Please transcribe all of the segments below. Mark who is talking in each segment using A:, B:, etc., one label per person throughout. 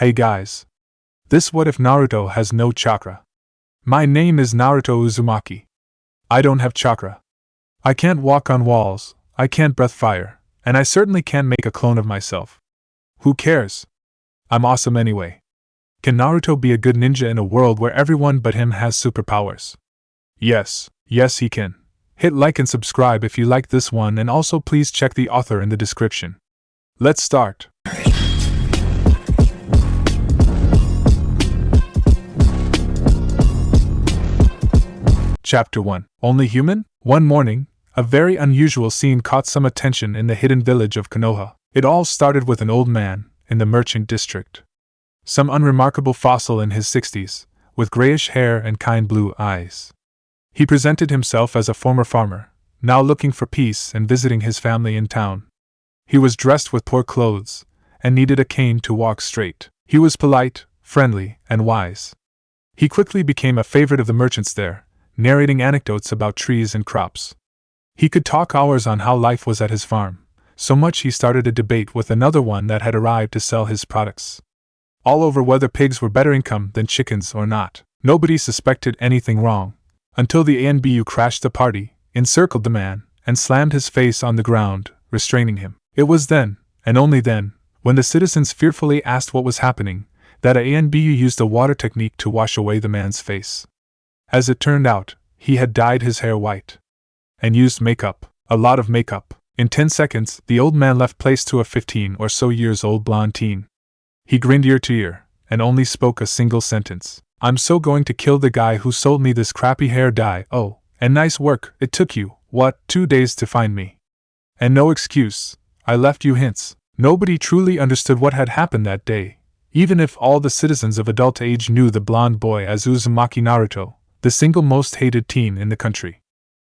A: Hey guys. This what if Naruto has no chakra? My name is Naruto Uzumaki. I don't have chakra. I can't walk on walls, I can't breathe fire, and I certainly can't make a clone of myself. Who cares? I'm awesome anyway. Can Naruto be a good ninja in a world where everyone but him has superpowers? Yes, he can. Hit like and subscribe if you like this one, and also please check the author in the description. Let's start. Chapter 1. Only Human? One morning, a very unusual scene caught some attention in the hidden village of Konoha. It all started with an old man, in the merchant district. Some unremarkable fossil in his 60s, with grayish hair and kind blue eyes. He presented himself as a former farmer, now looking for peace and visiting his family in town. He was dressed with poor clothes, and needed a cane to walk straight. He was polite, friendly, and wise. He quickly became a favorite of the merchants there, narrating anecdotes about trees and crops. He could talk hours on how life was at his farm, so much he started a debate with another one that had arrived to sell his products. All over whether pigs were better income than chickens or not. Nobody suspected anything wrong, until the ANBU crashed the party, encircled the man, and slammed his face on the ground, restraining him. It was then, and only then, when the citizens fearfully asked what was happening, that ANBU used a water technique to wash away the man's face. As it turned out, he had dyed his hair white. And used makeup, a lot of makeup. In 10 seconds, the old man left place to a 15 or so years old blonde teen. He grinned ear to ear, and only spoke a single sentence. I'm so going to kill the guy who sold me this crappy hair dye. Oh, and nice work, it took you, 2 days to find me. And no excuse, I left you hints. Nobody truly understood what had happened that day, even if all the citizens of adult age knew the blonde boy as Uzumaki Naruto, the single most hated teen in the country.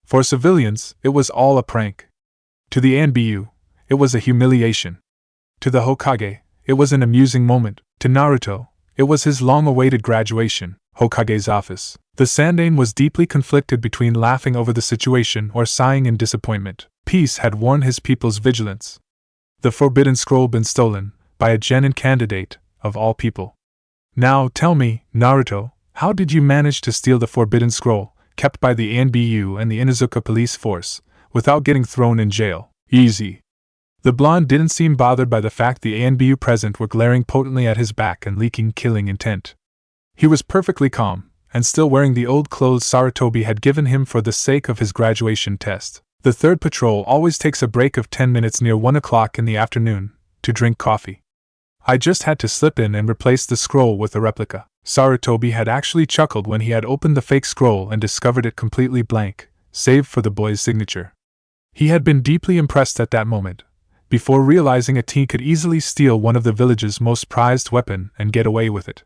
A: For civilians, it was all a prank. To the ANBU, it was a humiliation. To the Hokage, it was an amusing moment. To Naruto, it was his long-awaited graduation, Hokage's office. The Sandaime was deeply conflicted between laughing over the situation or sighing in disappointment. Peace had warned his people's vigilance. The forbidden scroll been stolen, by a genin candidate, of all people. Now tell me, Naruto, how did you manage to steal the forbidden scroll, kept by the ANBU and the Inuzuka police force, without getting thrown in jail? Easy. The blonde didn't seem bothered by the fact the ANBU present were glaring potently at his back and leaking killing intent. He was perfectly calm, and still wearing the old clothes Sarutobi had given him for the sake of his graduation test. The third patrol always takes a break of 10 minutes near 1 o'clock in the afternoon, to drink coffee. I just had to slip in and replace the scroll with a replica. Sarutobi had actually chuckled when he had opened the fake scroll and discovered it completely blank, save for the boy's signature. He had been deeply impressed at that moment, before realizing a teen could easily steal one of the village's most prized weapon and get away with it.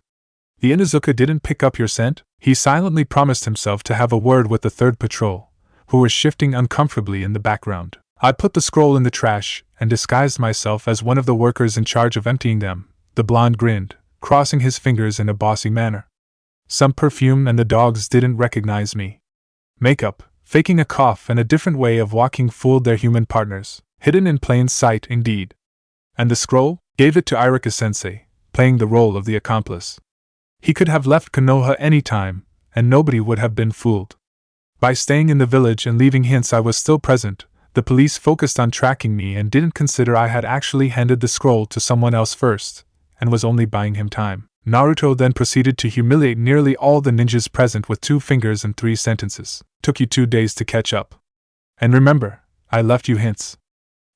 A: The Inuzuka didn't pick up your scent? He silently promised himself to have a word with the third patrol, who were shifting uncomfortably in the background. I put the scroll in the trash and disguised myself as one of the workers in charge of emptying them. The blonde grinned, crossing his fingers in a bossy manner. Some perfume and the dogs didn't recognize me. Makeup, faking a cough and a different way of walking fooled their human partners, hidden in plain sight indeed. And the scroll? Gave it to Irika-sensei, playing the role of the accomplice. He could have left Konoha any time, and nobody would have been fooled. By staying in the village and leaving hints I was still present, the police focused on tracking me and didn't consider I had actually handed the scroll to someone else first, and was only buying him time. Naruto then proceeded to humiliate nearly all the ninjas present with 2 fingers and 3 sentences. Took you 2 days to catch up. And remember, I left you hints.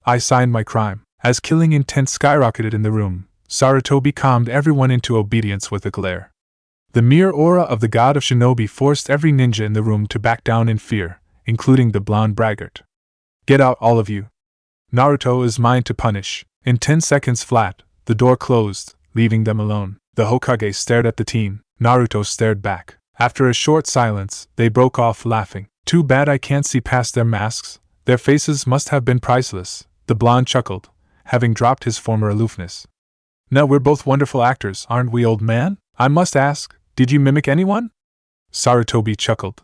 A: I signed my crime. As killing intent skyrocketed in the room, Sarutobi calmed everyone into obedience with a glare. The mere aura of the god of shinobi forced every ninja in the room to back down in fear, including the blonde braggart. Get out, all of you. Naruto is mine to punish. In 10 seconds flat, the door closed, leaving them alone. The Hokage stared at the teen. Naruto stared back. After a short silence, they broke off laughing. Too bad I can't see past their masks. Their faces must have been priceless. The blonde chuckled, having dropped his former aloofness. Now we're both wonderful actors, aren't we, old man? I must ask, did you mimic anyone? Sarutobi chuckled.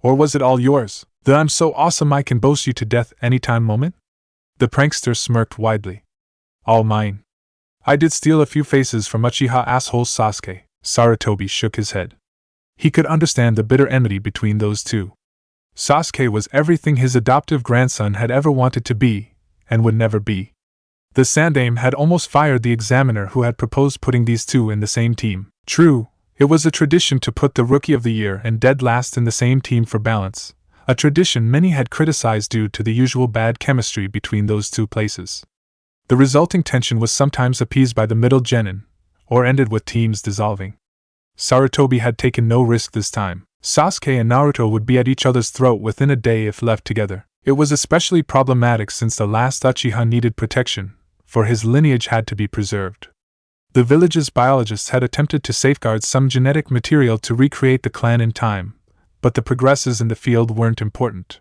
A: Or was it all yours? The I'm so awesome I can boast you to death anytime moment? The prankster smirked widely. All mine. I did steal a few faces from Uchiha asshole Sasuke. Sarutobi shook his head. He could understand the bitter enmity between those two. Sasuke was everything his adoptive grandson had ever wanted to be, and would never be. The Sandaime had almost fired the examiner who had proposed putting these two in the same team. True, it was a tradition to put the Rookie of the Year and dead last in the same team for balance, a tradition many had criticized due to the usual bad chemistry between those two places. The resulting tension was sometimes appeased by the middle genin, or ended with teams dissolving. Sarutobi had taken no risk this time. Sasuke and Naruto would be at each other's throat within a day if left together. It was especially problematic since the last Uchiha needed protection, for his lineage had to be preserved. The village's biologists had attempted to safeguard some genetic material to recreate the clan in time, but the progresses in the field weren't important.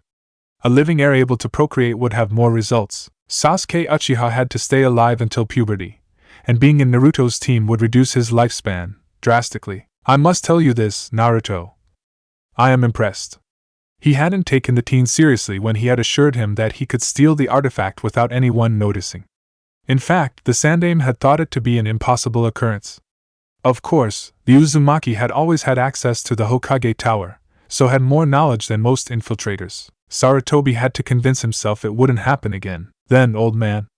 A: A living heir able to procreate would have more results. Sasuke Uchiha had to stay alive until puberty, and being in Naruto's team would reduce his lifespan drastically. I must tell you this, Naruto. I am impressed. He hadn't taken the teen seriously when he had assured him that he could steal the artifact without anyone noticing. In fact, the Sandaime had thought it to be an impossible occurrence. Of course, the Uzumaki had always had access to the Hokage Tower, so had more knowledge than most infiltrators. Sarutobi had to convince himself it wouldn't happen again. Then, old man.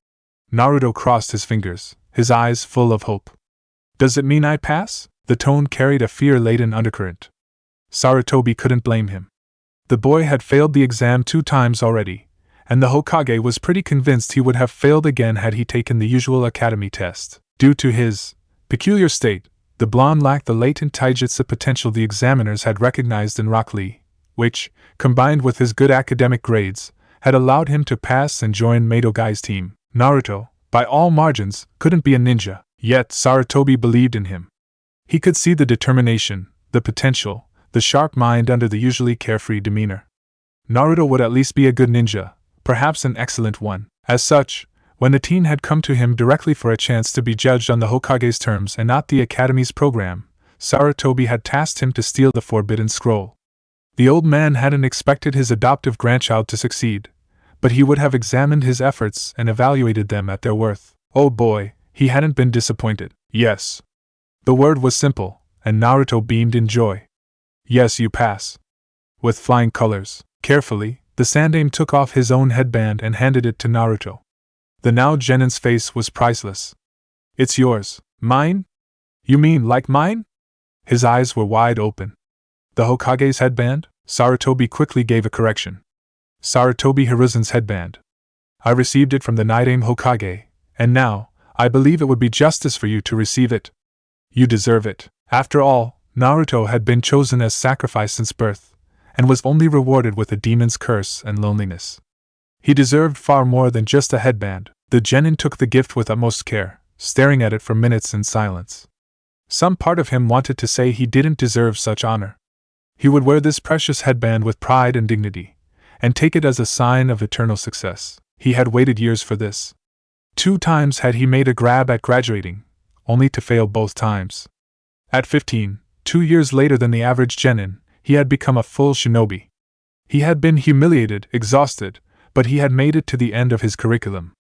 A: Naruto crossed his fingers, his eyes full of hope. Does it mean I pass? The tone carried a fear-laden undercurrent. Sarutobi couldn't blame him. The boy had failed the exam 2 times already, and the Hokage was pretty convinced he would have failed again had he taken the usual academy test. Due to his peculiar state, the blonde lacked the latent taijutsu potential the examiners had recognized in Rock Lee, which, combined with his good academic grades, had allowed him to pass and join Madogai's team. Naruto, by all margins, couldn't be a ninja, yet Sarutobi believed in him. He could see the determination, the potential, the sharp mind under the usually carefree demeanor. Naruto would at least be a good ninja, perhaps an excellent one. As such, when the teen had come to him directly for a chance to be judged on the Hokage's terms and not the Academy's program, Sarutobi had tasked him to steal the Forbidden Scroll. The old man hadn't expected his adoptive grandchild to succeed, but he would have examined his efforts and evaluated them at their worth. Oh boy, he hadn't been disappointed. Yes. The word was simple, and Naruto beamed in joy. Yes, you pass. With flying colors. Carefully, the Sandaime took off his own headband and handed it to Naruto. The now genin's face was priceless. It's yours. Mine? You mean like mine? His eyes were wide open. The Hokage's headband? Sarutobi quickly gave a correction. Sarutobi Hiruzen's headband. I received it from the Nidaime Hokage, and now, I believe it would be justice for you to receive it. You deserve it. After all, Naruto had been chosen as sacrifice since birth, and was only rewarded with a demon's curse and loneliness. He deserved far more than just a headband. The genin took the gift with utmost care, staring at it for minutes in silence. Some part of him wanted to say he didn't deserve such honor. He would wear this precious headband with pride and dignity, and take it as a sign of eternal success. He had waited years for this. 2 times had he made a grab at graduating, only to fail both times. At 15, 2 years later than the average genin, he had become a full shinobi. He had been humiliated, exhausted, but he had made it to the end of his curriculum.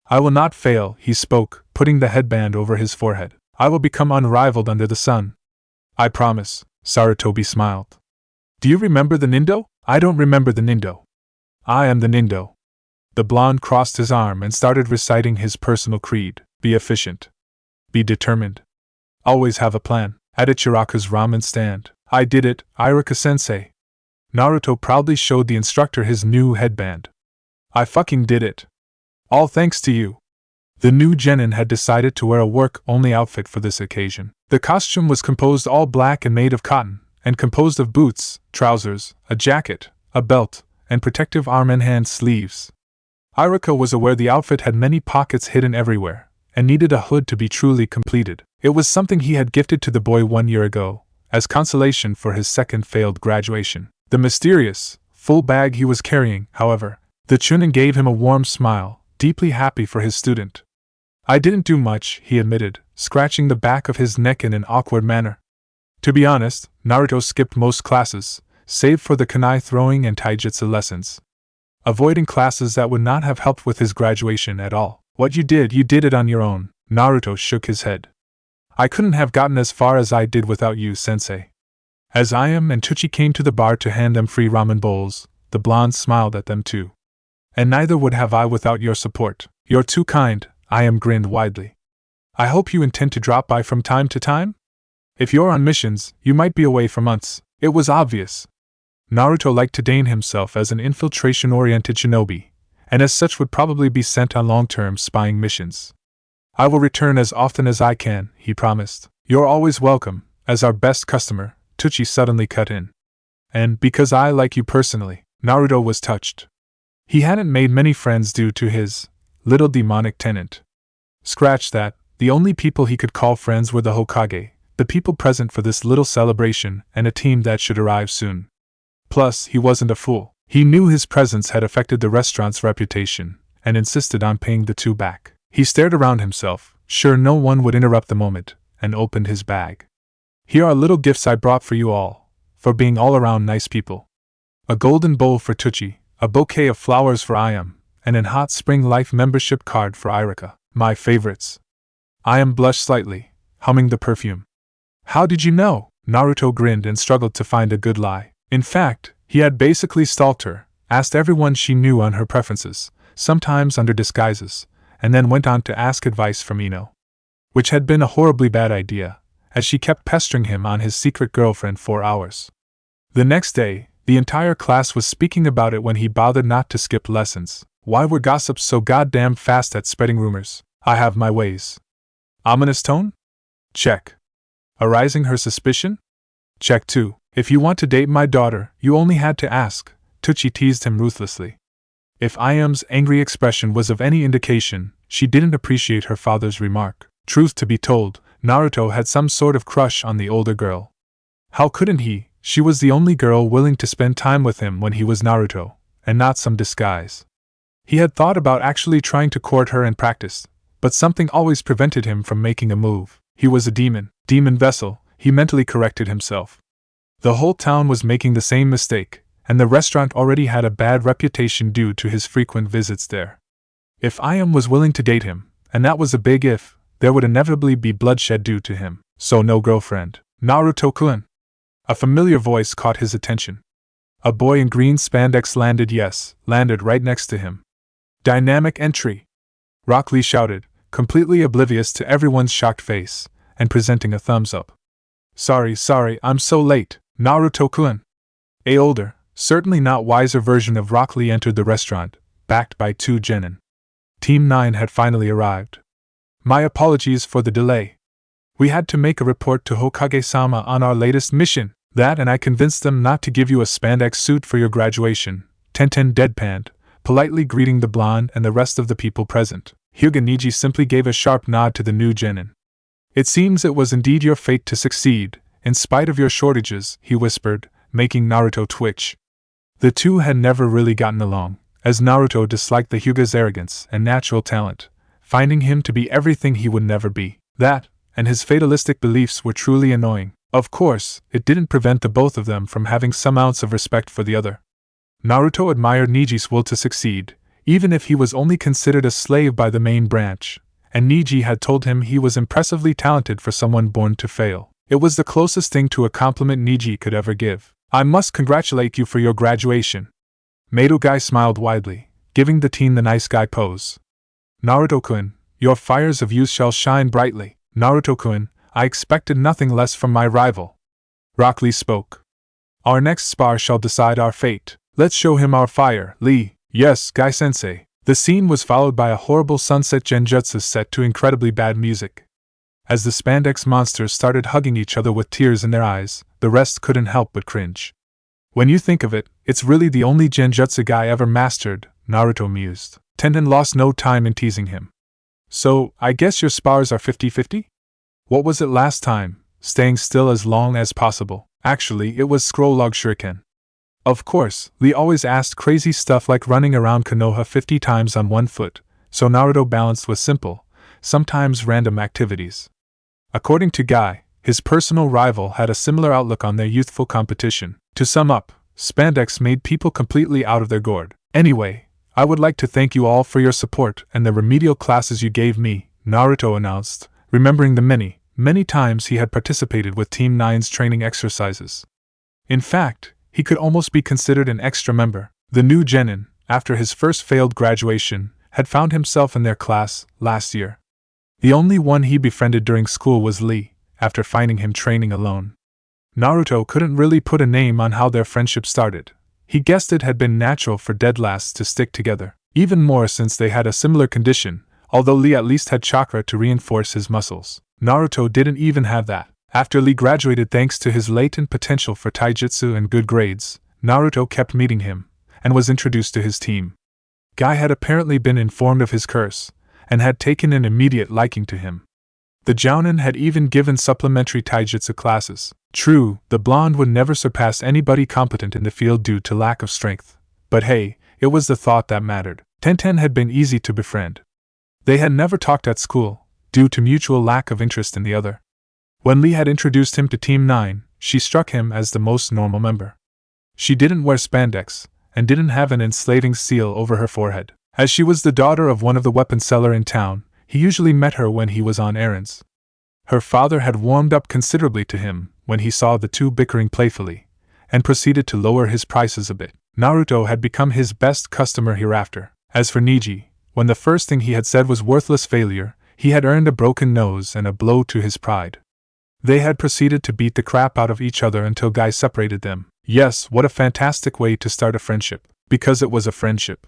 A: I will not fail, he spoke, putting the headband over his forehead. I will become unrivaled under the sun. I promise, Sarutobi smiled. Do you remember the Nindo? I don't remember the Nindo. I am the Nindo. The blonde crossed his arm and started reciting his personal creed. Be efficient. Be determined. Always have a plan. At Ichiraku's ramen stand. I did it, Iruka-sensei. Naruto proudly showed the instructor his new headband. I fucking did it. All thanks to you. The new genin had decided to wear a work-only outfit for this occasion. The costume was composed all black and made of cotton, and composed of boots, trousers, a jacket, a belt, and protective arm and hand sleeves. Iruka was aware the outfit had many pockets hidden everywhere, and needed a hood to be truly completed. It was something he had gifted to the boy 1 year ago, as consolation for his second failed graduation. The mysterious, full bag he was carrying, however, the Chunin gave him a warm smile, deeply happy for his student. I didn't do much, he admitted, scratching the back of his neck in an awkward manner. To be honest, Naruto skipped most classes, save for the kunai throwing and taijutsu lessons. Avoiding classes that would not have helped with his graduation at all. What you did it on your own. Naruto shook his head. I couldn't have gotten as far as I did without you, sensei. As Ayam and Tucci came to the bar to hand them free ramen bowls, the blonde smiled at them too. And neither would have I without your support. You're too kind, Ayam grinned widely. I hope you intend to drop by from time to time? If you're on missions, you might be away for months. It was obvious. Naruto liked to deign himself as an infiltration-oriented shinobi, and as such would probably be sent on long-term spying missions. I will return as often as I can, he promised. You're always welcome, as our best customer, Tucci suddenly cut in. And because I like you personally, Naruto was touched. He hadn't made many friends due to his little demonic tenant. Scratch that, the only people he could call friends were the Hokage, the people present for this little celebration, and a team that should arrive soon. Plus, he wasn't a fool. He knew his presence had affected the restaurant's reputation, and insisted on paying the two back. He stared around himself, sure no one would interrupt the moment, and opened his bag. Here are little gifts I brought for you all, for being all around nice people. A golden bowl for Tucci, a bouquet of flowers for Ayam, and an Hot Spring Life membership card for Irika, my favorites. Ayam blushed slightly, humming the perfume. How did you know? Naruto grinned and struggled to find a good lie. In fact, he had basically stalked her, asked everyone she knew on her preferences, sometimes under disguises, and then went on to ask advice from Ino. Which had been a horribly bad idea, as she kept pestering him on his secret girlfriend for hours. The next day, the entire class was speaking about it when he bothered not to skip lessons. Why were gossips so goddamn fast at spreading rumors? I have my ways. Ominous tone? Check. Arising her suspicion? Check 2. If you want to date my daughter, you only had to ask, Tucci teased him ruthlessly. If Ayam's angry expression was of any indication, she didn't appreciate her father's remark. Truth to be told, Naruto had some sort of crush on the older girl. How couldn't he? She was the only girl willing to spend time with him when he was Naruto, and not some disguise. He had thought about actually trying to court her in practice, but something always prevented him from making a move. He was a demon vessel, he mentally corrected himself. The whole town was making the same mistake, and the restaurant already had a bad reputation due to his frequent visits there. If Ayam was willing to date him, and that was a big if, there would inevitably be bloodshed due to him, so no girlfriend. Naruto-kun. A familiar voice caught his attention. A boy in green spandex landed right next to him. Dynamic entry! Rock Lee shouted, completely oblivious to everyone's shocked face, and presenting a thumbs up. Sorry, I'm so late, Naruto-kun. A older, certainly not wiser version of Rock Lee entered the restaurant, backed by 2 genin. Team 9 had finally arrived. My apologies for the delay. We had to make a report to Hokage-sama on our latest mission. That and I convinced them not to give you a spandex suit for your graduation, Tenten deadpanned, politely greeting the blonde and the rest of the people present. Hyuga Niji simply gave a sharp nod to the new genin. It seems it was indeed your fate to succeed, in spite of your shortages, he whispered, making Naruto twitch. The two had never really gotten along, as Naruto disliked the Hyuga's arrogance and natural talent, finding him to be everything he would never be. That, and his fatalistic beliefs were truly annoying. Of course, it didn't prevent the both of them from having some ounce of respect for the other. Naruto admired Niji's will to succeed, even if he was only considered a slave by the main branch, and Niji had told him he was impressively talented for someone born to fail. It was the closest thing to a compliment Niji could ever give. I must congratulate you for your graduation. Madogai smiled widely, giving the teen the nice guy pose. Naruto-kun, your fires of youth shall shine brightly. Naruto-kun, I expected nothing less from my rival. Rock Lee spoke. Our next spar shall decide our fate. Let's show him our fire, Lee. Yes, Guy-sensei. The scene was followed by a horrible sunset genjutsu set to incredibly bad music. As the spandex monsters started hugging each other with tears in their eyes, the rest couldn't help but cringe. When you think of it, it's really the only genjutsu Guy ever mastered, Naruto mused. Tenten lost no time in teasing him. So, I guess your spars are 50-50? What was it last time? Staying still as long as possible. Actually, it was scroll log shuriken. Of course, Lee always asked crazy stuff like running around Konoha 50 times on one foot, so Naruto balanced with simple, sometimes random activities. According to Guy, his personal rival had a similar outlook on their youthful competition. To sum up, spandex made people completely out of their gourd. Anyway, I would like to thank you all for your support and the remedial classes you gave me, Naruto announced, remembering the many times he had participated with Team 9's training exercises. In fact, he could almost be considered an extra member. The new genin, after his first failed graduation, had found himself in their class last year. The only one he befriended during school was Lee, after finding him training alone. Naruto couldn't really put a name on how their friendship started. He guessed it had been natural for deadlasts to stick together, even more since they had a similar condition, although Lee at least had chakra to reinforce his muscles. Naruto didn't even have that. After Lee graduated thanks to his latent potential for taijutsu and good grades, Naruto kept meeting him, and was introduced to his team. Guy had apparently been informed of his curse, and had taken an immediate liking to him. The Jounin had even given supplementary taijutsu classes. True, the blonde would never surpass anybody competent in the field due to lack of strength, but hey, it was the thought that mattered. Tenten had been easy to befriend. They had never talked at school, due to mutual lack of interest in the other. When Lee had introduced him to Team 9, she struck him as the most normal member. She didn't wear spandex, and didn't have an enslaving seal over her forehead. As she was the daughter of one of the weapon seller in town, he usually met her when he was on errands. Her father had warmed up considerably to him when he saw the two bickering playfully, and proceeded to lower his prices a bit. Naruto had become his best customer hereafter. As for Niji, when the first thing he had said was worthless failure, he had earned a broken nose and a blow to his pride. They had proceeded to beat the crap out of each other until Guy separated them. Yes, what a fantastic way to start a friendship, because it was a friendship.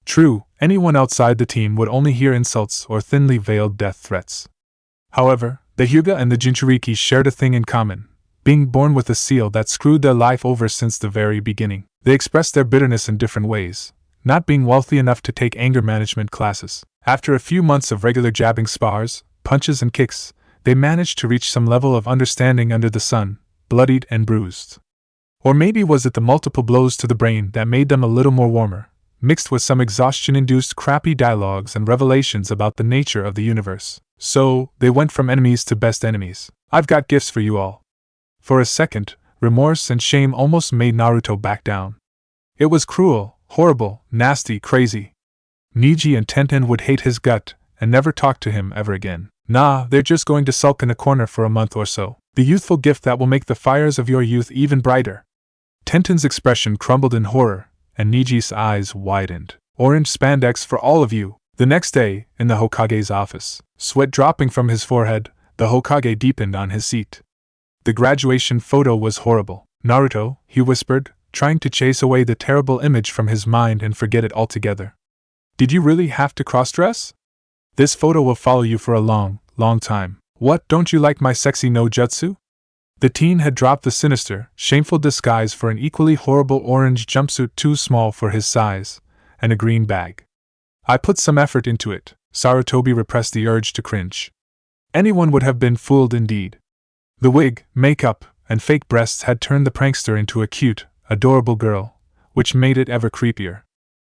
A: True, anyone outside the team would only hear insults or thinly veiled death threats. However, the Hyuga and the Jinchuriki shared a thing in common, being born with a seal that screwed their life over since the very beginning. They expressed their bitterness in different ways, not being wealthy enough to take anger management classes. After a few months of regular jabbing spars, punches and kicks, they managed to reach some level of understanding under the sun, bloodied and bruised. Or maybe was it the multiple blows to the brain that made them a little more warmer, mixed with some exhaustion-induced crappy dialogues and revelations about the nature of the universe. So, they went from enemies to best enemies. I've got gifts for you all. For a second, remorse and shame almost made Naruto back down. It was cruel, horrible, nasty, crazy. Niji and Tenten would hate his gut and never talk to him ever again. Nah, they're just going to sulk in a corner for a month or so. The youthful gift that will make the fires of your youth even brighter. Tenten's expression crumbled in horror, and Niji's eyes widened. Orange spandex for all of you. The next day, in the Hokage's office, sweat dropping from his forehead, the Hokage deepened on his seat. The graduation photo was horrible. Naruto, he whispered, trying to chase away the terrible image from his mind and forget it altogether. Did you really have to cross-dress? This photo will follow you for a long, long time. What, don't you like my sexy no jutsu? The teen had dropped the sinister, shameful disguise for an equally horrible orange jumpsuit too small for his size, and a green bag. I put some effort into it. Sarutobi repressed the urge to cringe. Anyone would have been fooled indeed. The wig, makeup, and fake breasts had turned the prankster into a cute, adorable girl, which made it ever creepier.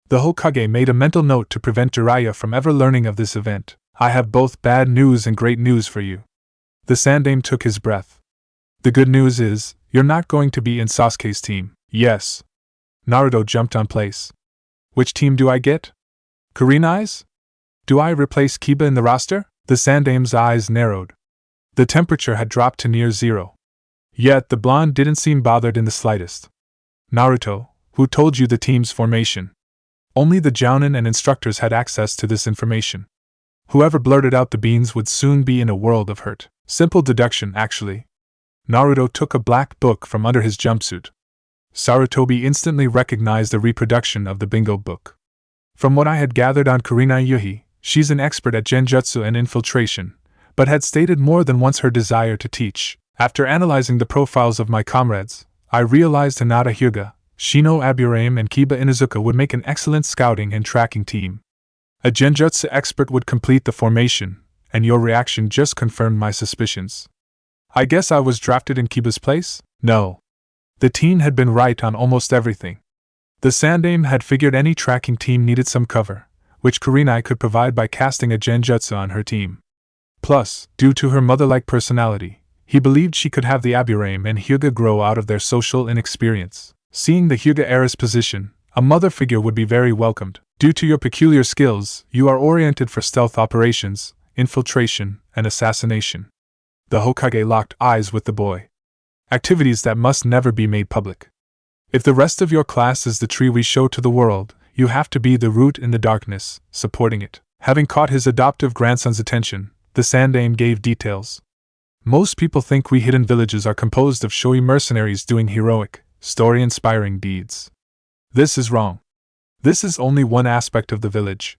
A: The Hokage made a mental note to prevent Jiraiya from ever learning of this event. I have both bad news and great news for you. The Sandaime took his breath. The good news is, you're not going to be in Sasuke's team. Yes. Naruto jumped on place. Which team do I get? Kurenai's? Do I replace Kiba in the roster? The Sandaime's eyes narrowed. The temperature had dropped to near zero. Yet the blonde didn't seem bothered in the slightest. Naruto, who told you the team's formation? Only the Jounin and instructors had access to this information. Whoever blurted out the beans would soon be in a world of hurt. Simple deduction, actually. Naruto took a black book from under his jumpsuit. Sarutobi instantly recognized the reproduction of the bingo book. From what I had gathered on Kurenai Yuhi, she's an expert at genjutsu and infiltration, but had stated more than once her desire to teach. After analyzing the profiles of my comrades, I realized Hinata Hyuga, Shino Aburame and Kiba Inuzuka would make an excellent scouting and tracking team. A genjutsu expert would complete the formation, and your reaction just confirmed my suspicions. I guess I was drafted in Kiba's place? No. The teen had been right on almost everything. The Sandaime had figured any tracking team needed some cover, which Kurenai could provide by casting a genjutsu on her team. Plus, due to her mother-like personality, he believed she could have the Aburame and Hyuga grow out of their social inexperience. Seeing the Hyuga era's position, a mother figure would be very welcomed. Due to your peculiar skills, you are oriented for stealth operations, infiltration, and assassination. The Hokage locked eyes with the boy. Activities that must never be made public. If the rest of your class is the tree we show to the world, you have to be the root in the darkness, supporting it. Having caught his adoptive grandson's attention, the Sandaime gave details. Most people think we hidden villages are composed of showy mercenaries doing heroic, story-inspiring deeds. This is wrong. This is only one aspect of the village.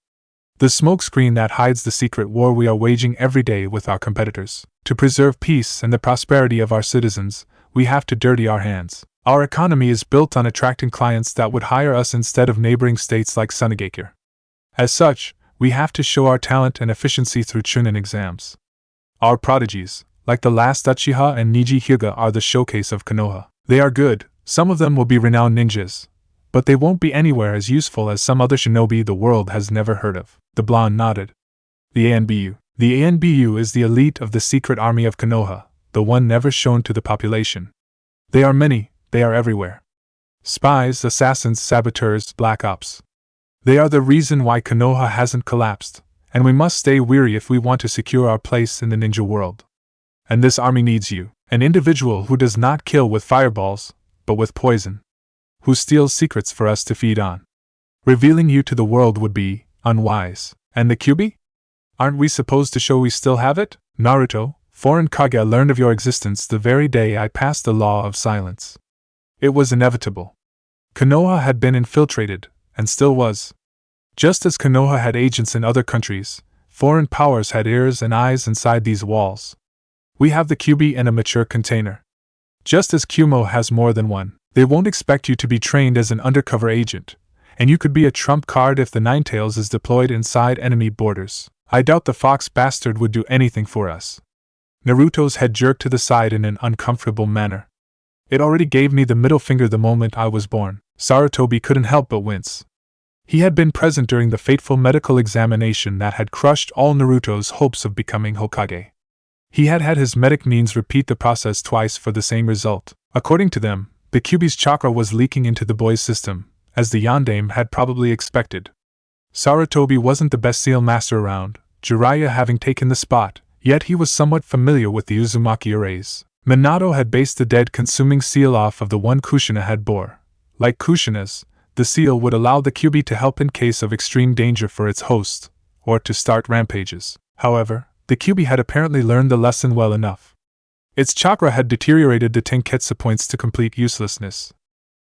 A: The smokescreen that hides the secret war we are waging every day with our competitors. To preserve peace and the prosperity of our citizens, we have to dirty our hands. Our economy is built on attracting clients that would hire us instead of neighboring states like Sunagakure. As such, we have to show our talent and efficiency through Chunin exams. Our prodigies, like the last Uchiha and Niji Hyuga, are the showcase of Konoha. They are good, some of them will be renowned ninjas, but they won't be anywhere as useful as some other shinobi the world has never heard of. The blonde nodded. The ANBU. The ANBU is the elite of the secret army of Konoha, the one never shown to the population. They are many, they are everywhere. Spies, assassins, saboteurs, black ops. They are the reason why Konoha hasn't collapsed, and we must stay weary if we want to secure our place in the ninja world. And this army needs you, an individual who does not kill with fireballs, but with poison. Who steals secrets for us to feed on. Revealing you to the world would be unwise. And the Kyuubi? Aren't we supposed to show we still have it? Naruto, foreign Kage learned of your existence the very day I passed the law of silence. It was inevitable. Konoha had been infiltrated, and still was. Just as Konoha had agents in other countries, foreign powers had ears and eyes inside these walls. We have the Kyuubi in a mature container. Just as Kyumo has more than one. They won't expect you to be trained as an undercover agent, and you could be a trump card if the Ninetales is deployed inside enemy borders. I doubt the fox bastard would do anything for us. Naruto's head jerked to the side in an uncomfortable manner. It already gave me the middle finger the moment I was born. Sarutobi couldn't help but wince. He had been present during the fateful medical examination that had crushed all Naruto's hopes of becoming Hokage. He had had his medic means repeat the process twice for the same result. According to them, the Kyuubi's chakra was leaking into the boy's system, as the Yondaime had probably expected. Sarutobi wasn't the best seal master around, Jiraiya having taken the spot, yet he was somewhat familiar with the Uzumaki arrays. Minato had based the dead-consuming seal off of the one Kushina had bore. Like Kushina's, the seal would allow the Kyuubi to help in case of extreme danger for its host, or to start rampages. However, the Kyuubi had apparently learned the lesson well enough. Its chakra had deteriorated the Tenketsu points to complete uselessness.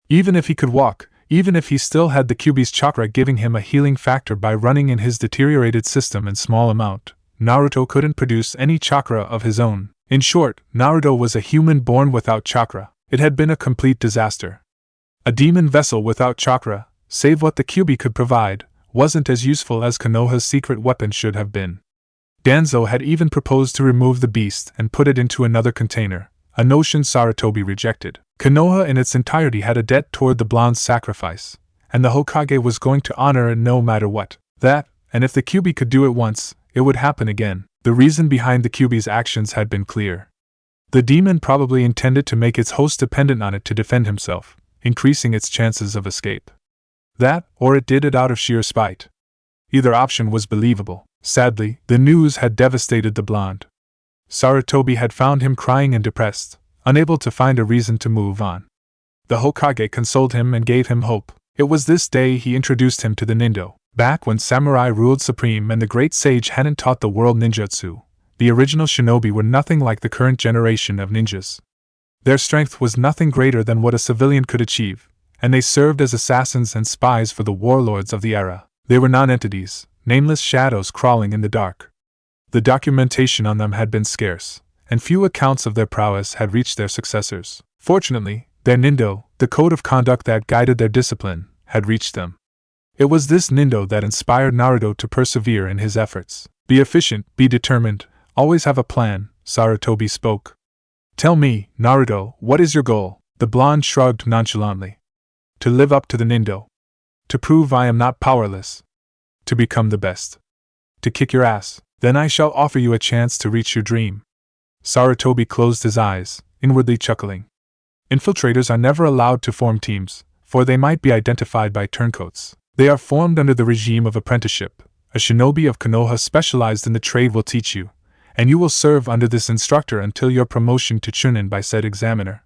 A: Even if he could walk, even if he still had the Kyuubi's chakra giving him a healing factor by running in his deteriorated system in small amount, Naruto couldn't produce any chakra of his own. In short, Naruto was a human born without chakra. It had been a complete disaster. A demon vessel without chakra, save what the Kyuubi could provide, wasn't as useful as Konoha's secret weapon should have been. Danzo had even proposed to remove the beast and put it into another container, a notion Sarutobi rejected. Konoha in its entirety had a debt toward the blonde's sacrifice, and the Hokage was going to honor it no matter what. That, and if the Kyuubi could do it once, it would happen again. The reason behind the Kyuubi's actions had been clear. The demon probably intended to make its host dependent on it to defend himself, increasing its chances of escape. That, or it did it out of sheer spite. Either option was believable. Sadly, the news had devastated the blonde. Sarutobi had found him crying and depressed, unable to find a reason to move on. The Hokage consoled him and gave him hope. It was this day he introduced him to the Nindo. Back when samurai ruled supreme and the great sage hadn't taught the world ninjutsu, the original shinobi were nothing like the current generation of ninjas. Their strength was nothing greater than what a civilian could achieve, and they served as assassins and spies for the warlords of the era. They were non-entities, nameless shadows crawling in the dark. The documentation on them had been scarce, and few accounts of their prowess had reached their successors. Fortunately, their Nindo, the code of conduct that guided their discipline, had reached them. It was this Nindo that inspired Naruto to persevere in his efforts. Be efficient, be determined, always have a plan, Sarutobi spoke. Tell me, Naruto, what is your goal? The blonde shrugged nonchalantly. To live up to the Nindo. To prove I am not powerless. To become the best. To kick your ass. Then I shall offer you a chance to reach your dream. Sarutobi closed his eyes, inwardly chuckling. Infiltrators are never allowed to form teams, for they might be identified by turncoats. They are formed under the regime of apprenticeship, a shinobi of Konoha specialized in the trade, will teach you, and you will serve under this instructor until your promotion to Chunin by said examiner.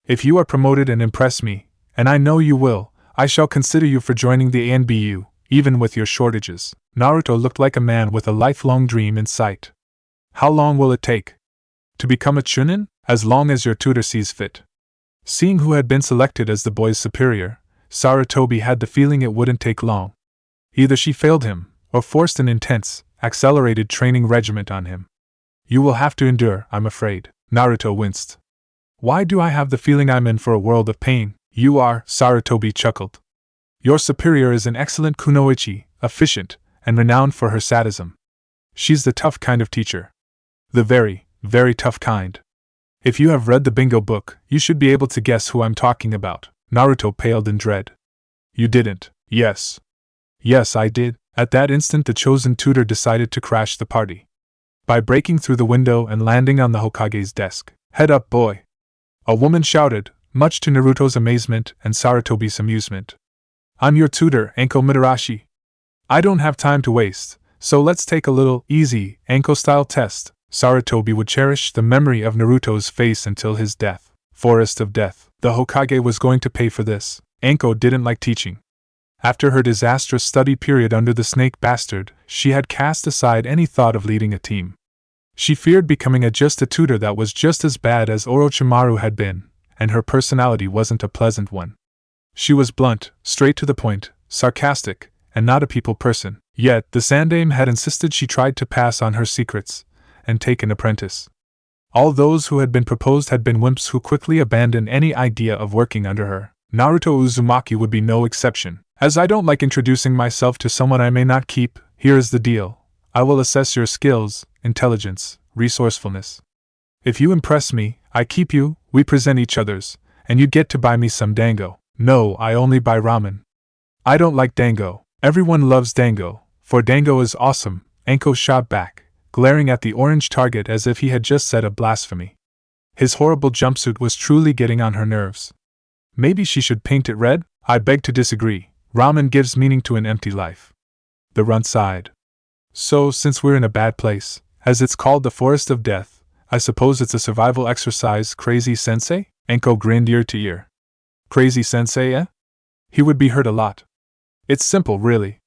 A: If you are promoted and impress me, and I know you will, I shall consider you for joining the ANBU, even with your shortages. Naruto looked like a man with a lifelong dream in sight. How long will it take? To become a Chunin? As long as your tutor sees fit. Seeing who had been selected as the boy's superior, Sarutobi had the feeling it wouldn't take long. Either she failed him, or forced an intense, accelerated training regimen on him. You will have to endure, I'm afraid. Naruto winced. Why do I have the feeling I'm in for a world of pain? You are, Sarutobi chuckled. Your superior is an excellent kunoichi, efficient, and renowned for her sadism. She's the tough kind of teacher. The very, very tough kind. If you have read the bingo book, you should be able to guess who I'm talking about. Naruto paled in dread. You didn't. Yes. Yes, I did. At that instant the chosen tutor decided to crash the party. By breaking through the window and landing on the Hokage's desk. Head up, boy! A woman shouted, much to Naruto's amazement and Sarutobi's amusement. I'm your tutor, Anko Mitarashi. I don't have time to waste, so let's take a little, easy, Anko-style test. Sarutobi would cherish the memory of Naruto's face until his death. Forest of Death. The Hokage was going to pay for this. Anko didn't like teaching. After her disastrous study period under the snake bastard, she had cast aside any thought of leading a team. She feared becoming just a tutor that was just as bad as Orochimaru had been, and her personality wasn't a pleasant one. She was blunt, straight to the point, sarcastic, and not a people person. Yet, the Sandaime had insisted she tried to pass on her secrets and take an apprentice. All those who had been proposed had been wimps who quickly abandoned any idea of working under her. Naruto Uzumaki would be no exception. As I don't like introducing myself to someone I may not keep, here is the deal. I will assess your skills, intelligence, resourcefulness. If you impress me, I keep you, we present each other's, and you get to buy me some dango. No, I only buy ramen. I don't like dango. Everyone loves dango, for dango is awesome, Anko shot back, glaring at the orange target as if he had just said a blasphemy. His horrible jumpsuit was truly getting on her nerves. Maybe she should paint it red? I beg to disagree. Ramen gives meaning to an empty life. The runt sighed. So, since we're in a bad place, as it's called the Forest of Death, I suppose it's a survival exercise, crazy sensei? Anko grinned ear to ear. Crazy sensei, eh? He would be hurt a lot. It's simple, really.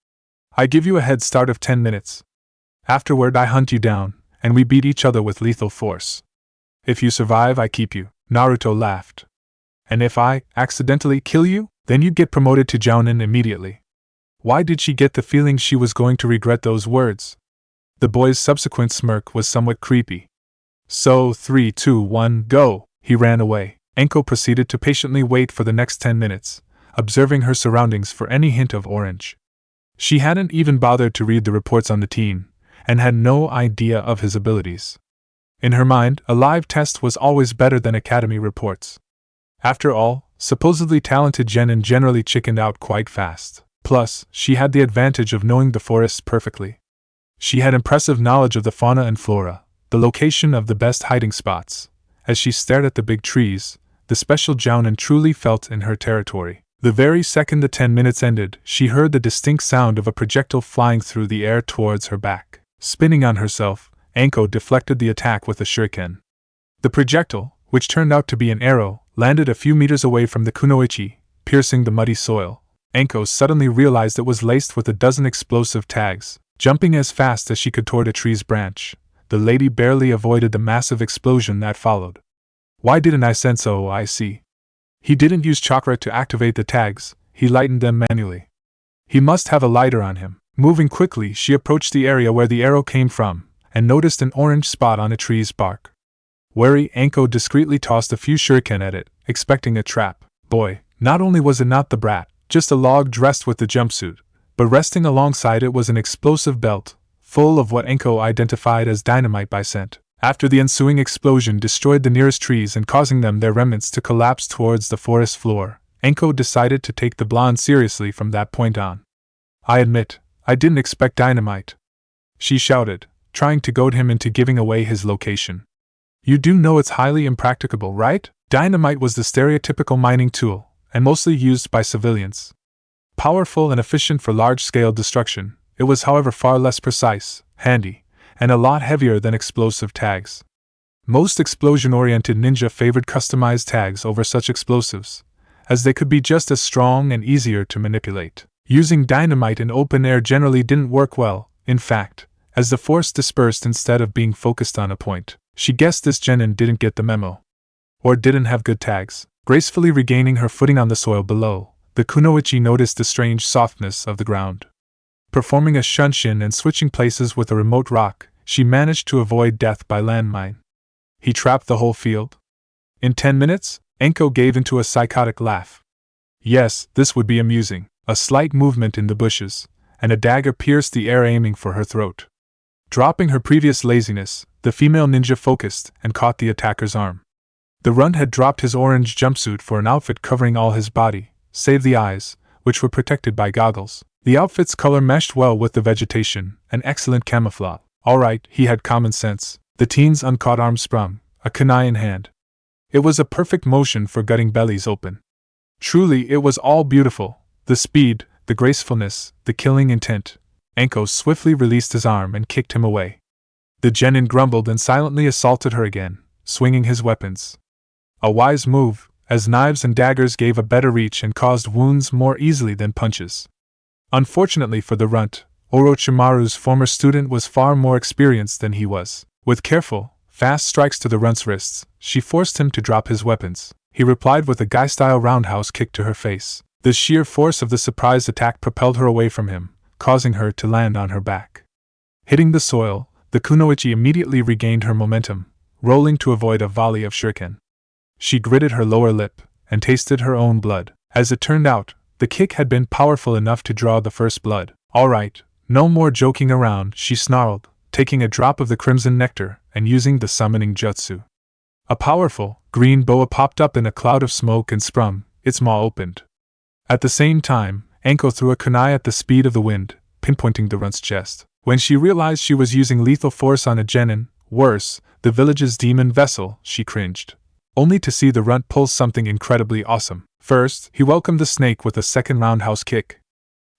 A: I give you a head start of 10 minutes. Afterward I hunt you down, and we beat each other with lethal force. If you survive, I keep you. Naruto laughed. And if I accidentally kill you, then you get promoted to Jounin immediately. Why did she get the feeling she was going to regret those words? The boy's subsequent smirk was somewhat creepy. So, 3, 2, 1, go! He ran away. Anko proceeded to patiently wait for the next 10 minutes, observing her surroundings for any hint of orange. She hadn't even bothered to read the reports on the teen, and had no idea of his abilities. In her mind, a live test was always better than academy reports. After all, supposedly talented genin generally chickened out quite fast. Plus, she had the advantage of knowing the forests perfectly. She had impressive knowledge of the fauna and flora, the location of the best hiding spots. As she stared at the big trees, the special Jounin truly felt in her territory. The very second the 10 minutes ended, she heard the distinct sound of a projectile flying through the air towards her back. Spinning on herself, Anko deflected the attack with a shuriken. The projectile, which turned out to be an arrow, landed a few meters away from the kunoichi, piercing the muddy soil. Anko suddenly realized it was laced with a dozen explosive tags. Jumping as fast as she could toward a tree's branch, the lady barely avoided the massive explosion that followed. Why didn't I sense? Oh, I see. He didn't use chakra to activate the tags, he lightened them manually. He must have a lighter on him. Moving quickly, she approached the area where the arrow came from, and noticed an orange spot on a tree's bark. Wary, Anko discreetly tossed a few shuriken at it, expecting a trap. Boy, not only was it not the brat, just a log dressed with the jumpsuit, but resting alongside it was an explosive belt, full of what Anko identified as dynamite by scent. After the ensuing explosion destroyed the nearest trees and causing their remnants to collapse towards the forest floor, Anko decided to take the blonde seriously from that point on. I admit, I didn't expect dynamite, she shouted, trying to goad him into giving away his location. You do know it's highly impracticable, right? Dynamite was the stereotypical mining tool, and mostly used by civilians. Powerful and efficient for large-scale destruction, It was, however, far less precise, handy, and a lot heavier than explosive tags. Most explosion-oriented ninja favored customized tags over such explosives, as they could be just as strong and easier to manipulate. Using dynamite in open air generally didn't work well, in fact, as the force dispersed instead of being focused on a point. She guessed this genin didn't get the memo. Or didn't have good tags. Gracefully regaining her footing on the soil below, the kunoichi noticed the strange softness of the ground. Performing a shunshin and switching places with a remote rock, she managed to avoid death by landmine. He trapped the whole field? In 10 minutes? Enko gave into a psychotic laugh. Yes, this would be amusing. A slight movement in the bushes, and a dagger pierced the air aiming for her throat. Dropping her previous laziness, the female ninja focused and caught the attacker's arm. The runt had dropped his orange jumpsuit for an outfit covering all his body, save the eyes, which were protected by goggles. The outfit's color meshed well with the vegetation, an excellent camouflage. Alright, he had common sense. The teen's uncaught arm sprung, a kunai in hand. It was a perfect motion for gutting bellies open. Truly, it was all beautiful. The speed, the gracefulness, the killing intent. Enko swiftly released his arm and kicked him away. The genin grumbled and silently assaulted her again, swinging his weapons. A wise move, as knives and daggers gave a better reach and caused wounds more easily than punches. Unfortunately for the runt, Orochimaru's former student was far more experienced than he was. With careful, fast strikes to the runt's wrists, she forced him to drop his weapons. He replied with a guy-style roundhouse kick to her face. The sheer force of the surprise attack propelled her away from him, causing her to land on her back. Hitting the soil, the kunoichi immediately regained her momentum, rolling to avoid a volley of shuriken. She gritted her lower lip and tasted her own blood. As it turned out, the kick had been powerful enough to draw the first blood. All right, no more joking around, she snarled, taking a drop of the crimson nectar and using the summoning jutsu. A powerful, green boa popped up in a cloud of smoke and sprung, its maw opened. At the same time, Enko threw a kunai at the speed of the wind, pinpointing the runt's chest. When she realized she was using lethal force on a genin, worse, the village's demon vessel, she cringed. Only to see the runt pull something incredibly awesome. First, he welcomed the snake with a second roundhouse kick.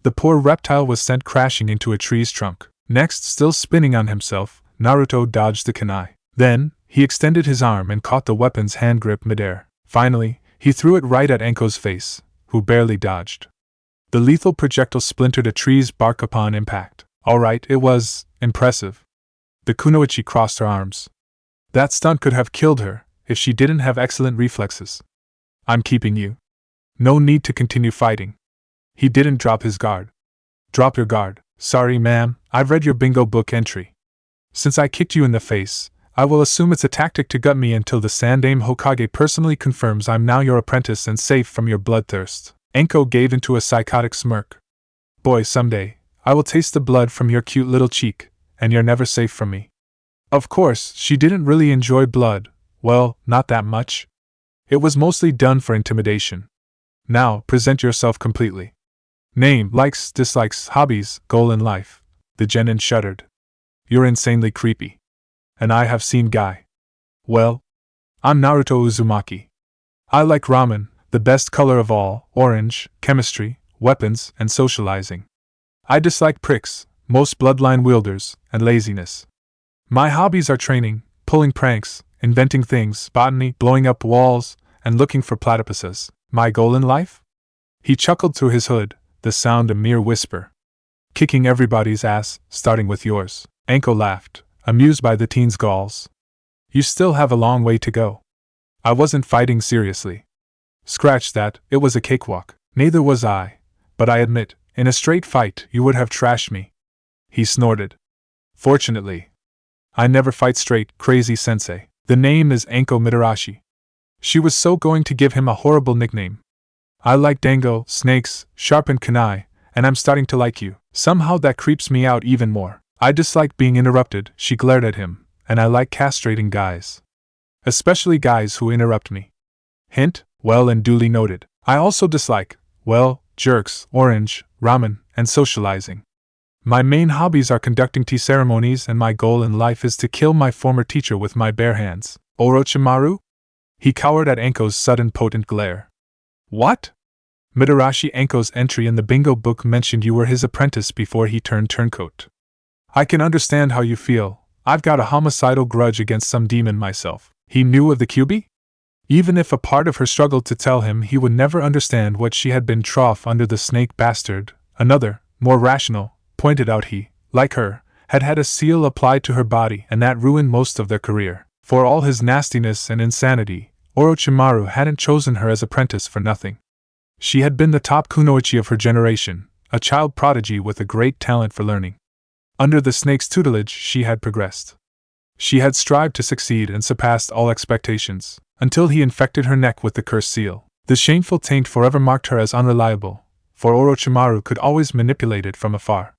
A: The poor reptile was sent crashing into a tree's trunk. Next, still spinning on himself, Naruto dodged the kunai. Then, he extended his arm and caught the weapon's hand grip midair. Finally, he threw it right at Enko's face, who barely dodged. The lethal projectile splintered a tree's bark upon impact. Alright, it was impressive. The kunoichi crossed her arms. That stunt could have killed her, if she didn't have excellent reflexes. I'm keeping you. No need to continue fighting. He didn't drop his guard. Drop your guard. Sorry, ma'am, I've read your bingo book entry. Since I kicked you in the face, I will assume it's a tactic to gut me until the Sandaime Hokage personally confirms I'm now your apprentice and safe from your bloodthirst. Enko gave into a psychotic smirk. Boy, someday, I will taste the blood from your cute little cheek, and you're never safe from me. Of course, she didn't really enjoy blood. Well, not that much. It was mostly done for intimidation. Now, present yourself completely. Name, likes, dislikes, hobbies, goal in life. The genin shuddered. You're insanely creepy. And I have seen Guy. Well, I'm Naruto Uzumaki. I like ramen, the best color of all, orange, chemistry, weapons, and socializing. I dislike pricks, most bloodline wielders, and laziness. My hobbies are training, pulling pranks, inventing things, botany, blowing up walls, and looking for platypuses. My goal in life? He chuckled through his hood, the sound a mere whisper. Kicking everybody's ass, starting with yours. Enko laughed, amused by the teen's galls. You still have a long way to go. I wasn't fighting seriously. Scratch that, it was a cakewalk. Neither was I. But I admit, in a straight fight, you would have trashed me. He snorted. Fortunately. I never fight straight, crazy sensei. The name is Enko Mitarashi. She was so going to give him a horrible nickname. I like dango, snakes, sharpened kunai, and I'm starting to like you. Somehow that creeps me out even more. I dislike being interrupted, she glared at him, and I like castrating guys. Especially guys who interrupt me. Hint, well and duly noted. I also dislike, well, jerks, orange, ramen, and socializing. My main hobbies are conducting tea ceremonies, and my goal in life is to kill my former teacher with my bare hands. Orochimaru? He cowered at Enko's sudden potent glare. What? Mitarashi Anko's entry in the bingo book mentioned you were his apprentice before he turned turncoat. I can understand how you feel. I've got a homicidal grudge against some demon myself. He knew of the QB? Even if a part of her struggled to tell him, he would never understand what she had been trough under the snake bastard. Another, more rational, pointed out he, like her, had had a seal applied to her body, and that ruined most of their career. For all his nastiness and insanity, Orochimaru hadn't chosen her as apprentice for nothing. She had been the top kunoichi of her generation, a child prodigy with a great talent for learning. Under the snake's tutelage she had progressed. She had strived to succeed and surpassed all expectations, until he infected her neck with the cursed seal. The shameful taint forever marked her as unreliable, for Orochimaru could always manipulate it from afar.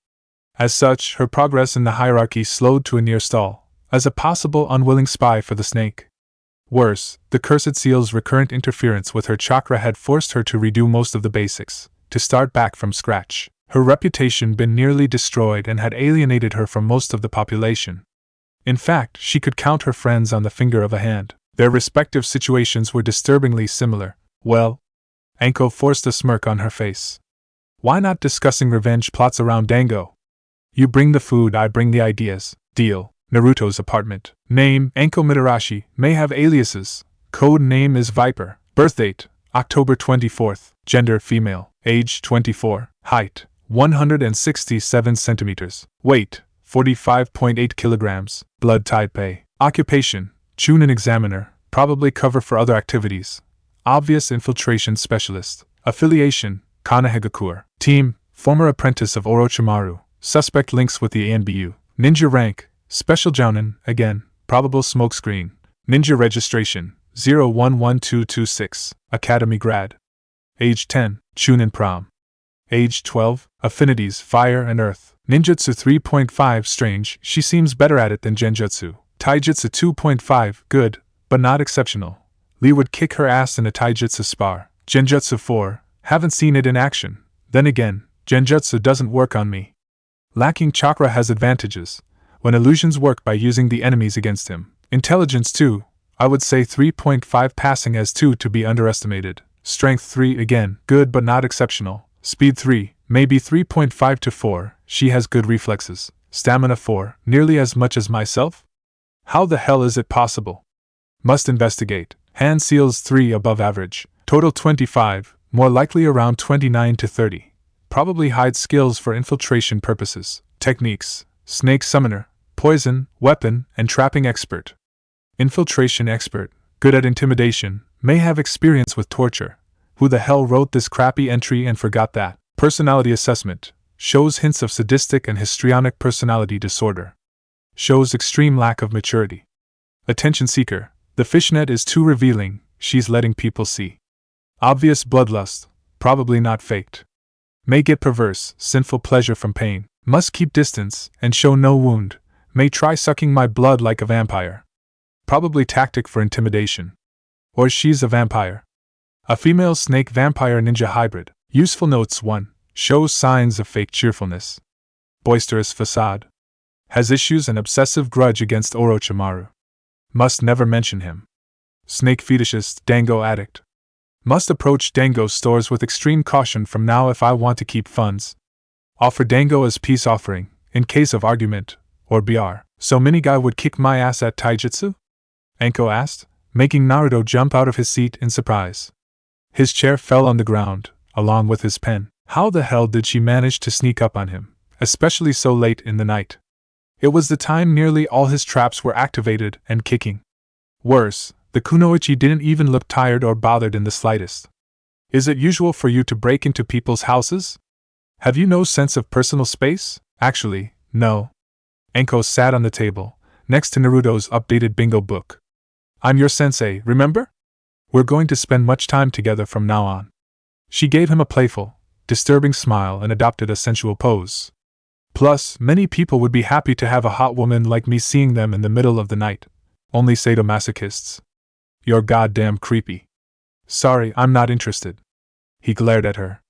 A: As such, her progress in the hierarchy slowed to a near stall, as a possible unwilling spy for the snake. Worse, the cursed seal's recurrent interference with her chakra had forced her to redo most of the basics, to start back from scratch. Her reputation been nearly destroyed and had alienated her from most of the population. In fact, she could count her friends on the finger of a hand. Their respective situations were disturbingly similar. Well, Anko forced a smirk on her face. Why not discussing revenge plots around Dango? You bring the food, I bring the ideas. Deal. Naruto's apartment. Name, Anko Mitarashi, may have aliases. Code name is Viper. Birthdate, October 24th. Gender, female. Age, 24. Height, 167 centimeters. Weight, 45.8 kilograms. Blood type A. Occupation, Chunin examiner, probably cover for other activities. Obvious infiltration specialist. Affiliation, Konohagakure. Team, former apprentice of Orochimaru. Suspect links with the ANBU. Ninja rank, Special Jounin, again, probable smokescreen. Ninja registration, 011226. Academy grad. Age 10, Chunin prom. Age 12, affinities fire and earth. Ninjutsu 3.5 strange, she seems better at it than Genjutsu. Taijutsu 2.5 good, but not exceptional. Lee would kick her ass in a Taijutsu spar. Genjutsu 4, haven't seen it in action. Then again, Genjutsu doesn't work on me. Lacking chakra has advantages, when illusions work by using the enemies against him. Intelligence 2, I would say 3.5 passing as 2 to be underestimated. Strength 3 again, good but not exceptional. Speed 3, maybe 3.5 to 4, she has good reflexes. Stamina 4, nearly as much as myself? How the hell is it possible? Must investigate. Hand seals 3 above average. Total 25, more likely around 29 to 30. Probably hides skills for infiltration purposes. Techniques, snake summoner, poison, weapon, and trapping expert. Infiltration expert, good at intimidation, may have experience with torture. Who the hell wrote this crappy entry and forgot that? Personality assessment, shows hints of sadistic and histrionic personality disorder. Shows extreme lack of maturity. Attention seeker, the fishnet is too revealing, she's letting people see. Obvious bloodlust, probably not faked. May get perverse, sinful pleasure from pain. Must keep distance, and show no wound. May try sucking my blood like a vampire. Probably tactic for intimidation. Or she's a vampire. A female snake vampire ninja hybrid. Useful notes 1. Shows signs of fake cheerfulness. Boisterous facade. Has issues and obsessive grudge against Orochimaru. Must never mention him. Snake fetishist, Dango addict. Must approach Dango stores with extreme caution from now if I want to keep funds. Offer Dango as peace offering, in case of argument, or BR. So mini guy would kick my ass at Taijutsu? Anko asked, making Naruto jump out of his seat in surprise. His chair fell on the ground, along with his pen. How the hell did she manage to sneak up on him, especially so late in the night? It was the time nearly all his traps were activated and kicking. Worse, the kunoichi didn't even look tired or bothered in the slightest. Is it usual for you to break into people's houses? Have you no sense of personal space? Actually, no. Anko sat on the table, next to Naruto's updated bingo book. I'm your sensei, remember? We're going to spend much time together from now on. She gave him a playful, disturbing smile and adopted a sensual pose. Plus, many people would be happy to have a hot woman like me seeing them in the middle of the night. Only sadomasochists. You're goddamn creepy. Sorry, I'm not interested. He glared at her.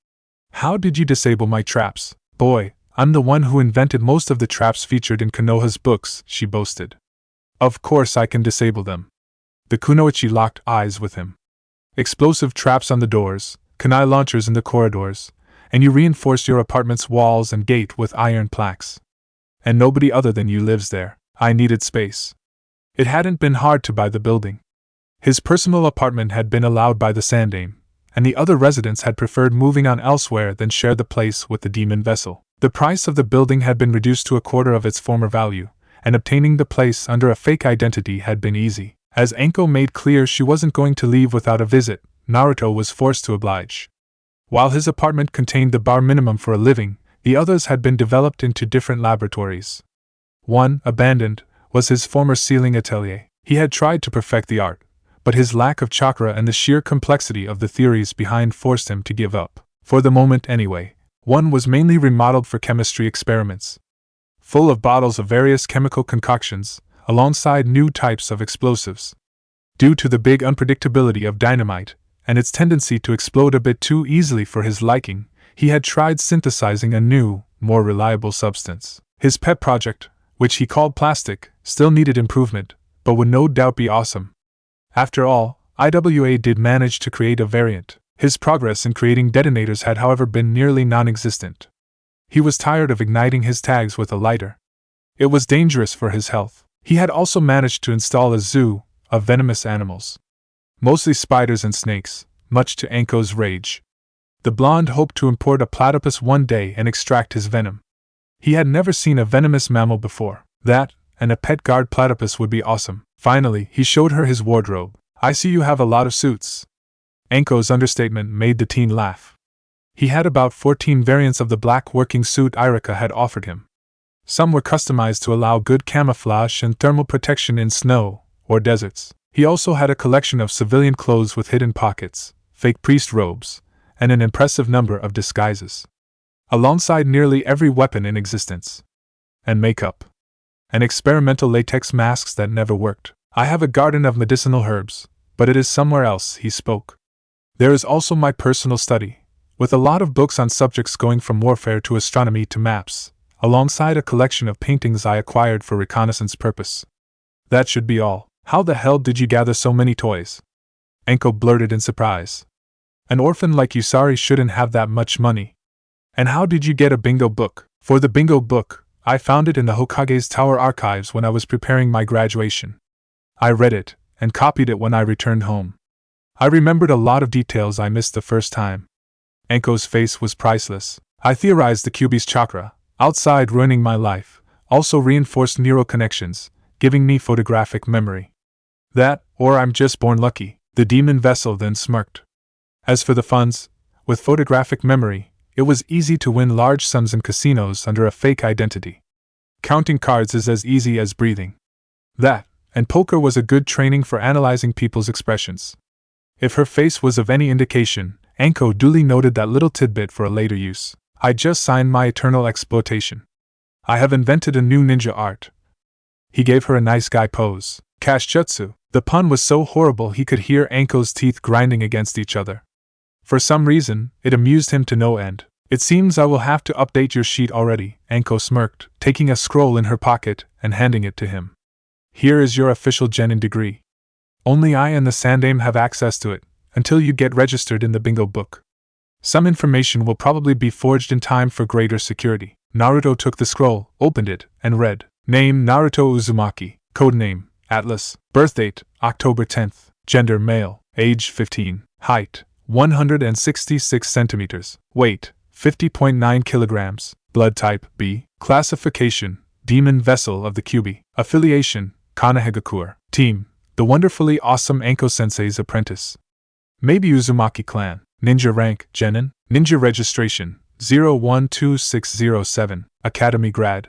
A: How did you disable my traps? Boy, I'm the one who invented most of the traps featured in Konoha's books, she boasted. Of course I can disable them. The kunoichi locked eyes with him. Explosive traps on the doors, kunai launchers in the corridors, and you reinforced your apartment's walls and gate with iron plaques. And nobody other than you lives there. I needed space. It hadn't been hard to buy the building. His personal apartment had been allowed by the Sandaime, and the other residents had preferred moving on elsewhere than share the place with the demon vessel. The price of the building had been reduced to a quarter of its former value, and obtaining the place under a fake identity had been easy. As Anko made clear she wasn't going to leave without a visit, Naruto was forced to oblige. While his apartment contained the bare minimum for a living, the others had been developed into different laboratories. One, abandoned, was his former sealing atelier. He had tried to perfect the art, but his lack of chakra and the sheer complexity of the theories behind forced him to give up. For the moment anyway. One was mainly remodeled for chemistry experiments, full of bottles of various chemical concoctions, alongside new types of explosives. Due to the big unpredictability of dynamite, and its tendency to explode a bit too easily for his liking, he had tried synthesizing a new, more reliable substance. His pet project, which he called plastic, still needed improvement, but would no doubt be awesome. After all, IWA did manage to create a variant. His progress in creating detonators had, however, been nearly non-existent. He was tired of igniting his tags with a lighter. It was dangerous for his health. He had also managed to install a zoo of venomous animals, mostly spiders and snakes, much to Anko's rage. The blonde hoped to import a platypus one day and extract his venom. He had never seen a venomous mammal before. That, and a pet guard platypus would be awesome. Finally, he showed her his wardrobe. I see you have a lot of suits. Anko's understatement made the teen laugh. He had about 14 variants of the black working suit Irika had offered him. Some were customized to allow good camouflage and thermal protection in snow or deserts. He also had a collection of civilian clothes with hidden pockets, fake priest robes, and an impressive number of disguises, alongside nearly every weapon in existence. And makeup. And experimental latex masks that never worked. I have a garden of medicinal herbs, but it is somewhere else, he spoke. There is also my personal study, with a lot of books on subjects going from warfare to astronomy to maps, alongside a collection of paintings I acquired for reconnaissance purpose. That should be all. How the hell did you gather so many toys? Anko blurted in surprise. An orphan like Yusari shouldn't have that much money. And how did you get a bingo book? For the bingo book, I found it in the Hokage's Tower archives when I was preparing my graduation. I read it, and copied it when I returned home. I remembered a lot of details I missed the first time. Anko's face was priceless. I theorized the QB's chakra, outside ruining my life, also reinforced neural connections, giving me photographic memory. That, or I'm just born lucky, the demon vessel then smirked. As for the funds, with photographic memory, it was easy to win large sums in casinos under a fake identity. Counting cards is as easy as breathing. That, and poker was a good training for analyzing people's expressions. If her face was of any indication, Anko duly noted that little tidbit for a later use. I just signed my eternal exploitation. I have invented a new ninja art. He gave her a nice guy pose. Kashjutsu. The pun was so horrible he could hear Anko's teeth grinding against each other. For some reason, it amused him to no end. It seems I will have to update your sheet already, Anko smirked, taking a scroll in her pocket and handing it to him. Here is your official genin degree. Only I and the Sandaime have access to it, until you get registered in the bingo book. Some information will probably be forged in time for greater security. Naruto took the scroll, opened it, and read. Name Naruto Uzumaki. Codename Atlas. Birthdate October 10th. Gender male. Age 15. Height 166 centimeters. Weight 50.9 kilograms. Blood type B. Classification Demon Vessel of the Kyuubi. Affiliation Konohagakure. Team The Wonderfully Awesome Anko-sensei's Apprentice. Maybe Uzumaki Clan. Ninja rank Genin. Ninja registration 012607. Academy grad.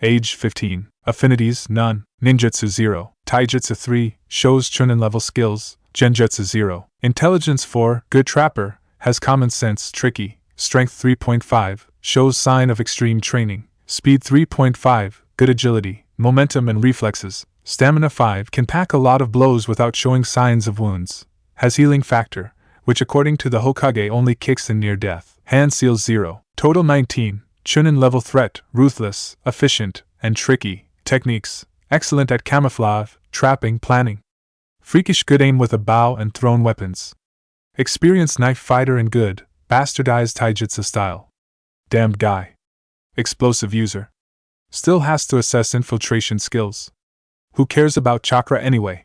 A: Age 15. Affinities none. Ninjutsu 0. Taijutsu 3. Shows Chunin level skills. Genjutsu 0. Intelligence 4. Good trapper. Has common sense tricky. Strength 3.5. Shows sign of extreme training. Speed 3.5. Good agility, momentum and reflexes. Stamina 5. Can pack a lot of blows without showing signs of wounds. Has healing factor, which according to the Hokage only kicks in near death. Hand seals 0. Total 19. Chunin level threat, ruthless, efficient, and tricky. Techniques, excellent at camouflage, trapping, planning. Freakish good aim with a bow and thrown weapons. Experienced knife fighter and good, bastardized taijutsu style. Damned guy. Explosive user. Still has to assess infiltration skills. Who cares about chakra anyway?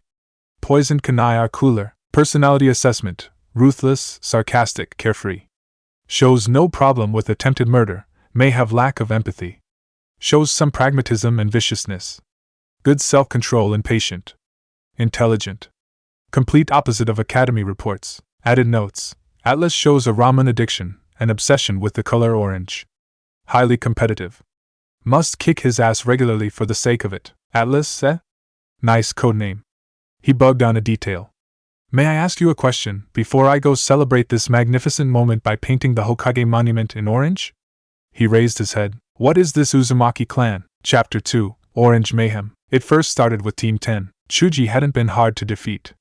A: Poisoned kunai are cooler. Personality assessment. Ruthless, sarcastic, carefree. Shows no problem with attempted murder, may have lack of empathy. Shows some pragmatism and viciousness. Good self-control and patient. Intelligent. Complete opposite of Academy reports. Added notes. Atlas shows a ramen addiction, an obsession with the color orange. Highly competitive. Must kick his ass regularly for the sake of it. Atlas, eh? Nice codename. He bugged on a detail. May I ask you a question before I go celebrate this magnificent moment by painting the Hokage monument in orange? He raised his head. What is this Uzumaki clan? Chapter 2, Orange Mayhem. It first started with Team 10. Chuji hadn't been hard to defeat.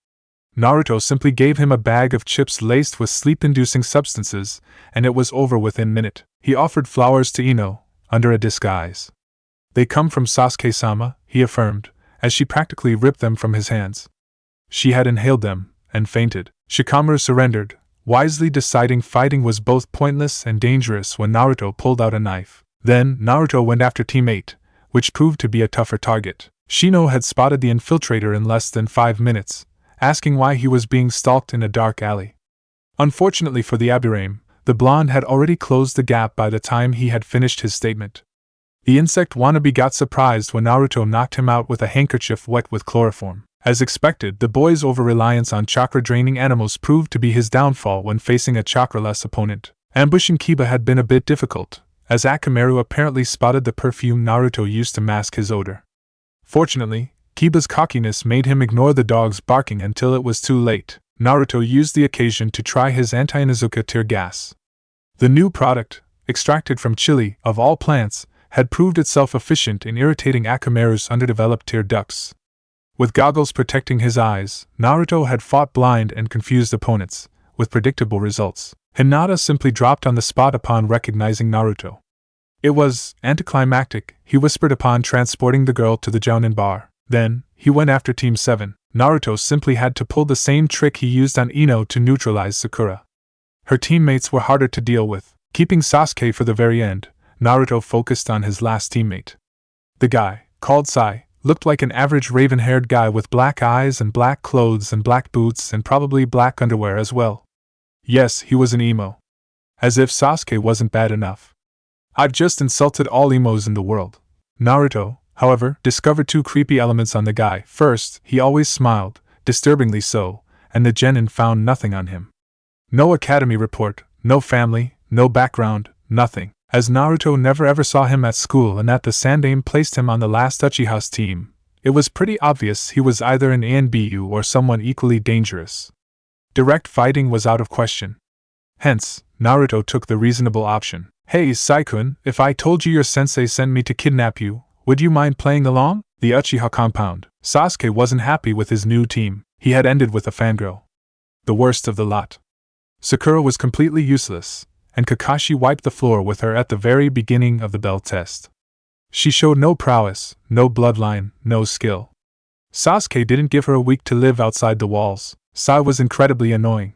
A: Naruto simply gave him a bag of chips laced with sleep-inducing substances, and it was over within a minute. He offered flowers to Ino, under a disguise. They come from Sasuke-sama, he affirmed, as she practically ripped them from his hands. She had inhaled them, and fainted. Shikamaru surrendered, wisely deciding fighting was both pointless and dangerous when Naruto pulled out a knife. Then, Naruto went after Team 8, which proved to be a tougher target. Shino had spotted the infiltrator in less than 5 minutes, asking why he was being stalked in a dark alley. Unfortunately for the Abirame, the blonde had already closed the gap by the time he had finished his statement. The insect wannabe got surprised when Naruto knocked him out with a handkerchief wet with chloroform. As expected, the boy's over-reliance on chakra-draining animals proved to be his downfall when facing a chakra-less opponent. Ambushing Kiba had been a bit difficult, as Akamaru apparently spotted the perfume Naruto used to mask his odor. Fortunately, Kiba's cockiness made him ignore the dog's barking until it was too late. Naruto used the occasion to try his anti-Inuzuka tear gas. The new product, extracted from chili, of all plants, had proved itself efficient in irritating Akamaru's underdeveloped tear ducts. With goggles protecting his eyes, Naruto had fought blind and confused opponents, with predictable results. Hinata simply dropped on the spot upon recognizing Naruto. It was anticlimactic, he whispered upon transporting the girl to the Jounin bar. Then, he went after Team 7. Naruto simply had to pull the same trick he used on Ino to neutralize Sakura. Her teammates were harder to deal with. Keeping Sasuke for the very end, Naruto focused on his last teammate. The guy, called Sai, looked like an average raven-haired guy with black eyes and black clothes and black boots and probably black underwear as well. Yes, he was an emo. As if Sasuke wasn't bad enough. I've just insulted all emos in the world. Naruto, however, discovered 2 creepy elements on the guy. First, he always smiled, disturbingly so, and the genin found nothing on him. No academy report, no family, no background, nothing. As Naruto never ever saw him at school and that the Sandaime placed him on the last Uchiha's team, it was pretty obvious he was either an ANBU or someone equally dangerous. Direct fighting was out of question. Hence, Naruto took the reasonable option. Hey Sai-kun, if I told you your sensei sent me to kidnap you, would you mind playing along? The Uchiha compound. Sasuke wasn't happy with his new team. He had ended with a fangirl. The worst of the lot. Sakura was completely useless, and Kakashi wiped the floor with her at the very beginning of the bell test. She showed no prowess, no bloodline, no skill. Sasuke didn't give her a week to live outside the walls. Sai was incredibly annoying.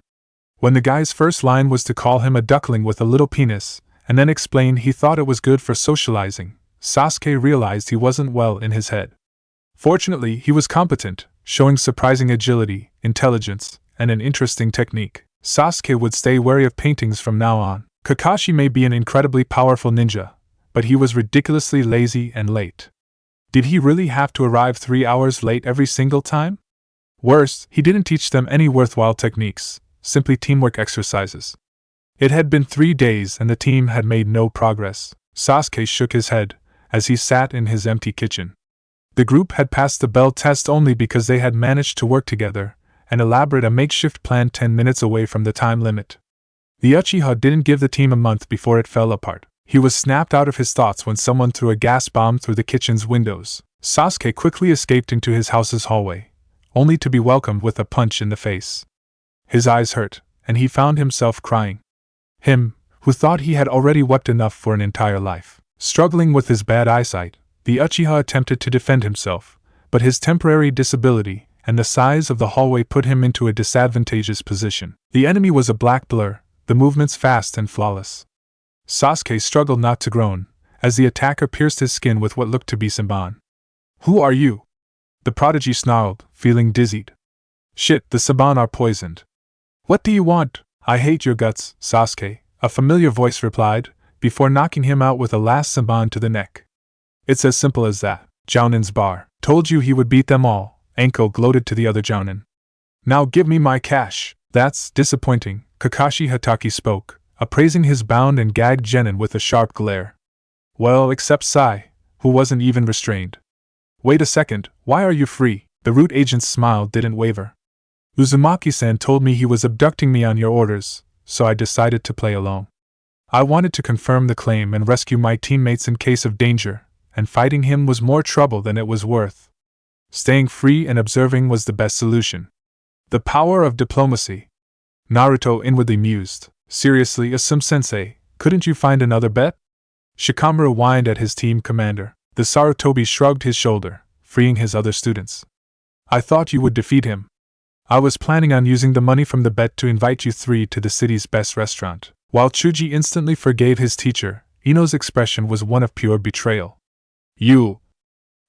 A: When the guy's first line was to call him a duckling with a little penis, and then explain he thought it was good for socializing, Sasuke realized he wasn't well in his head. Fortunately, he was competent, showing surprising agility, intelligence, and an interesting technique. Sasuke would stay wary of paintings from now on. Kakashi may be an incredibly powerful ninja, but he was ridiculously lazy and late. Did he really have to arrive 3 hours late every single time? Worse, he didn't teach them any worthwhile techniques, simply teamwork exercises. It had been 3 days and the team had made no progress. Sasuke shook his head as he sat in his empty kitchen. The group had passed the bell test only because they had managed to work together and elaborate a makeshift plan 10 minutes away from the time limit. The Uchiha didn't give the team a month before it fell apart. He was snapped out of his thoughts when someone threw a gas bomb through the kitchen's windows. Sasuke quickly escaped into his house's hallway, only to be welcomed with a punch in the face. His eyes hurt, and he found himself crying. Him, who thought he had already wept enough for an entire life. Struggling with his bad eyesight, the Uchiha attempted to defend himself, but his temporary disability, and the size of the hallway put him into a disadvantageous position. The enemy was a black blur, the movements fast and flawless. Sasuke struggled not to groan, as the attacker pierced his skin with what looked to be Saban. "Who are you?" the prodigy snarled, feeling dizzied. "Shit, the Saban are poisoned." "What do you want?" "I hate your guts, Sasuke," a familiar voice replied, before knocking him out with a last Saban to the neck. "It's as simple as that. Jounin's bar told you he would beat them all," Anko gloated to the other Jounin. "Now give me my cash." "That's disappointing," Kakashi Hatake spoke, appraising his bound and gagged genin with a sharp glare. "Well, except Sai, who wasn't even restrained." "Wait a second, why are you free?" The root agent's smile didn't waver. "Uzumaki-san told me he was abducting me on your orders, so I decided to play along. I wanted to confirm the claim and rescue my teammates in case of danger, and fighting him was more trouble than it was worth. Staying free and observing was the best solution." The power of diplomacy. Naruto inwardly mused. "Seriously, Asum-sensei, couldn't you find another bet?" Shikamaru whined at his team commander. The Sarutobi shrugged his shoulder, freeing his other students. "I thought you would defeat him. I was planning on using the money from the bet to invite you three to the city's best restaurant." While Chuji instantly forgave his teacher, Ino's expression was one of pure betrayal. "You,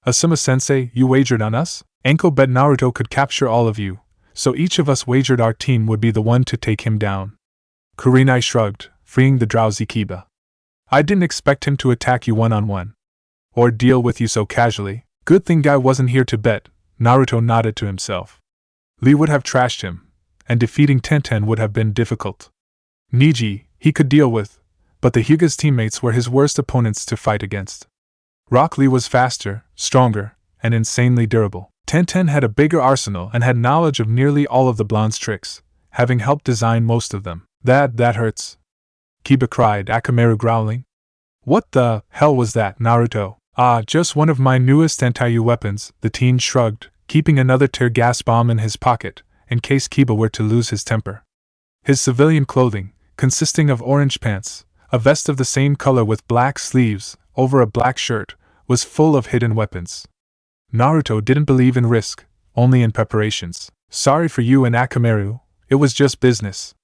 A: Asuma-sensei, you wagered on us?" "Anko bet Naruto could capture all of you, so each of us wagered our team would be the one to take him down." Kurenai shrugged, freeing the drowsy Kiba. "I didn't expect him to attack you one-on-one. Or deal with you so casually. Good thing Guy wasn't here to bet." Naruto nodded to himself. "Lee would have trashed him, and defeating Tenten would have been difficult. Niji, he could deal with, but the Hyuga's teammates were his worst opponents to fight against. Rock Lee was faster, stronger, and insanely durable. Tenten had a bigger arsenal and had knowledge of nearly all of the blonde's tricks, having helped design most of them." That hurts," Kiba cried, Akamaru growling. "What the hell was that, Naruto?" "Ah, just one of my newest anti-U weapons," the teen shrugged, keeping another tear gas bomb in his pocket, in case Kiba were to lose his temper. His civilian clothing, consisting of orange pants, a vest of the same color with black sleeves, over a black shirt, was full of hidden weapons. Naruto didn't believe in risk, only in preparations. "Sorry for you and Akamaru, it was just business.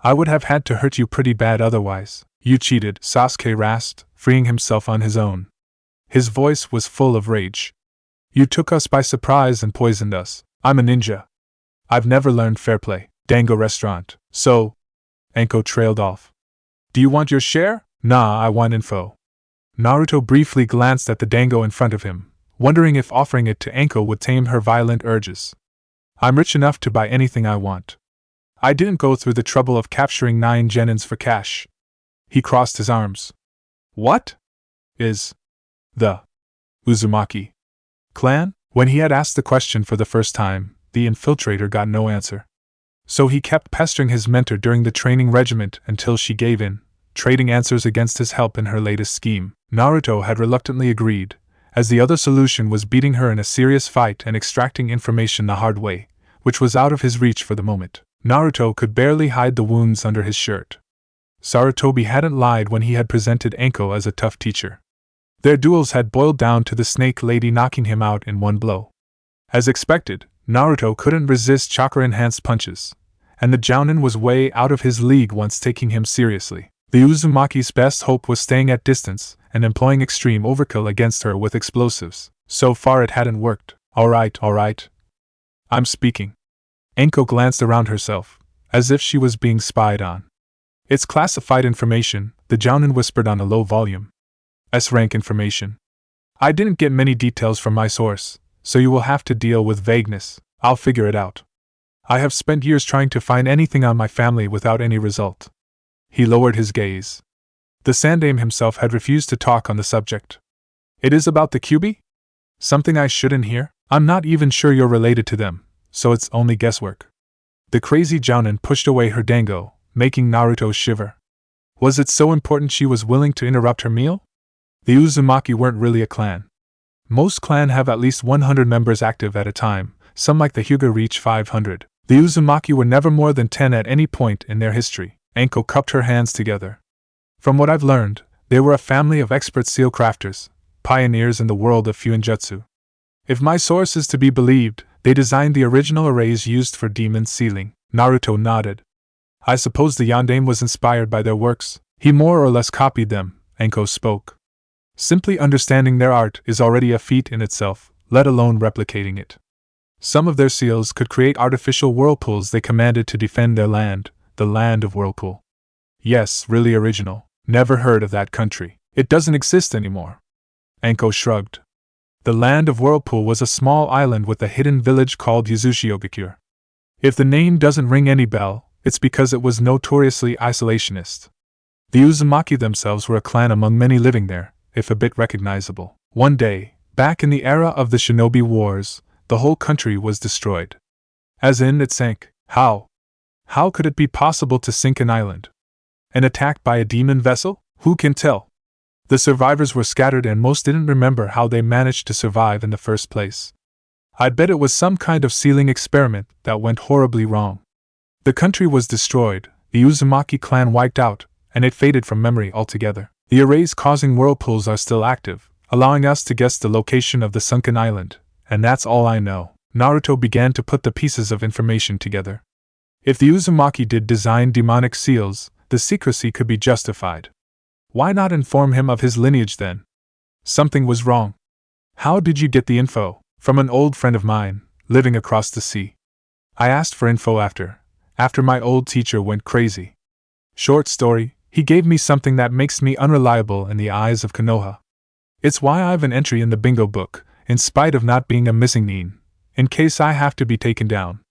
A: I would have had to hurt you pretty bad otherwise." "You cheated," Sasuke rasped, freeing himself on his own. His voice was full of rage. "You took us by surprise and poisoned us. I'm a ninja. I've never learned fair play." Dango restaurant. "So?" Anko trailed off. "Do you want your share?" "Nah, I want info." Naruto briefly glanced at the dango in front of him, wondering if offering it to Anko would tame her violent urges. "I'm rich enough to buy anything I want. I didn't go through the trouble of capturing 9 genins for cash." He crossed his arms. "What is the Uzumaki clan?" When he had asked the question for the first time, the infiltrator got no answer. So he kept pestering his mentor during the training regiment until she gave in, trading answers against his help in her latest scheme. Naruto had reluctantly agreed, as the other solution was beating her in a serious fight and extracting information the hard way, which was out of his reach for the moment. Naruto could barely hide the wounds under his shirt. Sarutobi hadn't lied when he had presented Anko as a tough teacher. Their duels had boiled down to the snake lady knocking him out in one blow. As expected, Naruto couldn't resist chakra-enhanced punches, and the Jounin was way out of his league once taking him seriously. The Uzumaki's best hope was staying at distance and employing extreme overkill against her with explosives. So far it hadn't worked. Alright. I'm speaking." Anko glanced around herself, as if she was being spied on. "It's classified information," the Jounin whispered on a low volume. "S-rank information. I didn't get many details from my source, so you will have to deal with vagueness. I'll figure it out. I have spent years trying to find anything on my family without any result." He lowered his gaze. The Sandaime himself had refused to talk on the subject. "It is about the Kyuubi? Something I shouldn't hear? I'm not even sure you're related to them, so it's only guesswork." The crazy Jounin pushed away her dango, making Naruto shiver. Was it so important she was willing to interrupt her meal? The Uzumaki weren't really a clan. Most clans have at least 100 members active at a time, some like the Hyuga reach 500. The Uzumaki were never more than 10 at any point in their history. Anko cupped her hands together. "From what I've learned, they were a family of expert seal crafters, pioneers in the world of fuinjutsu. If my source is to be believed, They designed the original arrays used for demon sealing. Naruto nodded. I suppose the yondaime was inspired by their works. He more or less copied them, Enko spoke. Simply understanding their art is already a feat in itself, let alone replicating it. Some of their seals could create artificial whirlpools they commanded to defend their land, the land of Whirlpool. Yes, really original. Never heard of that country. It doesn't exist anymore. Enko shrugged. The land of Whirlpool was a small island with a hidden village called Yuzushiogakure. If the name doesn't ring any bell, it's because it was notoriously isolationist. The Uzumaki themselves were a clan among many living there, if a bit recognizable. One day, back in the era of the Shinobi Wars, the whole country was destroyed. As in, it sank. How? How could it be possible to sink an island? An attack by a demon vessel? Who can tell? The survivors were scattered and most didn't remember how they managed to survive in the first place. I'd bet it was some kind of sealing experiment that went horribly wrong. The country was destroyed, the Uzumaki clan wiped out, and it faded from memory altogether. The arrays causing whirlpools are still active, allowing us to guess the location of the sunken island, and that's all I know. Naruto began to put the pieces of information together. If the Uzumaki did design demonic seals, the secrecy could be justified. Why not inform him of his lineage then? Something was wrong. How did you get the info? From an old friend of mine, living across the sea. I asked for info after my old teacher went crazy. Short story, he gave me something that makes me unreliable in the eyes of Konoha. It's why I've an entry in the bingo book, in spite of not being a missing nin, in case I have to be taken down.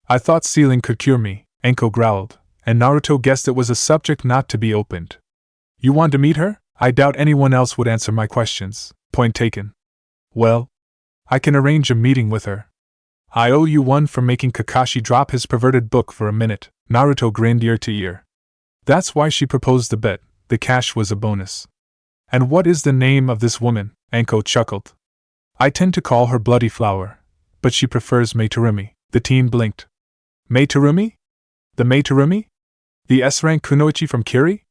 A: I thought sealing could cure me, Enko growled, and Naruto guessed it was a subject not to be opened. You want to meet her? I doubt anyone else would answer my questions. Point taken. Well, I can arrange a meeting with her. I owe you one for making Kakashi drop his perverted book for a minute. Naruto grinned ear to ear. That's why she proposed the bet. The cash was a bonus. And what is the name of this woman? Enko chuckled. I tend to call her Bloody Flower, but she prefers Meitarumi. The teen blinked. Meitarumi? The Meitarumi? The S-rank kunoichi from Kiri?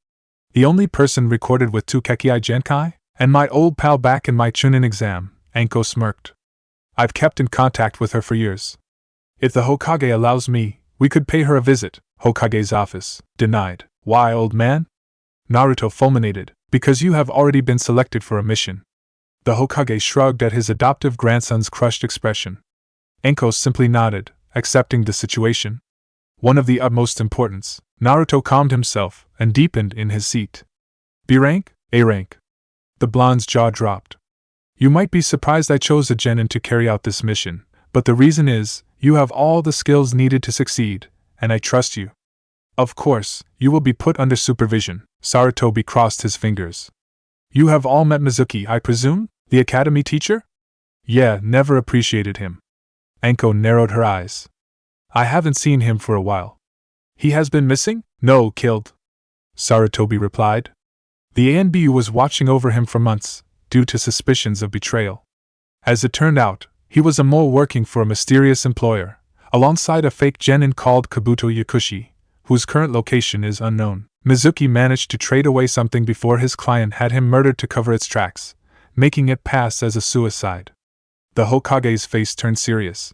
A: The only person recorded with 2 Kekkei Genkai? And my old pal back in my Chunin exam, Enko smirked. I've kept in contact with her for years. If the Hokage allows me, we could pay her a visit. Hokage's office. Denied. Why, old man? Naruto fulminated. Because you have already been selected for a mission. The Hokage shrugged at his adoptive grandson's crushed expression. Enko simply nodded, accepting the situation. One of the utmost importance. Naruto calmed himself and deepened in his seat. B rank? A rank. The blonde's jaw dropped. You might be surprised I chose a genin to carry out this mission, but the reason is, you have all the skills needed to succeed, and I trust you. Of course, you will be put under supervision. Sarutobi crossed his fingers. You have all met Mizuki, I presume? The academy teacher? Yeah, never appreciated him. Enko narrowed her eyes. I haven't seen him for a while. He has been missing? No, killed. Sarutobi replied. The ANBU was watching over him for months, due to suspicions of betrayal. As it turned out, he was a mole working for a mysterious employer, alongside a fake genin called Kabuto Yakushi, whose current location is unknown. Mizuki managed to trade away something before his client had him murdered to cover its tracks, making it pass as a suicide. The Hokage's face turned serious.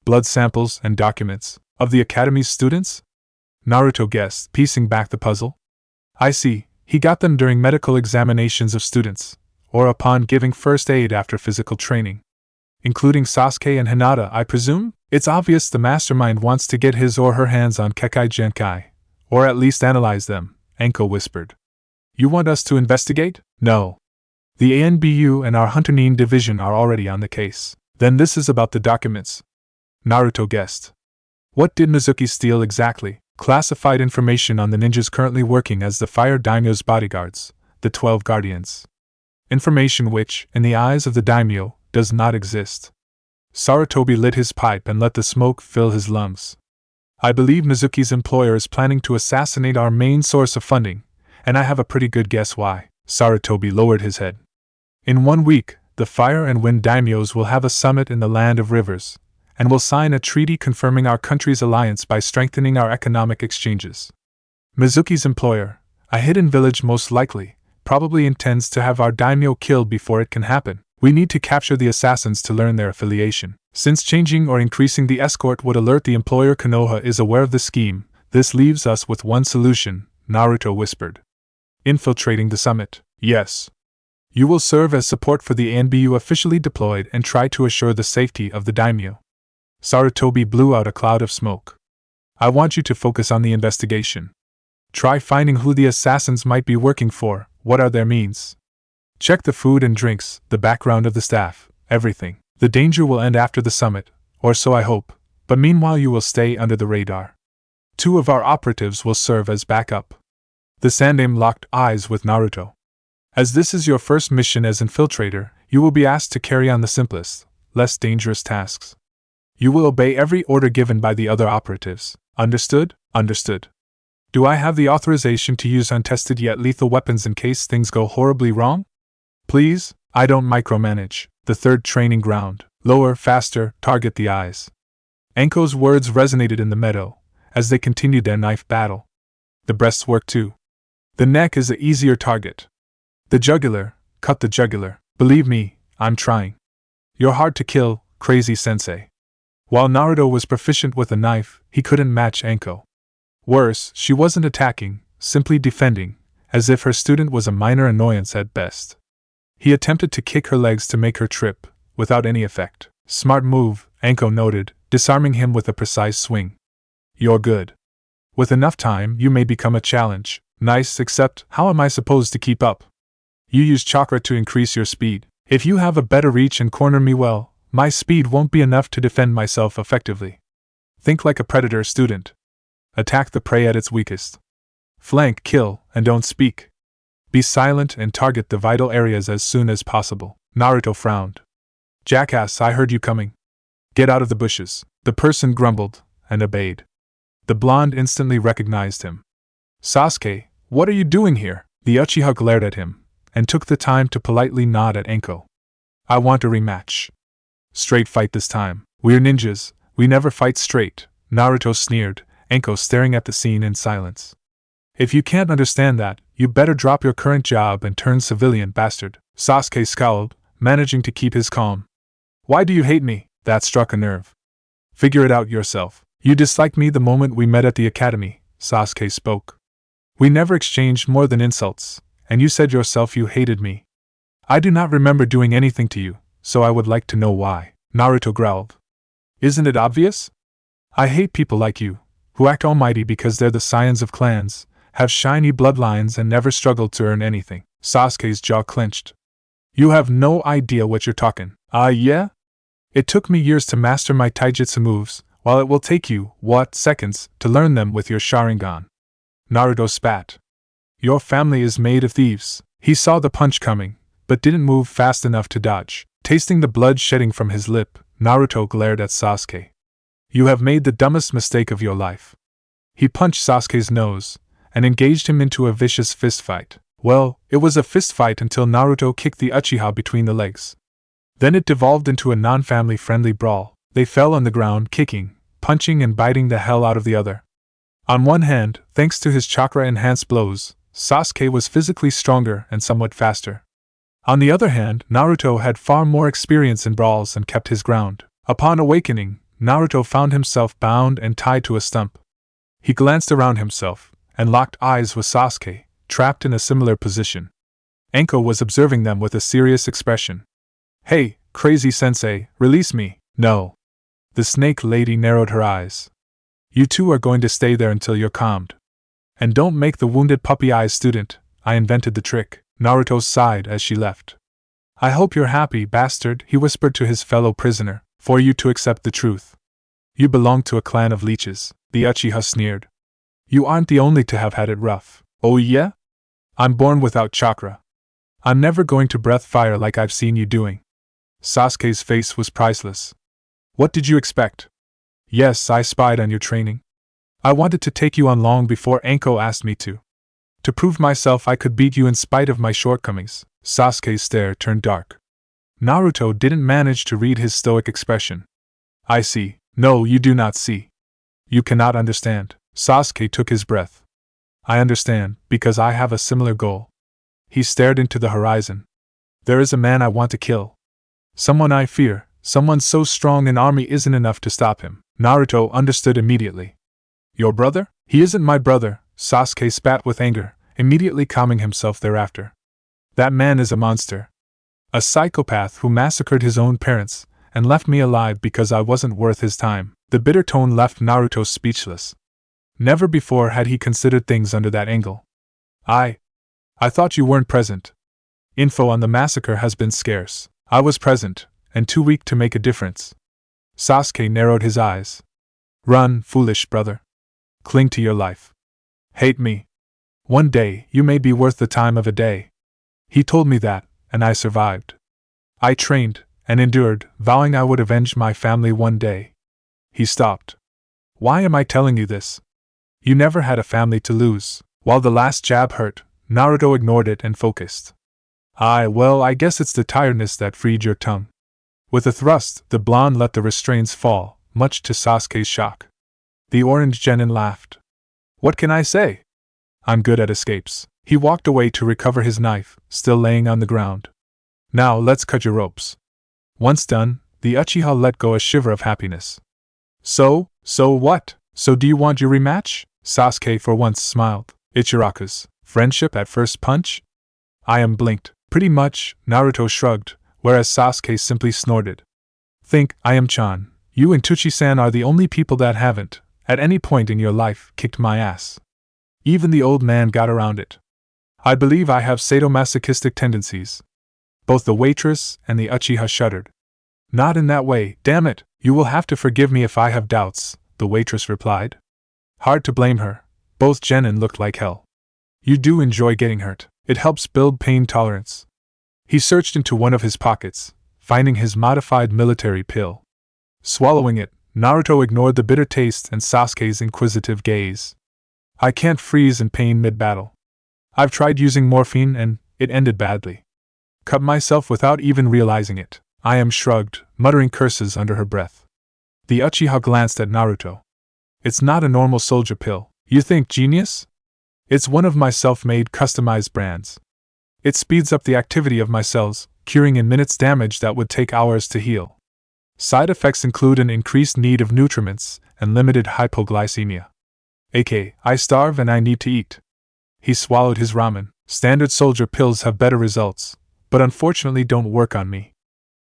A: Blood samples and documents of the academy's students? Naruto guessed, piecing back the puzzle. I see, he got them during medical examinations of students, or upon giving first aid after physical training. Including Sasuke and Hinata, I presume? It's obvious the mastermind wants to get his or her hands on Kekkei Genkai, or at least analyze them, Enko whispered. You want us to investigate? No. The ANBU and our Hunter Nin division are already on the case. Then this is about the documents. Naruto guessed. What did Mizuki steal exactly? Classified information on the ninjas currently working as the Fire Daimyo's bodyguards, the 12 Guardians. Information which, in the eyes of the daimyo, does not exist. Sarutobi lit his pipe and let the smoke fill his lungs. I believe Mizuki's employer is planning to assassinate our main source of funding, and I have a pretty good guess why. Sarutobi lowered his head. In 1 week, the Fire and Wind daimyos will have a summit in the Land of Rivers, and will sign a treaty confirming our country's alliance by strengthening our economic exchanges. Mizuki's employer, a hidden village most likely, probably intends to have our daimyo killed before it can happen. We need to capture the assassins to learn their affiliation. Since changing or increasing the escort would alert the employer, Konoha is aware of the scheme. This leaves us with one solution, Naruto whispered. Infiltrating the summit. Yes. You will serve as support for the ANBU officially deployed and try to assure the safety of the daimyo. Sarutobi blew out a cloud of smoke. I want you to focus on the investigation. Try finding who the assassins might be working for, what are their means. Check the food and drinks, the background of the staff, everything. The danger will end after the summit, or so I hope, but meanwhile you will stay under the radar. 2 of our operatives will serve as backup. The Sandaime locked eyes with Naruto. As this is your first mission as infiltrator, you will be asked to carry on the simplest, less dangerous tasks. You will obey every order given by the other operatives. Understood? Understood. Do I have the authorization to use untested yet lethal weapons in case things go horribly wrong? Please, I don't micromanage. The third training ground. Lower, faster, target the eyes. Anko's words resonated in the meadow, as they continued their knife battle. The breasts work too. The neck is the easier target. The jugular, cut the jugular. Believe me, I'm trying. You're hard to kill, crazy sensei. While Naruto was proficient with a knife, he couldn't match Anko. Worse, she wasn't attacking, simply defending, as if her student was a minor annoyance at best. He attempted to kick her legs to make her trip, without any effect. Smart move, Anko noted, disarming him with a precise swing. You're good. With enough time, you may become a challenge. Nice, except, how am I supposed to keep up? You use chakra to increase your speed. If you have a better reach and corner me well, my speed won't be enough to defend myself effectively. Think like a predator student. Attack the prey at its weakest. Flank, kill, and don't speak. Be silent and target the vital areas as soon as possible. Naruto frowned. Jackass, I heard you coming. Get out of the bushes. The person grumbled, and obeyed. The blonde instantly recognized him. Sasuke, what are you doing here? The Uchiha glared at him, and took the time to politely nod at Anko. I want a rematch. Straight fight this time. We're ninjas, we never fight straight, Naruto sneered, Anko staring at the scene in silence. If you can't understand that, you better drop your current job and turn civilian, bastard. Sasuke scowled, managing to keep his calm. Why do you hate me? That struck a nerve. Figure it out yourself. You disliked me the moment we met at the academy, Sasuke spoke. We never exchanged more than insults, and you said yourself you hated me. I do not remember doing anything to you, so I would like to know why, Naruto growled. Isn't it obvious? I hate people like you, who act almighty because they're the scions of clans, have shiny bloodlines and never struggled to earn anything. Sasuke's jaw clenched. You have no idea what you're talking. Yeah? It took me years to master my taijutsu moves, while it will take you, seconds, to learn them with your Sharingan. Naruto spat. Your family is made of thieves. He saw the punch coming, but didn't move fast enough to dodge. Tasting the blood shedding from his lip, Naruto glared at Sasuke. You have made the dumbest mistake of your life. He punched Sasuke's nose, and engaged him into a vicious fistfight. Well, it was a fistfight until Naruto kicked the Uchiha between the legs. Then it devolved into a non-family friendly brawl. They fell on the ground kicking, punching and biting the hell out of the other. On one hand, thanks to his chakra-enhanced blows, Sasuke was physically stronger and somewhat faster. On the other hand, Naruto had far more experience in brawls and kept his ground. Upon awakening, Naruto found himself bound and tied to a stump. He glanced around himself, and locked eyes with Sasuke, trapped in a similar position. Anko was observing them with a serious expression. Hey, crazy sensei, release me. No. The snake lady narrowed her eyes. You two are going to stay there until you're calmed. And don't make the wounded puppy eyes student, I invented the trick. Naruto sighed as she left. I hope you're happy, bastard, he whispered to his fellow prisoner, for you to accept the truth. You belong to a clan of leeches, the Uchiha sneered. You aren't the only to have had it rough. Oh yeah? I'm born without chakra. I'm never going to breath fire like I've seen you doing. Sasuke's face was priceless. What did you expect? Yes, I spied on your training. I wanted to take you on long before Anko asked me to. To prove myself I could beat you in spite of my shortcomings. Sasuke's stare turned dark. Naruto didn't manage to read his stoic expression. I see. No, you do not see. You cannot understand. Sasuke took his breath. I understand, because I have a similar goal. He stared into the horizon. There is a man I want to kill. Someone I fear, Someone so strong an army isn't enough to stop him. Naruto understood immediately. Your brother? He isn't my brother, Sasuke spat with anger, immediately calming himself thereafter. That man is a monster. A psychopath who massacred his own parents, and left me alive because I wasn't worth his time. The bitter tone left Naruto speechless. Never before had he considered things under that angle. I thought you weren't present. Info on the massacre has been scarce. I was present, and too weak to make a difference. Sasuke narrowed his eyes. Run, foolish brother. Cling to your life. Hate me. One day, you may be worth the time of a day. He told me that, and I survived. I trained, and endured, vowing I would avenge my family one day. He stopped. Why am I telling you this? You never had a family to lose. While the last jab hurt, Naruto ignored it and focused. Well, I guess it's the tiredness that freed your tongue. With a thrust, the blonde let the restraints fall, much to Sasuke's shock. The orange genin laughed. What can I say? I'm good at escapes. He walked away to recover his knife, still laying on the ground. Now let's cut your ropes. Once done, the Uchiha let go a shiver of happiness. So what? So do you want your rematch? Sasuke for once smiled. Ichiraku's friendship at first punch? I am blinked. Pretty much, Naruto shrugged, whereas Sasuke simply snorted. Think, I am Chan. You and Tuchi-san are the only people that haven't, at any point in your life, kicked my ass. Even the old man got around it. I believe I have sadomasochistic tendencies. Both the waitress and the Uchiha shuddered. Not in that way, damn it, you will have to forgive me if I have doubts, the waitress replied. Hard to blame her. Both genin looked like hell. You do enjoy getting hurt. It helps build pain tolerance. He searched into one of his pockets, finding his modified military pill. Swallowing it, Naruto ignored the bitter taste and Sasuke's inquisitive gaze. I can't freeze in pain mid-battle. I've tried using morphine and it ended badly. Cut myself without even realizing it. I am shrugged, muttering curses under her breath. The Uchiha glanced at Naruto. It's not a normal soldier pill. You think genius? It's one of my self-made customized brands. It speeds up the activity of my cells, curing in minutes damage that would take hours to heal. Side effects include an increased need of nutriments and limited hypoglycemia. aka, I starve and I need to eat. He swallowed his ramen. Standard soldier pills have better results, but unfortunately don't work on me.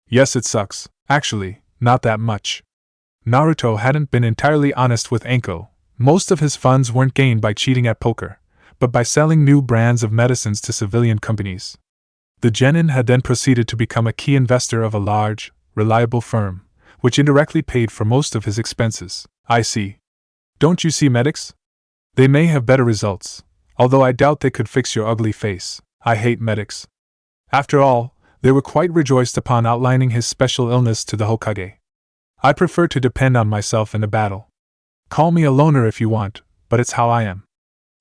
A: Yes, it sucks. Actually, not that much. Naruto hadn't been entirely honest with Anko. Most of his funds weren't gained by cheating at poker, but by selling new brands of medicines to civilian companies. The genin had then proceeded to become a key investor of a large, reliable firm, which indirectly paid for most of his expenses. I see. Don't you see medics? They may have better results, although I doubt they could fix your ugly face. I hate medics. After all, they were quite rejoiced upon outlining his special illness to the Hokage. I prefer to depend on myself in a battle. Call me a loner if you want, but it's how I am.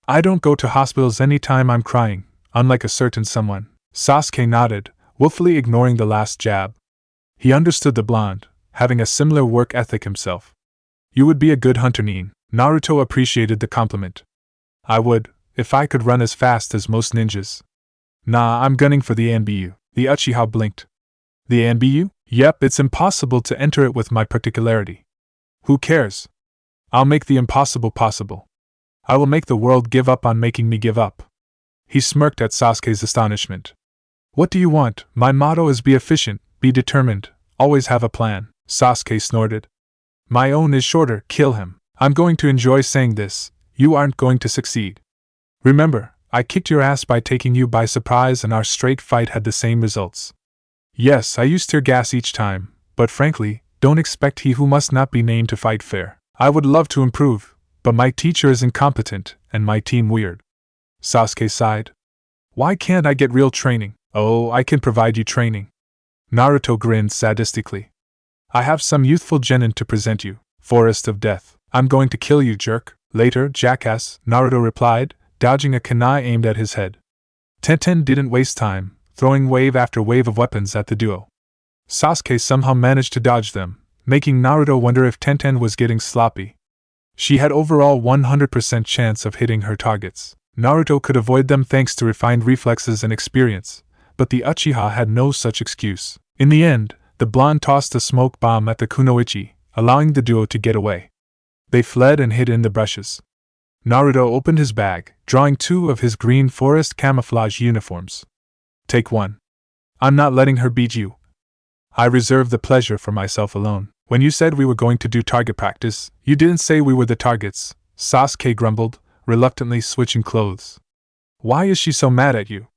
A: I don't go to hospitals any time I'm crying, unlike a certain someone. Sasuke nodded, willfully ignoring the last jab. He understood the blonde, having a similar work ethic himself. You would be a good hunter, Nin. Naruto appreciated the compliment. I would, if I could run as fast as most ninjas. Nah, I'm gunning for the ANBU. The Uchiha blinked. The ANBU? Yep, it's impossible to enter it with my particularity. Who cares? I'll make the impossible possible. I will make the world give up on making me give up. He smirked at Sasuke's astonishment. What do you want? My motto is be efficient, be determined, always have a plan, Sasuke snorted. My own is shorter, kill him. I'm going to enjoy saying this, you aren't going to succeed. Remember, I kicked your ass by taking you by surprise and our straight fight had the same results. Yes, I used tear gas each time, but frankly, don't expect he who must not be named to fight fair. I would love to improve, but my teacher is incompetent and my team weird. Sasuke sighed. Why can't I get real training? Oh, I can provide you training. Naruto grinned sadistically. I have some youthful genin to present you, Forest of Death. I'm going to kill you, jerk. Later, jackass, Naruto replied, dodging a kunai aimed at his head. Tenten didn't waste time, throwing wave after wave of weapons at the duo. Sasuke somehow managed to dodge them, making Naruto wonder if Tenten was getting sloppy. She had overall 100% chance of hitting her targets. Naruto could avoid them thanks to refined reflexes and experience, but the Uchiha had no such excuse. In the end, the blonde tossed a smoke bomb at the kunoichi, allowing the duo to get away. They fled and hid in the bushes. Naruto opened his bag, drawing 2 of his green forest camouflage uniforms. Take 1. I'm not letting her beat you. I reserve the pleasure for myself alone. When you said we were going to do target practice, you didn't say we were the targets, Sasuke grumbled, reluctantly switching clothes. Why is she so mad at you?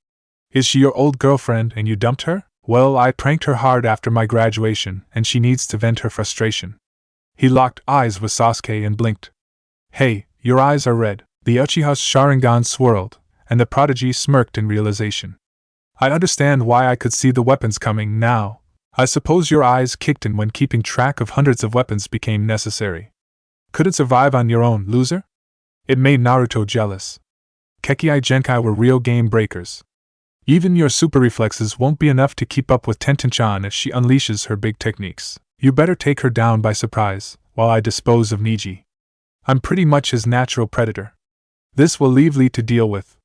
A: Is she your old girlfriend and you dumped her? Well, I pranked her hard after my graduation and she needs to vent her frustration. He locked eyes with Sasuke and blinked. Hey, your eyes are red. The Uchiha's Sharingan swirled, and the prodigy smirked in realization. I understand why I could see the weapons coming now. I suppose your eyes kicked in when keeping track of hundreds of weapons became necessary. Couldn't survive on your own, loser? It made Naruto jealous. Kekkei Genkai were real game breakers. Even your super reflexes won't be enough to keep up with Tenten-chan if she unleashes her big techniques. You better take her down by surprise, while I dispose of Niji. I'm pretty much his natural predator. This will leave Lee to deal with.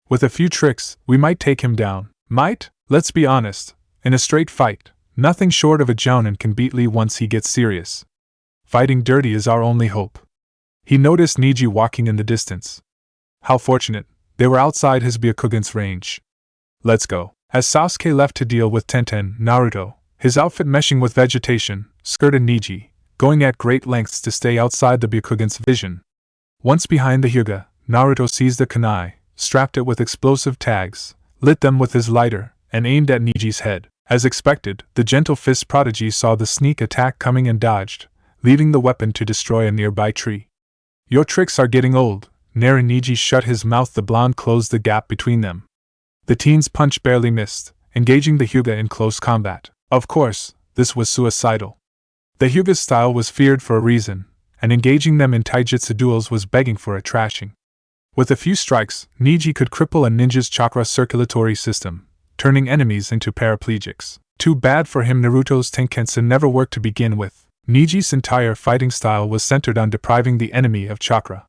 A: With a few tricks, we might take him down. Might? Let's be honest. In a straight fight, nothing short of a jounin can beat Lee once he gets serious. Fighting dirty is our only hope. He noticed Niji walking in the distance. How fortunate, they were outside his Byakugan's range. Let's go. As Sasuke left to deal with Tenten, Naruto, his outfit meshing with vegetation, skirted Niji, going at great lengths to stay outside the Byakugan's vision. Once behind the Hyuga, Naruto seized the kunai, strapped it with explosive tags, lit them with his lighter, and aimed at Niji's head. As expected, the gentle fist prodigy saw the sneak attack coming and dodged, leaving the weapon to destroy a nearby tree. Your tricks are getting old. Nare Niji shut his mouth. The blonde closed the gap between them. The teen's punch barely missed, engaging the Hyuga in close combat. Of course, this was suicidal. The Hyuga's style was feared for a reason, and engaging them in taijutsu duels was begging for a trashing. With a few strikes, Niji could cripple a ninja's chakra circulatory system, turning enemies into paraplegics. Too bad for him, Naruto's Tenketsu never worked to begin with. Niji's entire fighting style was centered on depriving the enemy of chakra.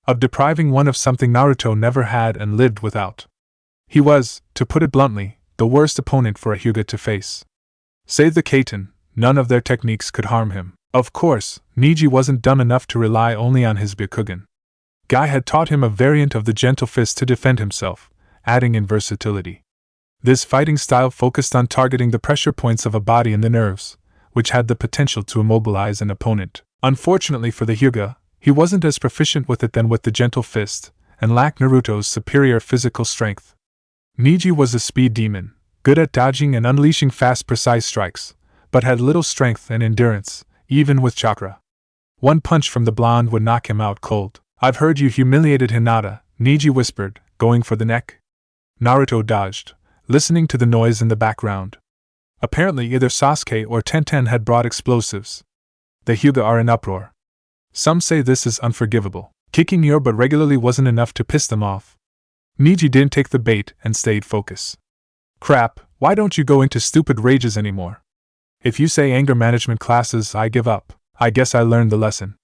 A: Of depriving one of something Naruto never had and lived without. He was, to put it bluntly, the worst opponent for a Hyuga to face. Save the Kaiten, none of their techniques could harm him. Of course, Niji wasn't dumb enough to rely only on his Byakugan. Guy had taught him a variant of the gentle fist to defend himself, adding in versatility. This fighting style focused on targeting the pressure points of a body and the nerves, which had the potential to immobilize an opponent. Unfortunately for the Hyuga, he wasn't as proficient with it than with the gentle fist, and lacked Naruto's superior physical strength. Niji was a speed demon, good at dodging and unleashing fast, precise strikes, but had little strength and endurance, even with chakra. One punch from the blonde would knock him out cold. I've heard you humiliated Hinata, Niji whispered, going for the neck. Naruto dodged, listening to the noise in the background. Apparently either Sasuke or Tenten had brought explosives. The Hyuga are in uproar. Some say this is unforgivable. Kicking your butt regularly wasn't enough to piss them off. Niji didn't take the bait and stayed focused. Crap, why don't you go into stupid rages anymore? If you say anger management classes, I give up. I guess I learned the lesson.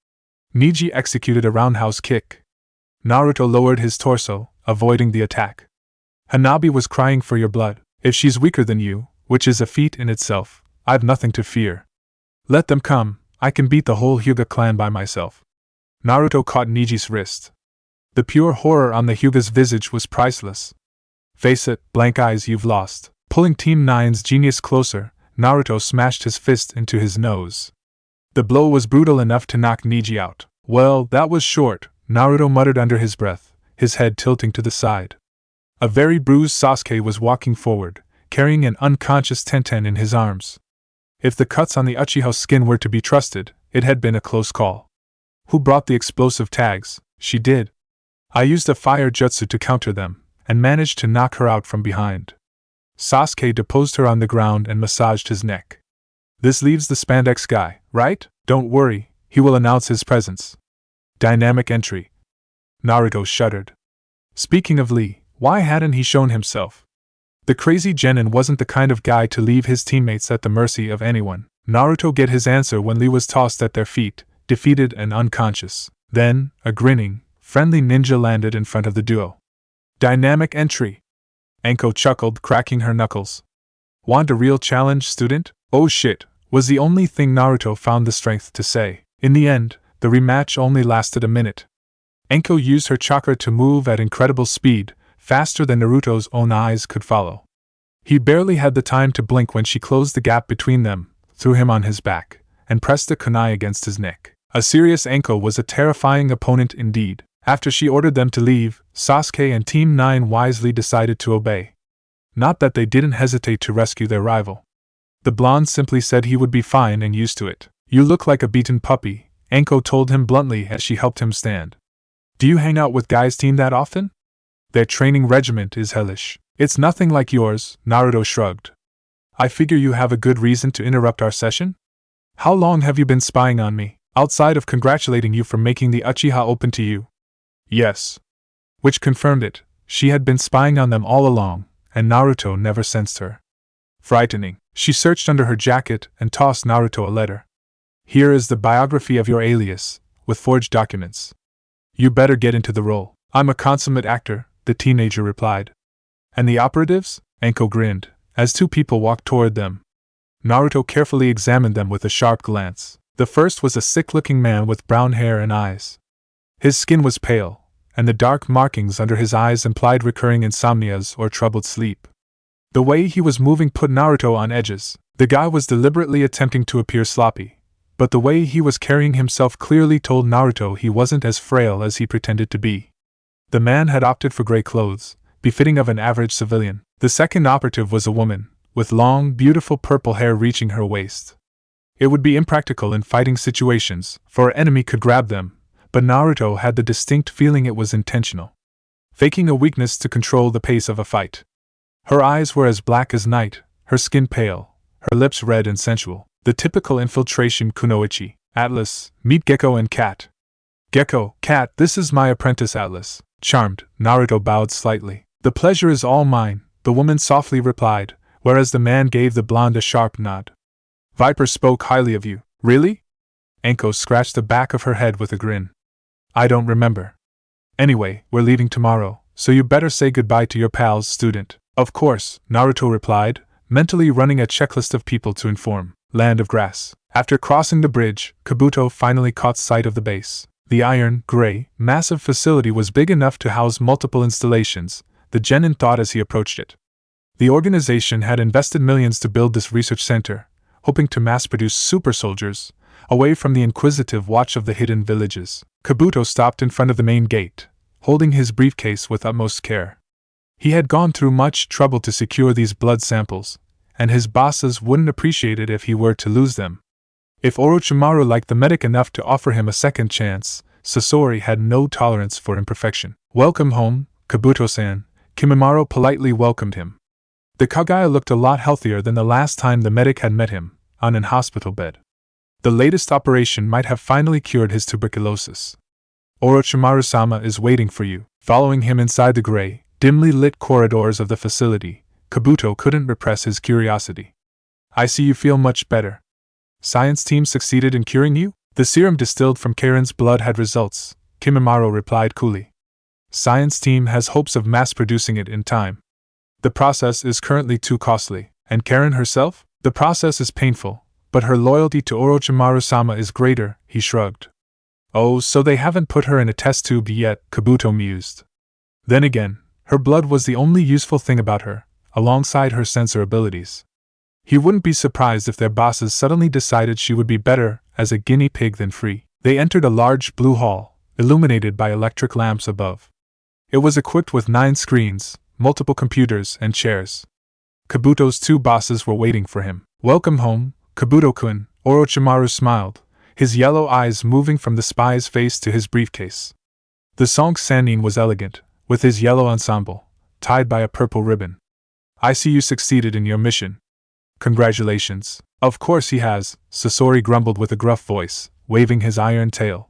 A: Niji executed a roundhouse kick. Naruto lowered his torso, avoiding the attack. Hanabi was crying for your blood. If she's weaker than you, which is a feat in itself, I've nothing to fear. Let them come, I can beat the whole Hyuga clan by myself. Naruto caught Niji's wrist. The pure horror on the Hyuga's visage was priceless. Face it, blank eyes, you've lost. Pulling Team 9's genius closer, Naruto smashed his fist into his nose. The blow was brutal enough to knock Niji out. Well, that was short, Naruto muttered under his breath, his head tilting to the side. A very bruised Sasuke was walking forward, carrying an unconscious Tenten in his arms. If the cuts on the Uchiha's skin were to be trusted, it had been a close call. Who brought the explosive tags? She did. I used a fire jutsu to counter them, and managed to knock her out from behind. Sasuke deposed her on the ground and massaged his neck. This leaves the spandex guy, right? Don't worry, he will announce his presence. Dynamic entry. Naruto shuddered. Speaking of Lee, why hadn't he shown himself? The crazy genin wasn't the kind of guy to leave his teammates at the mercy of anyone. Naruto get his answer when Lee was tossed at their feet, defeated and unconscious. Then, a grinning, friendly ninja landed in front of the duo. Dynamic entry. Anko chuckled, cracking her knuckles. Want a real challenge, student? "Oh shit," was the only thing Naruto found the strength to say. In the end, the rematch only lasted a minute. Enko used her chakra to move at incredible speed, faster than Naruto's own eyes could follow. He barely had the time to blink when she closed the gap between them, threw him on his back, and pressed a kunai against his neck. A serious Enko was a terrifying opponent indeed. After she ordered them to leave, Sasuke and Team 9 wisely decided to obey. Not that they didn't hesitate to rescue their rival. The blonde simply said he would be fine and used to it. "You look like a beaten puppy," Enko told him bluntly as she helped him stand. "Do you hang out with guys' team that often? Their training regiment is hellish." "It's nothing like yours," Naruto shrugged. "I figure you have a good reason to interrupt our session? How long have you been spying on me, outside of congratulating you for making the Uchiha open to you?" "Yes." Which confirmed it. She had been spying on them all along, and Naruto never sensed her. Frightening. She searched under her jacket and tossed Naruto a letter. "Here is the biography of your alias, with forged documents. You better get into the role." "I'm a consummate actor," the teenager replied. "And the operatives?" Enko grinned, as two people walked toward them. Naruto carefully examined them with a sharp glance. The first was a sick-looking man with brown hair and eyes. His skin was pale, and the dark markings under his eyes implied recurring insomnias or troubled sleep. The way he was moving put Naruto on edges. The guy was deliberately attempting to appear sloppy, but the way he was carrying himself clearly told Naruto he wasn't as frail as he pretended to be. The man had opted for gray clothes, befitting of an average civilian. The second operative was a woman, with long, beautiful purple hair reaching her waist. It would be impractical in fighting situations, for an enemy could grab them, but Naruto had the distinct feeling it was intentional. Faking a weakness to control the pace of a fight. Her eyes were as black as night, her skin pale, her lips red and sensual. The typical infiltration kunoichi. "Atlas, meet Gecko and Cat." "Gecko, Cat, this is my apprentice Atlas." Charmed, Naruto bowed slightly. "The pleasure is all mine," the woman softly replied, whereas the man gave the blonde a sharp nod. "Viper spoke highly of you." "Really?" Enko scratched the back of her head with a grin. "I don't remember. Anyway, we're leaving tomorrow, so you better say goodbye to your pals, student." "Of course," Naruto replied, mentally running a checklist of people to inform. Land of Grass. After crossing the bridge, Kabuto finally caught sight of the base. The iron, gray, massive facility was big enough to house multiple installations, the genin thought as he approached it. The organization had invested millions to build this research center, hoping to mass-produce super soldiers, away from the inquisitive watch of the hidden villages. Kabuto stopped in front of the main gate, holding his briefcase with utmost care. He had gone through much trouble to secure these blood samples, and his bosses wouldn't appreciate it if he were to lose them. If Orochimaru liked the medic enough to offer him a second chance, Sasori had no tolerance for imperfection. "Welcome home, Kabuto-san," Kimimaro politely welcomed him. The Kaguya looked a lot healthier than the last time the medic had met him, on an hospital bed. The latest operation might have finally cured his tuberculosis. "Orochimaru-sama is waiting for you." Following him inside the gray, dimly lit corridors of the facility, Kabuto couldn't repress his curiosity. "I see you feel much better. Science team succeeded in curing you?" "The serum distilled from Karen's blood had results," Kimimaro replied coolly. "Science team has hopes of mass-producing it in time. The process is currently too costly." "And Karen herself?" "The process is painful, but her loyalty to Orochimaru-sama is greater," he shrugged. "Oh, so they haven't put her in a test tube yet," Kabuto mused. Then again, her blood was the only useful thing about her, alongside her sensor abilities. He wouldn't be surprised if their bosses suddenly decided she would be better as a guinea pig than free. They entered a large blue hall, illuminated by electric lamps above. It was equipped with 9 screens, multiple computers, and chairs. Kabuto's 2 bosses were waiting for him. "Welcome home, Kabuto-kun," Orochimaru smiled, his yellow eyes moving from the spy's face to his briefcase. The Song Sannin was elegant, with his yellow ensemble, tied by a purple ribbon. "I see you succeeded in your mission." "Congratulations." "Of course he has," Sasori grumbled with a gruff voice, waving his iron tail.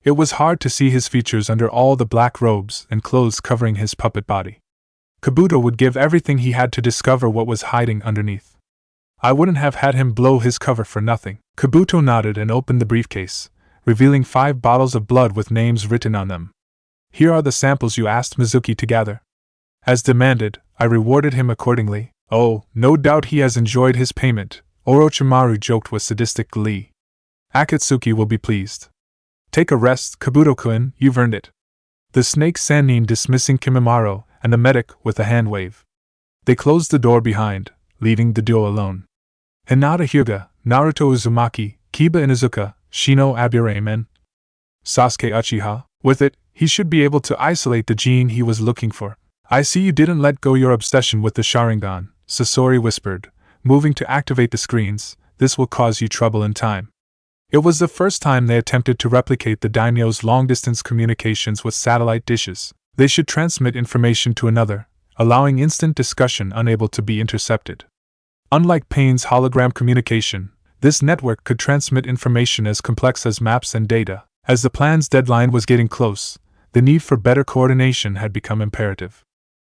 A: It was hard to see his features under all the black robes and clothes covering his puppet body. Kabuto would give everything he had to discover what was hiding underneath. "I wouldn't have had him blow his cover for nothing." Kabuto nodded and opened the briefcase, revealing 5 bottles of blood with names written on them. "Here are the samples you asked Mizuki to gather. As demanded, I rewarded him accordingly." "Oh, no doubt he has enjoyed his payment," Orochimaru joked with sadistic glee. Akatsuki will be pleased. Take a rest, Kabuto-kun, you've earned it. The snake Sannin dismissing Kimimaro and the medic with a hand wave. They closed the door behind, leaving the duo alone. Hinata Hyuga, Naruto Uzumaki, Kiba Inuzuka, Shino Aburame and Sasuke Uchiha. With it, he should be able to isolate the gene he was looking for. I see you didn't let go your obsession with the Sharingan, Sasori whispered, moving to activate the screens. This will cause you trouble in time. It was the first time they attempted to replicate the daimyo's long-distance communications with satellite dishes. They should transmit information to another, allowing instant discussion unable to be intercepted. Unlike Pain's hologram communication, this network could transmit information as complex as maps and data. As the plan's deadline was getting close, the need for better coordination had become imperative.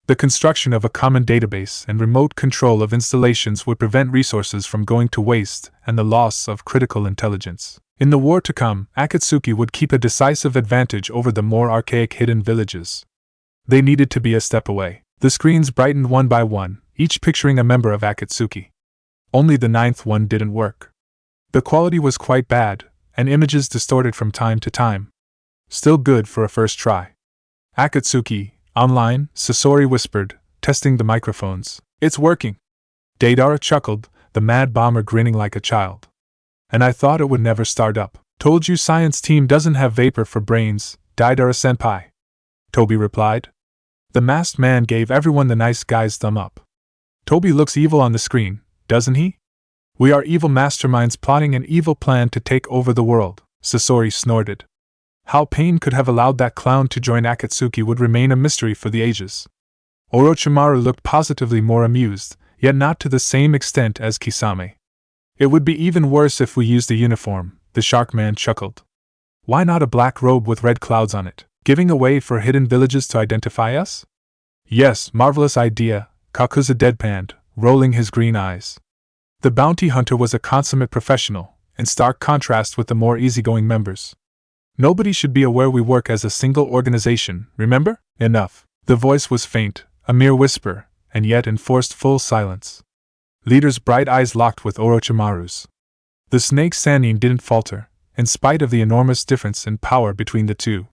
A: The construction of a common database and remote control of installations would prevent resources from going to waste and the loss of critical intelligence. In the war to come, Akatsuki would keep a decisive advantage over the more archaic hidden villages. They needed to be a step away. The screens brightened one by one, each picturing a member of Akatsuki. Only the 9th one didn't work. The quality was quite bad, and images distorted from time to time. Still good for a first try. Akatsuki, online, Sasori whispered, testing the microphones. It's working. Deidara chuckled, the mad bomber grinning like a child. And I thought it would never start up. Told you science team doesn't have vapor for brains, Deidara-senpai. Toby replied. The masked man gave everyone the nice guy's thumb up. Toby looks evil on the screen, doesn't he? We are evil masterminds plotting an evil plan to take over the world, Sasori snorted. How Pain could have allowed that clown to join Akatsuki would remain a mystery for the ages. Orochimaru looked positively more amused, yet not to the same extent as Kisame. It would be even worse if we used a uniform, the shark man chuckled. Why not a black robe with red clouds on it, giving a way for hidden villages to identify us? Yes, marvelous idea, Kakuza deadpanned, rolling his green eyes. The bounty hunter was a consummate professional, in stark contrast with the more easygoing members. Nobody should be aware we work as a single organization, remember? Enough. The voice was faint, a mere whisper, and yet enforced full silence. Leader's bright eyes locked with Orochimaru's. The snake Sannin didn't falter, in spite of the enormous difference in power between the two.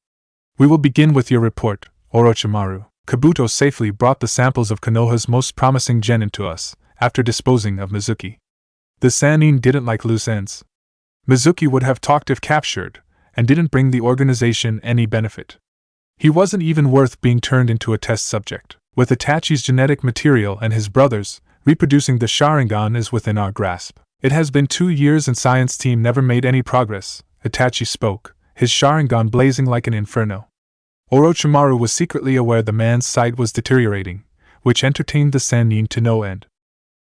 A: We will begin with your report, Orochimaru. Kabuto safely brought the samples of Konoha's most promising genin to us, after disposing of Mizuki. The Sannin didn't like loose ends. Mizuki would have talked if captured, and didn't bring the organization any benefit. He wasn't even worth being turned into a test subject. With Itachi's genetic material and his brothers, reproducing the Sharingan is within our grasp. It has been 2 years and science team never made any progress, Itachi spoke, his Sharingan blazing like an inferno. Orochimaru was secretly aware the man's sight was deteriorating, which entertained the Sannin to no end.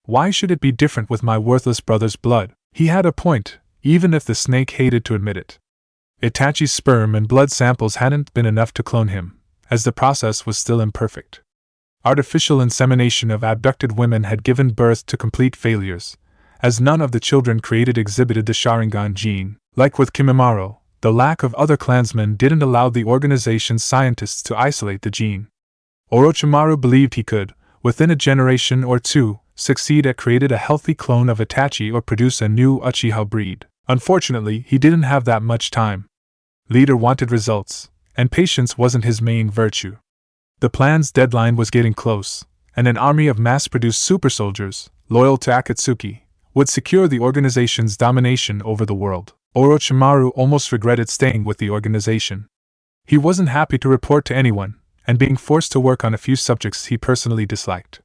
A: Why should it be different with my worthless brother's blood? He had a point, even if the snake hated to admit it. Itachi's sperm and blood samples hadn't been enough to clone him, as the process was still imperfect. Artificial insemination of abducted women had given birth to complete failures, as none of the children created exhibited the Sharingan gene. Like with Kimimaro, the lack of other clansmen didn't allow the organization's scientists to isolate the gene. Orochimaru believed he could, within a generation or two, succeed at creating a healthy clone of Itachi or produce a new Uchiha breed. Unfortunately, he didn't have that much time. Leader wanted results, and patience wasn't his main virtue. The plan's deadline was getting close, and an army of mass-produced super soldiers, loyal to Akatsuki, would secure the organization's domination over the world. Orochimaru almost regretted staying with the organization. He wasn't happy to report to anyone, and being forced to work on a few subjects he personally disliked.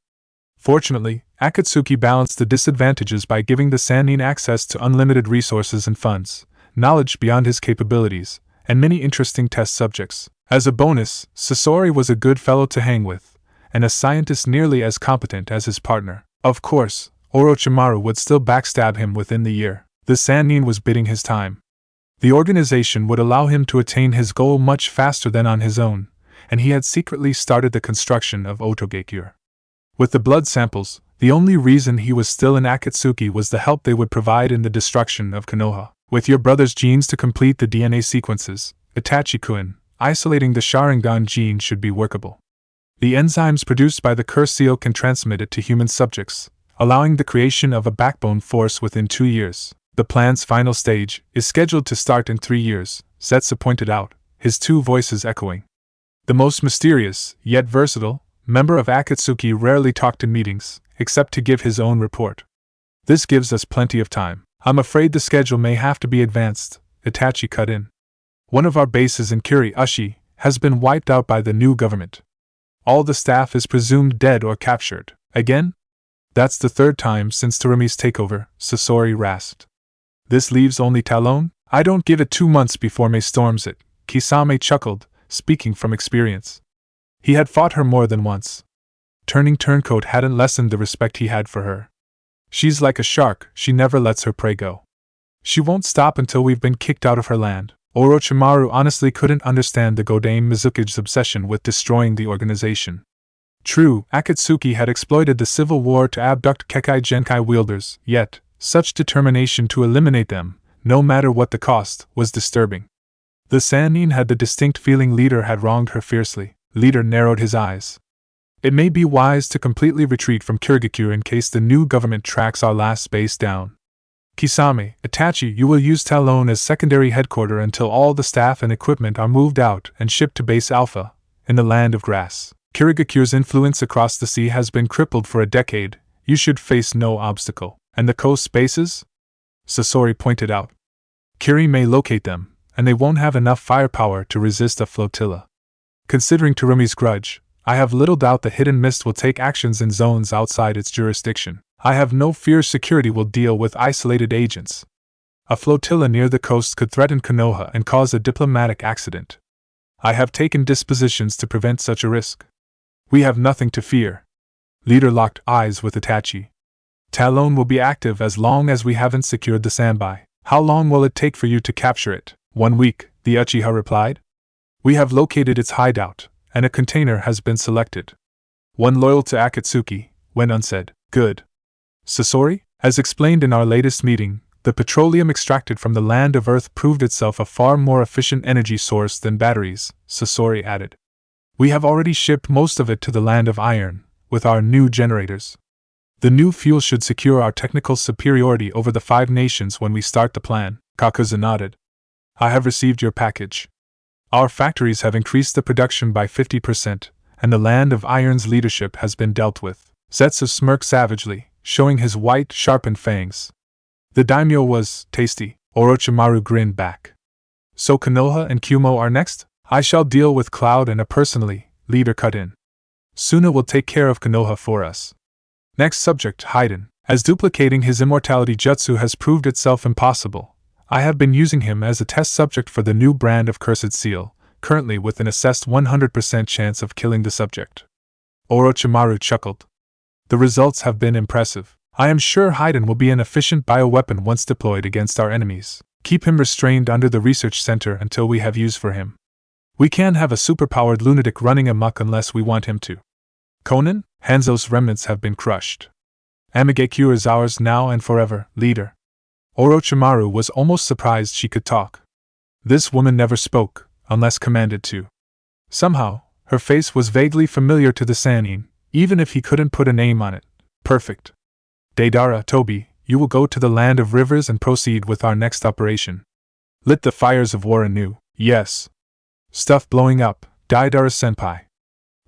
A: Fortunately, Akatsuki balanced the disadvantages by giving the Sannin access to unlimited resources and funds, knowledge beyond his capabilities, and many interesting test subjects. As a bonus, Sasori was a good fellow to hang with, and a scientist nearly as competent as his partner. Of course, Orochimaru would still backstab him within the year. The Sannin was biding his time. The organization would allow him to attain his goal much faster than on his own, and he had secretly started the construction of Otogekure. With the blood samples, the only reason he was still in Akatsuki was the help they would provide in the destruction of Konoha. With your brother's genes to complete the DNA sequences, Itachi-kun, isolating the Sharingan gene should be workable. The enzymes produced by the curse seal can transmit it to human subjects, allowing the creation of a backbone force within 2 years. The plan's final stage is scheduled to start in 3 years, Setsu pointed out, his two voices echoing. The most mysterious, yet versatile, member of Akatsuki rarely talked in meetings, except to give his own report. This gives us plenty of time. I'm afraid the schedule may have to be advanced, Itachi cut in. One of our bases in Kuri-Ushi has been wiped out by the new government. All the staff is presumed dead or captured. Again? That's the third time since Tarumi's takeover, Sasori rasped. This leaves only Talon? I don't give it 2 months before May storms it, Kisame chuckled, speaking from experience. He had fought her more than once. Turning turncoat hadn't lessened the respect he had for her. She's like a shark, she never lets her prey go. She won't stop until we've been kicked out of her land. Orochimaru honestly couldn't understand the Godame Mizuki's obsession with destroying the organization. True, Akatsuki had exploited the civil war to abduct Kekai Genkai wielders, yet, such determination to eliminate them, no matter what the cost, was disturbing. The Sannin had the distinct feeling Leader had wronged her fiercely. Leader narrowed his eyes. It may be wise to completely retreat from Kirigakure in case the new government tracks our last base down. Kisame, Itachi, you will use Talon as secondary headquarters until all the staff and equipment are moved out and shipped to Base Alpha, in the Land of Grass. Kirigakure's influence across the sea has been crippled for a decade. You should face no obstacle. And the coast bases? Sasori pointed out. Kiri may locate them, and they won't have enough firepower to resist a flotilla. Considering Tarumi's grudge, I have little doubt the Hidden Mist will take actions in zones outside its jurisdiction. I have no fear security will deal with isolated agents. A flotilla near the coast could threaten Konoha and cause a diplomatic accident. I have taken dispositions to prevent such a risk. We have nothing to fear. Leader locked eyes with Itachi. Talon will be active as long as we haven't secured the Sanbai. How long will it take for you to capture it? 1 week, the Uchiha replied. We have located its hideout, and a container has been selected. One loyal to Akatsuki, went unsaid. Good. Sasori, as explained in our latest meeting, the petroleum extracted from the land of Earth proved itself a far more efficient energy source than batteries, Sasori added. We have already shipped most of it to the land of Iron, with our new generators. The new fuel should secure our technical superiority over the 5 nations when we start the plan, Kakuzu nodded. I have received your package. Our factories have increased the production by 50%, and the land of Iron's leadership has been dealt with. Zetsu smirked savagely, showing his white, sharpened fangs. The daimyo was tasty, Orochimaru grinned back. So Konoha and Kyumo are next? I shall deal with Cloud and personally, Leader cut in. Suna will take care of Konoha for us. Next subject, Haiden. As duplicating his immortality jutsu has proved itself impossible, I have been using him as a test subject for the new brand of Cursed Seal, currently with an assessed 100% chance of killing the subject. Orochimaru chuckled. The results have been impressive. I am sure Haiden will be an efficient bioweapon once deployed against our enemies. Keep him restrained under the research center until we have use for him. We can't have a superpowered lunatic running amok unless we want him to. Conan, Hanzo's remnants have been crushed. Amigekyo is ours now and forever, Leader. Orochimaru was almost surprised she could talk. This woman never spoke, unless commanded to. Somehow, her face was vaguely familiar to the Sannin, even if he couldn't put a name on it. Perfect. Deidara, Toby, you will go to the land of rivers and proceed with our next operation. Lit the fires of war anew. Yes. Stuff blowing up, Deidara-senpai.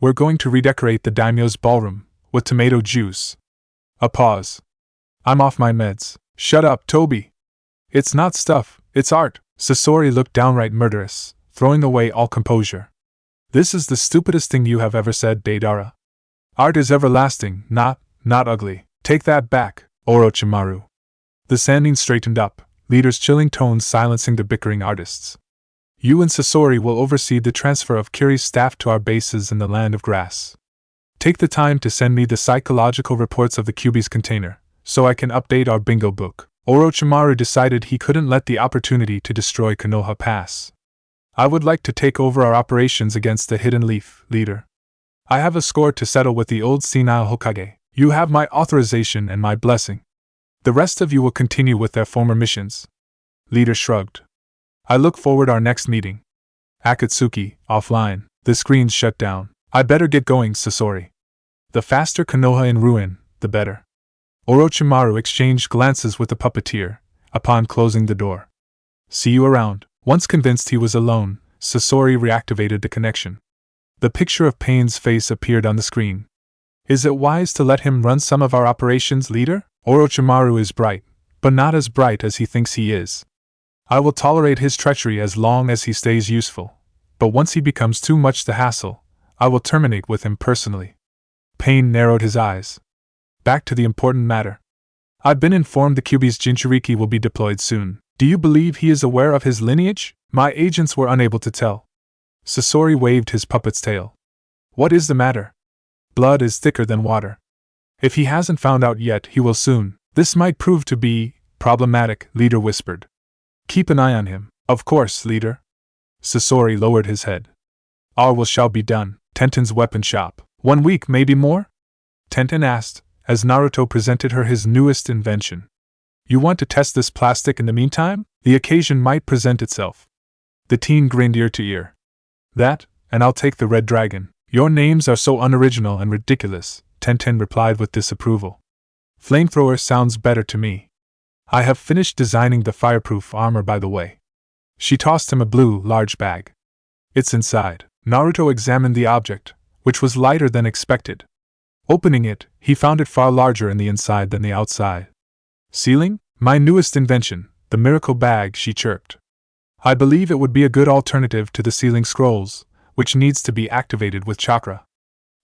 A: We're going to redecorate the daimyo's ballroom, with tomato juice. A pause. I'm off my meds. Shut up, Toby. It's not stuff, it's art. Sasori looked downright murderous, throwing away all composure. This is the stupidest thing you have ever said, Deidara. Art is everlasting, not ugly. Take that back, Orochimaru. The Sannin straightened up, Leader's chilling tones silencing the bickering artists. You and Sasori will oversee the transfer of Kiri's staff to our bases in the Land of Grass. Take the time to send me the psychological reports of the Kyuubi's container, so I can update our bingo book. Orochimaru decided he couldn't let the opportunity to destroy Konoha pass. I would like to take over our operations against the Hidden Leaf, Leader. I have a score to settle with the old senile Hokage. You have my authorization and my blessing. The rest of you will continue with their former missions. Leader shrugged. I look forward our next meeting. Akatsuki, offline. The screen's shut down. I better get going, Sasori. The faster Konoha in ruin, the better. Orochimaru exchanged glances with the puppeteer, upon closing the door. See you around. Once convinced he was alone, Sasori reactivated the connection. The picture of Pain's face appeared on the screen. Is it wise to let him run some of our operations, leader? Orochimaru is bright, but not as bright as he thinks he is. I will tolerate his treachery as long as he stays useful, but once he becomes too much to hassle, I will terminate with him personally. Pain narrowed his eyes. Back to the important matter. I've been informed the Kyuubi's Jinchuriki will be deployed soon. Do you believe he is aware of his lineage? My agents were unable to tell. Sasori waved his puppet's tail. What is the matter? Blood is thicker than water. If he hasn't found out yet, he will soon. This might prove to be problematic, leader whispered. Keep an eye on him. Of course, leader. Sasori lowered his head. Our will shall be done. Tenten's weapon shop. 1 week, maybe more? Tenten asked, as Naruto presented her his newest invention. You want to test this plastic in the meantime? The occasion might present itself. The teen grinned ear to ear. That, and I'll take the red dragon. Your names are so unoriginal and ridiculous, Tenten replied with disapproval. Flamethrower sounds better to me. I have finished designing the fireproof armor, by the way. She tossed him a blue, large bag. It's inside. Naruto examined the object, which was lighter than expected. Opening it, he found it far larger in the inside than the outside. Sealing? My newest invention, the miracle bag, she chirped. I believe it would be a good alternative to the sealing scrolls, which needs to be activated with chakra.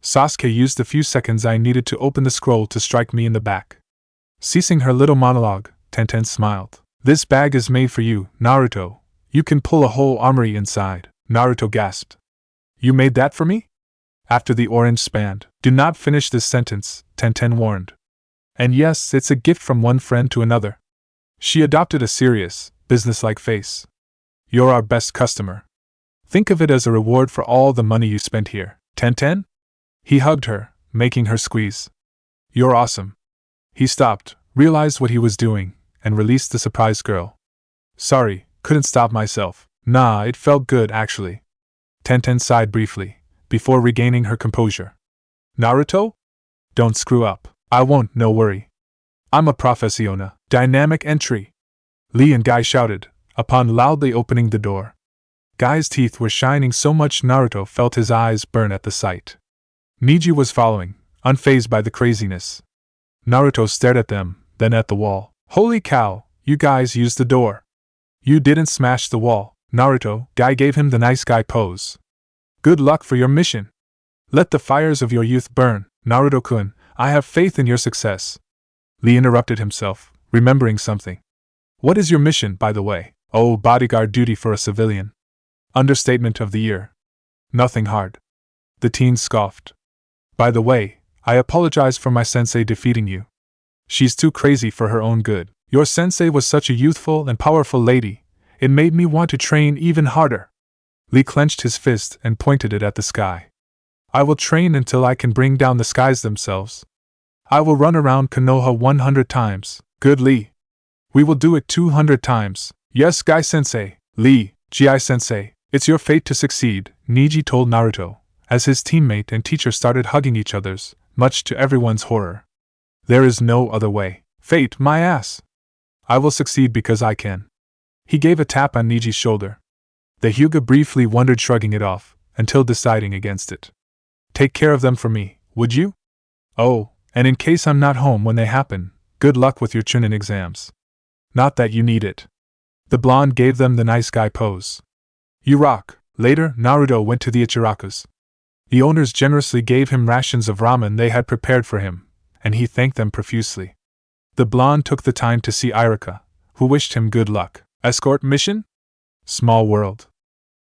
A: Sasuke used the few seconds I needed to open the scroll to strike me in the back. Ceasing her little monologue, Tenten smiled. This bag is made for you, Naruto. You can pull a whole armory inside. Naruto gasped. You made that for me? After the orange spanned. Do not finish this sentence, Tenten warned. And yes, it's a gift from one friend to another. She adopted a serious, businesslike face. You're our best customer. Think of it as a reward for all the money you spent here. Tenten? He hugged her, making her squeeze. You're awesome. He stopped, realized what he was doing, and released the surprised girl. Sorry, couldn't stop myself. Nah, it felt good actually. Tenten sighed briefly, before regaining her composure. Naruto? Don't screw up. I won't, no worry. I'm a professiona. Dynamic entry. Lee and Guy shouted, upon loudly opening the door. Guy's teeth were shining so much Naruto felt his eyes burn at the sight. Neji was following, unfazed by the craziness. Naruto stared at them, then at the wall. Holy cow, you guys used the door. You didn't smash the wall, Naruto. Guy gave him the nice guy pose. Good luck for your mission. Let the fires of your youth burn, Naruto-kun. I have faith in your success. Lee interrupted himself, remembering something. What is your mission, by the way? Oh, bodyguard duty for a civilian. Understatement of the year. Nothing hard. The teen scoffed. By the way, I apologize for my sensei defeating you. She's too crazy for her own good. Your sensei was such a youthful and powerful lady, it made me want to train even harder. Lee clenched his fist and pointed it at the sky. I will train until I can bring down the skies themselves. I will run around Konoha 100 times. Good, Lee. We will do it 200 times. Yes, Guy-sensei. Lee, Gi-sensei, it's your fate to succeed, Neji told Naruto, as his teammate and teacher started hugging each other's, much to everyone's horror. There is no other way. Fate, my ass. I will succeed because I can. He gave a tap on Neji's shoulder. The Hyuga briefly wondered, shrugging it off, until deciding against it. Take care of them for me, would you? Oh, and in case I'm not home when they happen, good luck with your Chunin exams. Not that you need it. The blonde gave them the nice guy pose. You rock. Later, Naruto went to the Ichirakus. The owners generously gave him rations of ramen they had prepared for him, and he thanked them profusely. The blonde took the time to see Irika, who wished him good luck. Escort mission? Small world.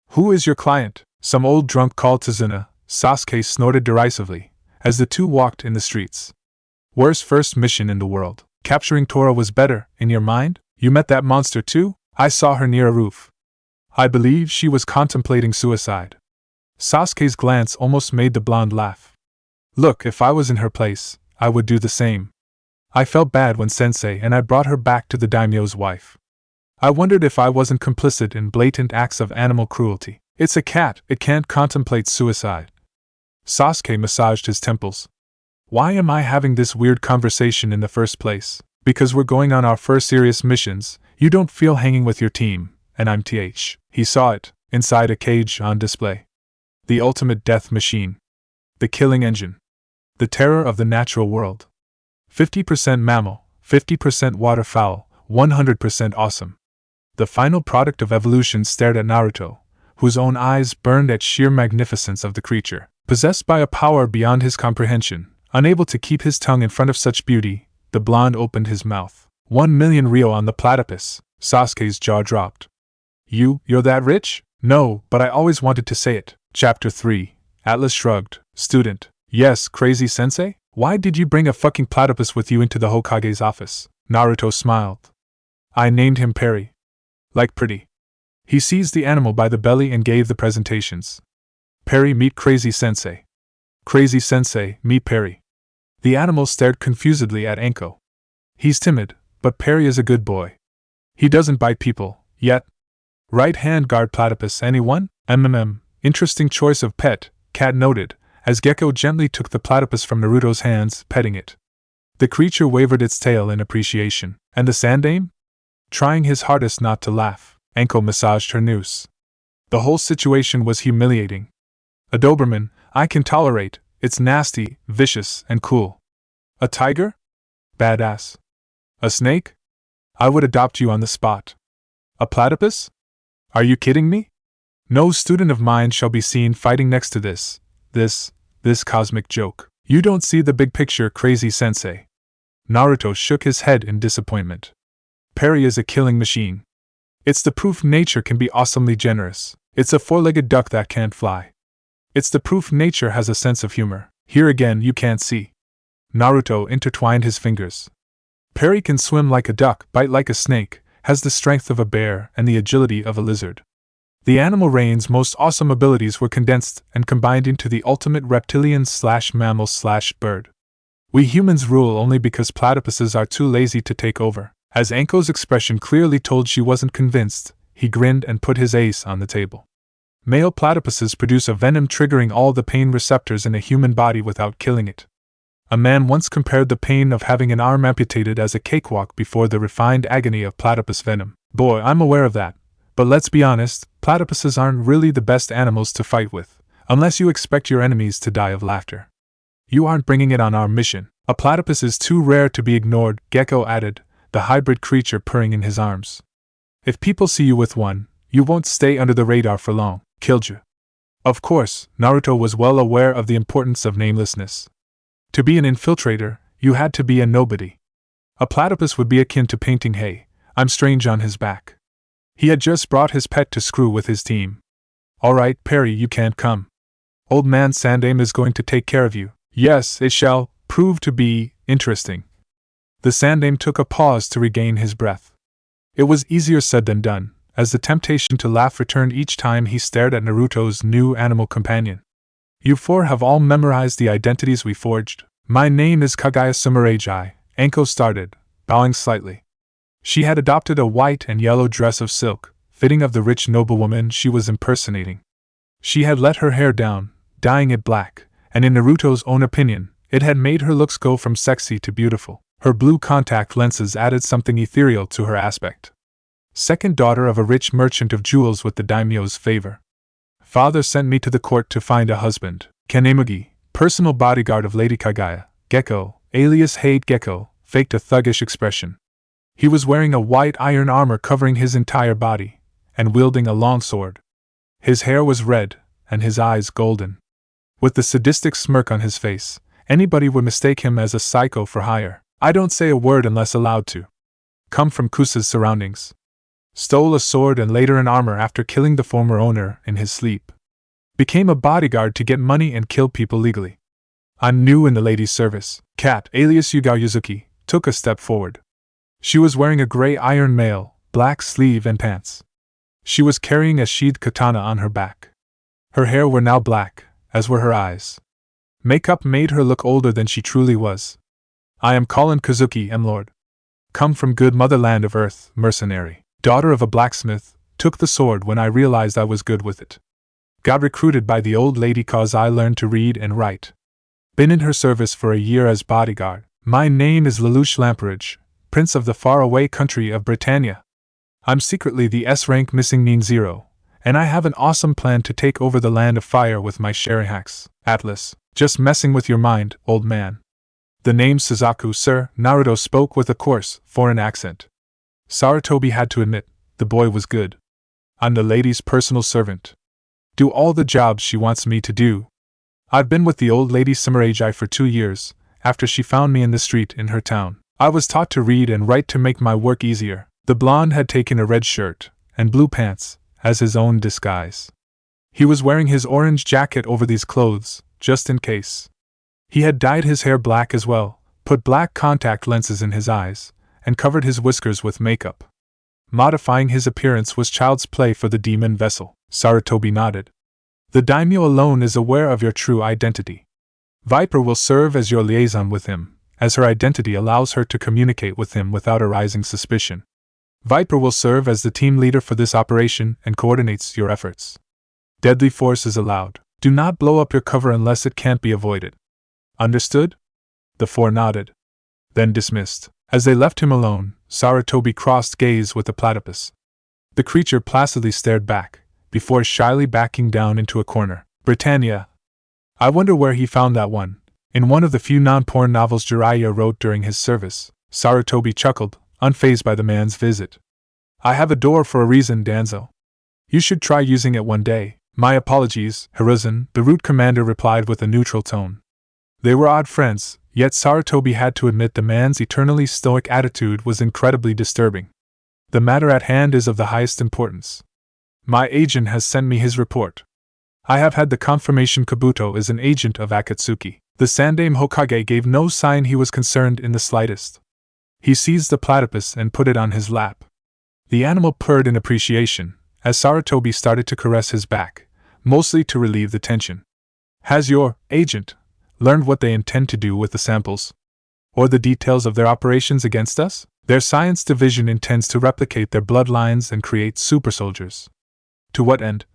A: Who is your client? Some old drunk called Tazuna, Sasuke snorted derisively, as the two walked in the streets. Worst first mission in the world. Capturing Tora was better, in your mind? You met that monster too? I saw her near a roof. I believe she was contemplating suicide. Sasuke's glance almost made the blonde laugh. Look, if I was in her place, I would do the same. I felt bad when sensei and I brought her back to the daimyo's wife. I wondered if I wasn't complicit in blatant acts of animal cruelty. It's a cat, it can't contemplate suicide. Sasuke massaged his temples. Why am I having this weird conversation in the first place? Because we're going on our first serious missions, you don't feel hanging with your team, and I'm th. He saw it, inside a cage on display. The ultimate death machine. The killing engine. The terror of the natural world. 50% mammal, 50% waterfowl, 100% awesome. The final product of evolution stared at Naruto, whose own eyes burned at sheer magnificence of the creature. Possessed by a power beyond his comprehension, unable to keep his tongue in front of such beauty, the blonde opened his mouth. 1,000,000 Rio on the platypus. Sasuke's jaw dropped. You're that rich? No, but I always wanted to say it. Chapter 3. Atlas shrugged. Student. Yes, crazy sensei? Why did you bring a fucking platypus with you into the Hokage's office? Naruto smiled. I named him Perry. Like pretty. He seized the animal by the belly and gave the presentations. Perry meet Crazy Sensei. Crazy Sensei meet Perry. The animal stared confusedly at Anko. He's timid, but Perry is a good boy. He doesn't bite people, yet. Right hand guard platypus, anyone? Interesting choice of pet, Cat noted, as Gecko gently took the platypus from Naruto's hands, petting it. The creature wavered its tail in appreciation. And the Sandaime? Trying his hardest not to laugh, Anko massaged her noose. The whole situation was humiliating. A Doberman, I can tolerate, it's nasty, vicious, and cool. A tiger? Badass. A snake? I would adopt you on the spot. A platypus? Are you kidding me? No student of mine shall be seen fighting next to this cosmic joke. You don't see the big picture, Crazy Sensei. Naruto shook his head in disappointment. Perry is a killing machine. It's the proof nature can be awesomely generous. It's a four-legged duck that can't fly. It's the proof nature has a sense of humor. Here again you can't see. Naruto intertwined his fingers. Perry can swim like a duck, bite like a snake, has the strength of a bear and the agility of a lizard. The animal reign's most awesome abilities were condensed and combined into the ultimate reptilian/mammal/bird. We humans rule only because platypuses are too lazy to take over. As Anko's expression clearly told she wasn't convinced, he grinned and put his ace on the table. Male platypuses produce a venom triggering all the pain receptors in a human body without killing it. A man once compared the pain of having an arm amputated as a cakewalk before the refined agony of platypus venom. Boy, I'm aware of that. But let's be honest, platypuses aren't really the best animals to fight with, unless you expect your enemies to die of laughter. You aren't bringing it on our mission. A platypus is too rare to be ignored, Gecko added, the hybrid creature purring in his arms. If people see you with one, you won't stay under the radar for long. Killed you. Of course, Naruto was well aware of the importance of namelessness. To be an infiltrator, you had to be a nobody. A platypus would be akin to painting hay, I'm strange on his back. He had just brought his pet to screw with his team. Alright, Perry, you can't come. Old man Sandaime is going to take care of you. Yes, it shall prove to be interesting. The Sandaime took a pause to regain his breath. It was easier said than done, as the temptation to laugh returned each time he stared at Naruto's new animal companion. You four have all memorized the identities we forged. My name is Kaguya Sumeragi, Anko started, bowing slightly. She had adopted a white and yellow dress of silk, fitting of the rich noblewoman she was impersonating. She had let her hair down, dyeing it black, and in Naruto's own opinion, it had made her looks go from sexy to beautiful. Her blue contact lenses added something ethereal to her aspect. Second daughter of a rich merchant of jewels with the daimyo's favor. Father sent me to the court to find a husband. Kanemugi, personal bodyguard of Lady Kaguya. Gecko, alias Hate Gecko, faked a thuggish expression. He was wearing a white iron armor covering his entire body, and wielding a long sword. His hair was red, and his eyes golden. With the sadistic smirk on his face, anybody would mistake him as a psycho for hire. I don't say a word unless allowed to. Come from Kusa's surroundings. Stole a sword and later an armor after killing the former owner in his sleep. Became a bodyguard to get money and kill people legally. I'm new in the lady's service. Cat, alias Yugao Yuzuki, took a step forward. She was wearing a gray iron mail, black sleeve and pants. She was carrying a sheathed katana on her back. Her hair were now black, as were her eyes. Makeup made her look older than she truly was. I am Colin Kazuki, M-Lord. Come from good motherland of earth, mercenary. Daughter of a blacksmith, took the sword when I realized I was good with it. Got recruited by the old lady cause I learned to read and write. Been in her service for a year as bodyguard. My name is Lelouch Lamperidge, Prince of the faraway country of Britannia. I'm secretly the S-rank missing Nin Zero, and I have an awesome plan to take over the Land of Fire with my sharing hacks. Atlas, just messing with your mind, old man. The name Suzaku, sir, Naruto spoke with a coarse, foreign accent. Sarutobi had to admit, the boy was good. I'm the lady's personal servant. Do all the jobs she wants me to do. I've been with the old lady Samurai for 2 years, after she found me in the street in her town. I was taught to read and write to make my work easier. The blonde had taken a red shirt and blue pants as his own disguise. He was wearing his orange jacket over these clothes, just in case. He had dyed his hair black as well, put black contact lenses in his eyes, and covered his whiskers with makeup. Modifying his appearance was child's play for the demon vessel. Sarutobi nodded. The daimyo alone is aware of your true identity. Viper will serve as your liaison with him, as her identity allows her to communicate with him without arousing suspicion. Viper will serve as the team leader for this operation and coordinates your efforts. Deadly force is allowed. Do not blow up your cover unless it can't be avoided. Understood? The four nodded. Then dismissed. As they left him alone, Sarutobi crossed gaze with the platypus. The creature placidly stared back, before shyly backing down into a corner. Britannia. I wonder where he found that one. In one of the few non-porn novels Jiraiya wrote during his service. Sarutobi chuckled, unfazed by the man's visit. I have a door for a reason, Danzo. You should try using it one day. My apologies, Hiruzen, the route commander replied with a neutral tone. They were odd friends, yet Sarutobi had to admit the man's eternally stoic attitude was incredibly disturbing. The matter at hand is of the highest importance. My agent has sent me his report. I have had the confirmation Kabuto is an agent of Akatsuki. The Sandaime Hokage gave no sign he was concerned in the slightest. He seized the platypus and put it on his lap. The animal purred in appreciation, as Sarutobi started to caress his back, mostly to relieve the tension. Has your agent learned what they intend to do with the samples? Or the details of their operations against us? Their science division intends to replicate their bloodlines and create super soldiers. To what end?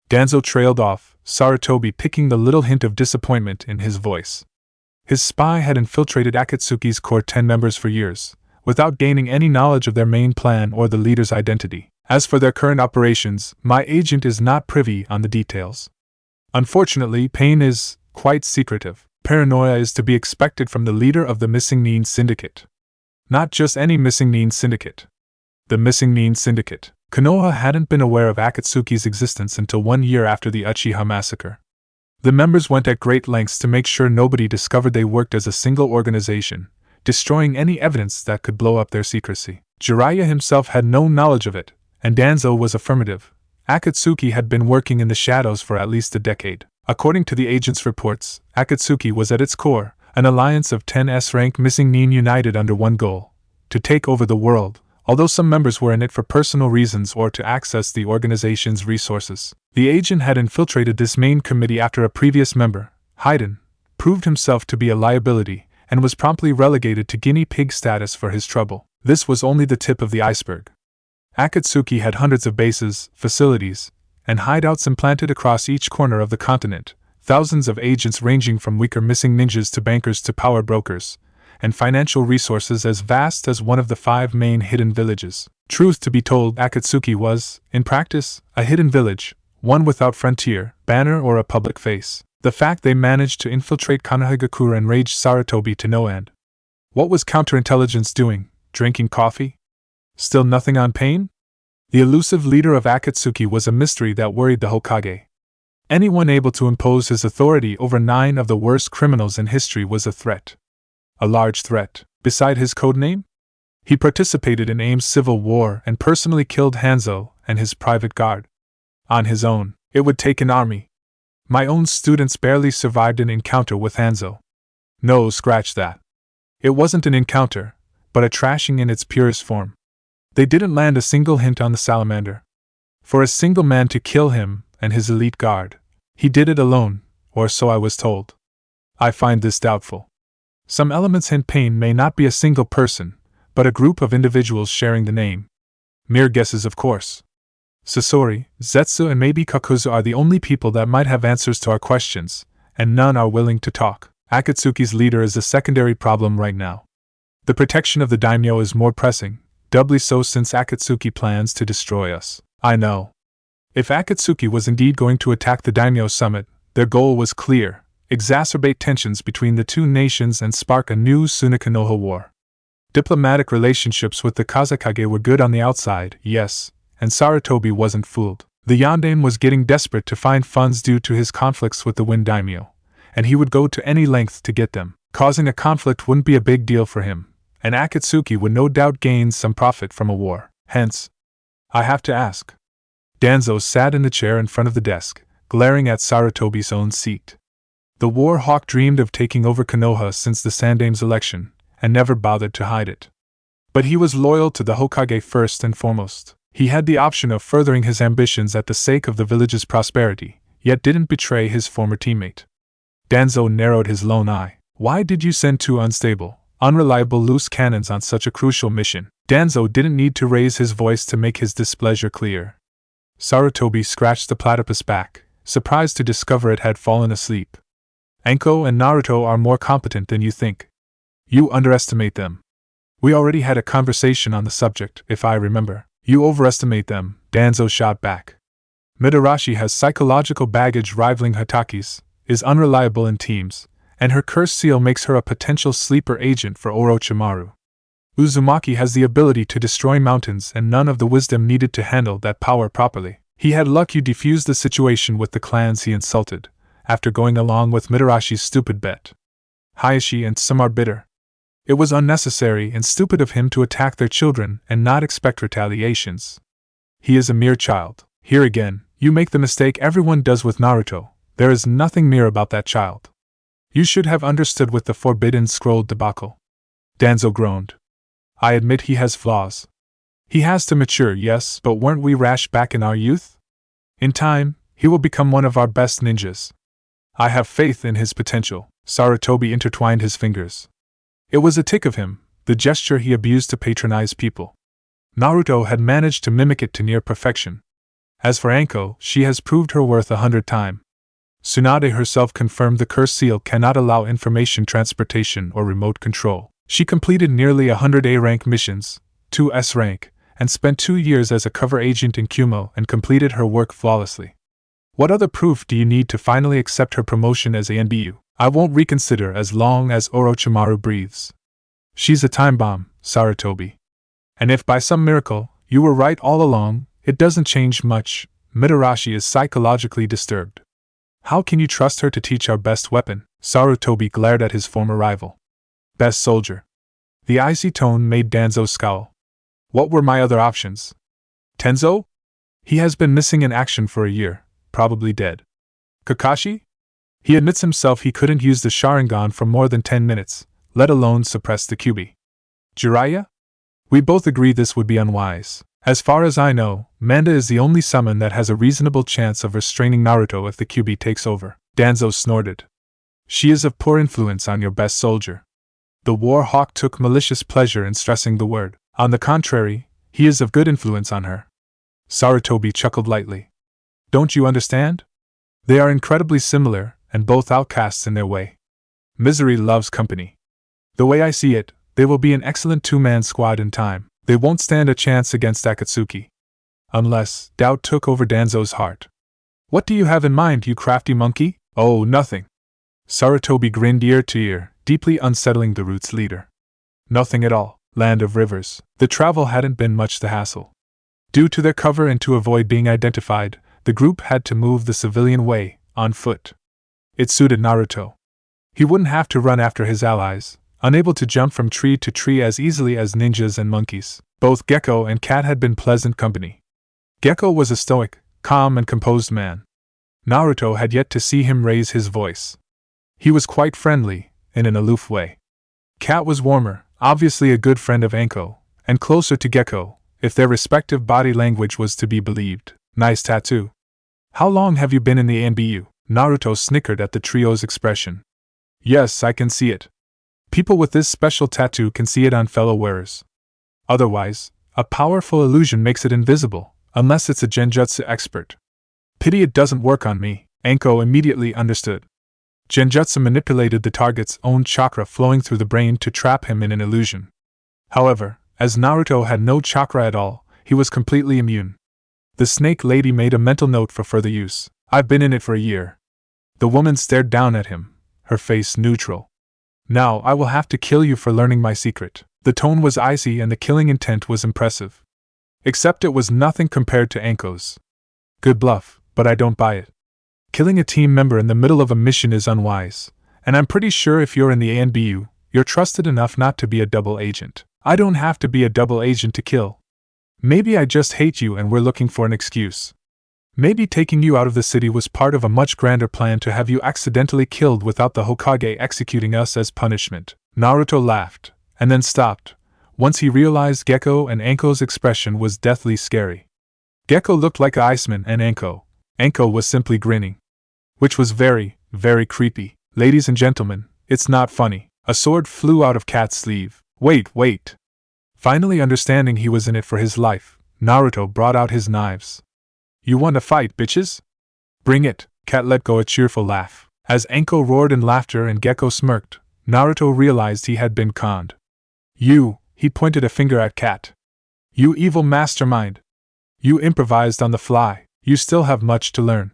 A: Danzo trailed off, Sarutobi picking the little hint of disappointment in his voice. His spy had infiltrated Akatsuki's core 10 members for years, without gaining any knowledge of their main plan or the leader's identity. As for their current operations, my agent is not privy on the details. Unfortunately, pain is quite secretive. Paranoia is to be expected from the leader of the Missing Nin Syndicate. Not just any Missing Nin Syndicate. The Missing Nin Syndicate. Konoha hadn't been aware of Akatsuki's existence until 1 year after the Uchiha massacre. The members went at great lengths to make sure nobody discovered they worked as a single organization, destroying any evidence that could blow up their secrecy. Jiraiya himself had no knowledge of it, and Danzo was affirmative. Akatsuki had been working in the shadows for at least a decade. According to the agent's reports, Akatsuki was at its core, an alliance of 10 S-rank Missing Nin united under one goal: to take over the world, although some members were in it for personal reasons or to access the organization's resources. The agent had infiltrated this main committee after a previous member, Haiden, proved himself to be a liability, and was promptly relegated to guinea pig status for his trouble. This was only the tip of the iceberg. Akatsuki had hundreds of bases, facilities, and hideouts implanted across each corner of the continent, thousands of agents ranging from weaker missing ninjas to bankers to power brokers, and financial resources as vast as one of the 5 main hidden villages. Truth to be told, Akatsuki was, in practice, a hidden village, one without frontier, banner, or a public face. The fact they managed to infiltrate Konohagakure enraged Sarutobi to no end. What was counterintelligence doing? Drinking coffee? Still nothing on pain? The elusive leader of Akatsuki was a mystery that worried the Hokage. Anyone able to impose his authority over 9 of the worst criminals in history was a threat. A large threat. Beside his codename? He participated in Aim's civil war and personally killed Hanzo and his private guard. On his own, it would take an army. My own students barely survived an encounter with Hanzo. No, scratch that. It wasn't an encounter, but a trashing in its purest form. They didn't land a single hint on the salamander. For a single man to kill him and his elite guard, he did it alone, or so I was told. I find this doubtful. Some elements hint pain may not be a single person, but a group of individuals sharing the name. Mere guesses, of course. Sasori, Zetsu, and maybe Kakuzu are the only people that might have answers to our questions, and none are willing to talk. Akatsuki's leader is a secondary problem right now. The protection of the daimyo is more pressing, doubly so since Akatsuki plans to destroy us. I know. If Akatsuki was indeed going to attack the daimyo summit, their goal was clear: exacerbate tensions between the two nations and spark a new Sunakanoha war. Diplomatic relationships with the Kazekage were good on the outside, yes, and Sarutobi wasn't fooled. The Yondaime was getting desperate to find funds due to his conflicts with the Wind Daimyo, and he would go to any length to get them. Causing a conflict wouldn't be a big deal for him, and Akatsuki would no doubt gain some profit from a war. Hence, I have to ask. Danzo sat in the chair in front of the desk, glaring at Sarutobi's own seat. The war hawk dreamed of taking over Konoha since the Sandaime's election, and never bothered to hide it. But he was loyal to the Hokage first and foremost. He had the option of furthering his ambitions at the sake of the village's prosperity, yet didn't betray his former teammate. Danzo narrowed his lone eye. Why did you send two unstable, unreliable loose cannons on such a crucial mission? Danzo didn't need to raise his voice to make his displeasure clear. Sarutobi scratched the platypus back, surprised to discover it had fallen asleep. Anko and Naruto are more competent than you think. You underestimate them. We already had a conversation on the subject, if I remember. You overestimate them, Danzo shot back. Mitarashi has psychological baggage rivaling Hataki's, is unreliable in teams, and her curse seal makes her a potential sleeper agent for Orochimaru. Uzumaki has the ability to destroy mountains and none of the wisdom needed to handle that power properly. He had luck you defused the situation with the clans he insulted, after going along with Mitarashi's stupid bet. Hayashi and some are bitter. It was unnecessary and stupid of him to attack their children and not expect retaliations. He is a mere child. Here again, you make the mistake everyone does with Naruto. There is nothing mere about that child. You should have understood with the Forbidden Scroll debacle. Danzo groaned. I admit he has flaws. He has to mature, yes, but weren't we rash back in our youth? In time, he will become one of our best ninjas. I have faith in his potential. Sarutobi intertwined his fingers. It was a tick of him, the gesture he abused to patronize people. Naruto had managed to mimic it to near perfection. As for Anko, she has proved her worth 100 times. Tsunade herself confirmed the curse seal cannot allow information transportation or remote control. She completed nearly 100 A-rank missions, 2 S-rank, and spent 2 years as a cover agent in Kumo and completed her work flawlessly. What other proof do you need to finally accept her promotion as a NBU? I won't reconsider as long as Orochimaru breathes. She's a time bomb, Sarutobi. And if by some miracle, you were right all along, it doesn't change much. Mitarashi is psychologically disturbed. How can you trust her to teach our best weapon? Sarutobi glared at his former rival. Best soldier. The icy tone made Danzo scowl. What were my other options? Tenzo? He has been missing in action for a year, probably dead. Kakashi? He admits himself he couldn't use the Sharingan for more than 10 minutes, let alone suppress the Kyuubi. Jiraiya? We both agree this would be unwise. As far as I know, Manda is the only summon that has a reasonable chance of restraining Naruto if the Kyuubi takes over. Danzo snorted. She is of poor influence on your best soldier. The war hawk took malicious pleasure in stressing the word. On the contrary, he is of good influence on her. Sarutobi chuckled lightly. Don't you understand? They are incredibly similar, and both outcasts in their way. Misery loves company. The way I see it, they will be an excellent two-man squad in time. They won't stand a chance against Akatsuki. Unless, doubt took over Danzo's heart. What do you have in mind, you crafty monkey? Oh, nothing. Sarutobi grinned ear to ear, deeply unsettling the root's leader. Nothing at all, Land of Rivers. The travel hadn't been much the hassle. Due to their cover and to avoid being identified, the group had to move the civilian way, on foot. It suited Naruto. He wouldn't have to run after his allies, unable to jump from tree to tree as easily as ninjas and monkeys. Both Gecko and Cat had been pleasant company. Gecko was a stoic, calm and composed man. Naruto had yet to see him raise his voice. He was quite friendly, in an aloof way. Cat was warmer, obviously a good friend of Anko, and closer to Gecko, if their respective body language was to be believed. Nice tattoo. How long have you been in the NBU? Naruto snickered at the trio's expression. Yes, I can see it. People with this special tattoo can see it on fellow wearers. Otherwise, a powerful illusion makes it invisible, unless it's a genjutsu expert. Pity it doesn't work on me. Anko immediately understood. Genjutsu manipulated the target's own chakra flowing through the brain to trap him in an illusion. However, as Naruto had no chakra at all, he was completely immune. The snake lady made a mental note for further use. I've been in it for a year. The woman stared down at him, her face neutral. Now I will have to kill you for learning my secret. The tone was icy and the killing intent was impressive. Except it was nothing compared to Anko's. Good bluff, but I don't buy it. Killing a team member in the middle of a mission is unwise, and I'm pretty sure if you're in the ANBU, you're trusted enough not to be a double agent. I don't have to be a double agent to kill. Maybe I just hate you and we're looking for an excuse. Maybe taking you out of the city was part of a much grander plan to have you accidentally killed without the Hokage executing us as punishment. Naruto laughed, and then stopped, once he realized Gekko and Anko's expression was deathly scary. Gekko looked like an iceman and Anko was simply grinning. Which was very, very creepy. Ladies and gentlemen, it's not funny. A sword flew out of Cat's sleeve. Wait. Finally understanding he was in it for his life, Naruto brought out his knives. You want to fight, bitches? Bring it. Cat let go a cheerful laugh. As Anko roared in laughter and Gekko smirked, Naruto realized he had been conned. You, he pointed a finger at Cat. You evil mastermind. You improvised on the fly. You still have much to learn.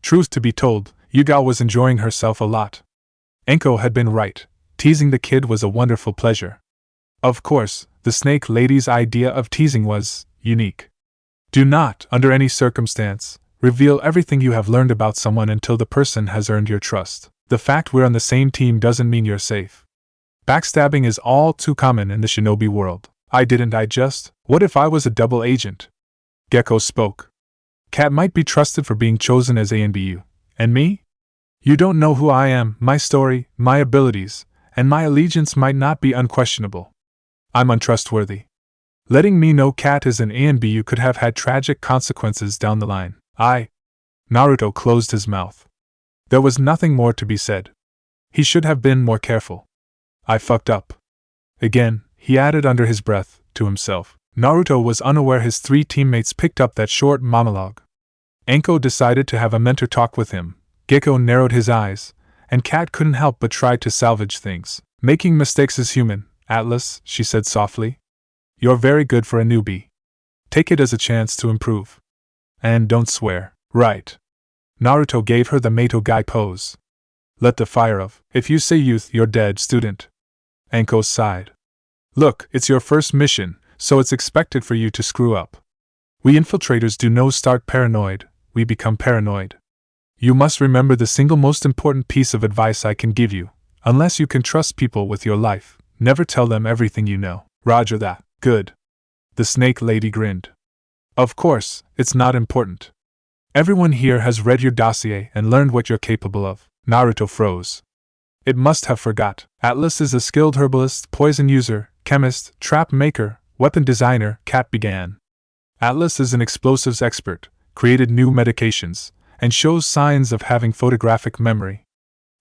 A: Truth to be told, Yuga was enjoying herself a lot. Anko had been right. Teasing the kid was a wonderful pleasure. Of course, the snake lady's idea of teasing was unique. Do not, under any circumstance, reveal everything you have learned about someone until the person has earned your trust. The fact we're on the same team doesn't mean you're safe. Backstabbing is all too common in the shinobi world. What if I was a double agent? Gekko spoke. Cat might be trusted for being chosen as ANBU. And me? You don't know who I am, my story, my abilities, and my allegiance might not be unquestionable. I'm untrustworthy. Letting me know Cat is an ANBU could have had tragic consequences down the line. Naruto closed his mouth. There was nothing more to be said. He should have been more careful. I fucked up. Again, he added under his breath, to himself. Naruto was unaware his three teammates picked up that short monologue. Anko decided to have a mentor talk with him. Gekko narrowed his eyes, and Cat couldn't help but try to salvage things. Making mistakes is human, Atlas, she said softly. You're very good for a newbie. Take it as a chance to improve. And don't swear. Right. Naruto gave her the Mato guy pose. Let the fire of, if you say youth, you're dead, student. Anko sighed. Look, it's your first mission, so it's expected for you to screw up. We infiltrators do no start paranoid, we become paranoid. You must remember the single most important piece of advice I can give you. Unless you can trust people with your life, never tell them everything you know. Roger that. Good. The snake lady grinned. Of course, it's not important. Everyone here has read your dossier and learned what you're capable of. Naruto froze. It must have forgot. Atlas is a skilled herbalist, poison user, chemist, trap maker, weapon designer, Cat began. Atlas is an explosives expert, created new medications, and shows signs of having photographic memory.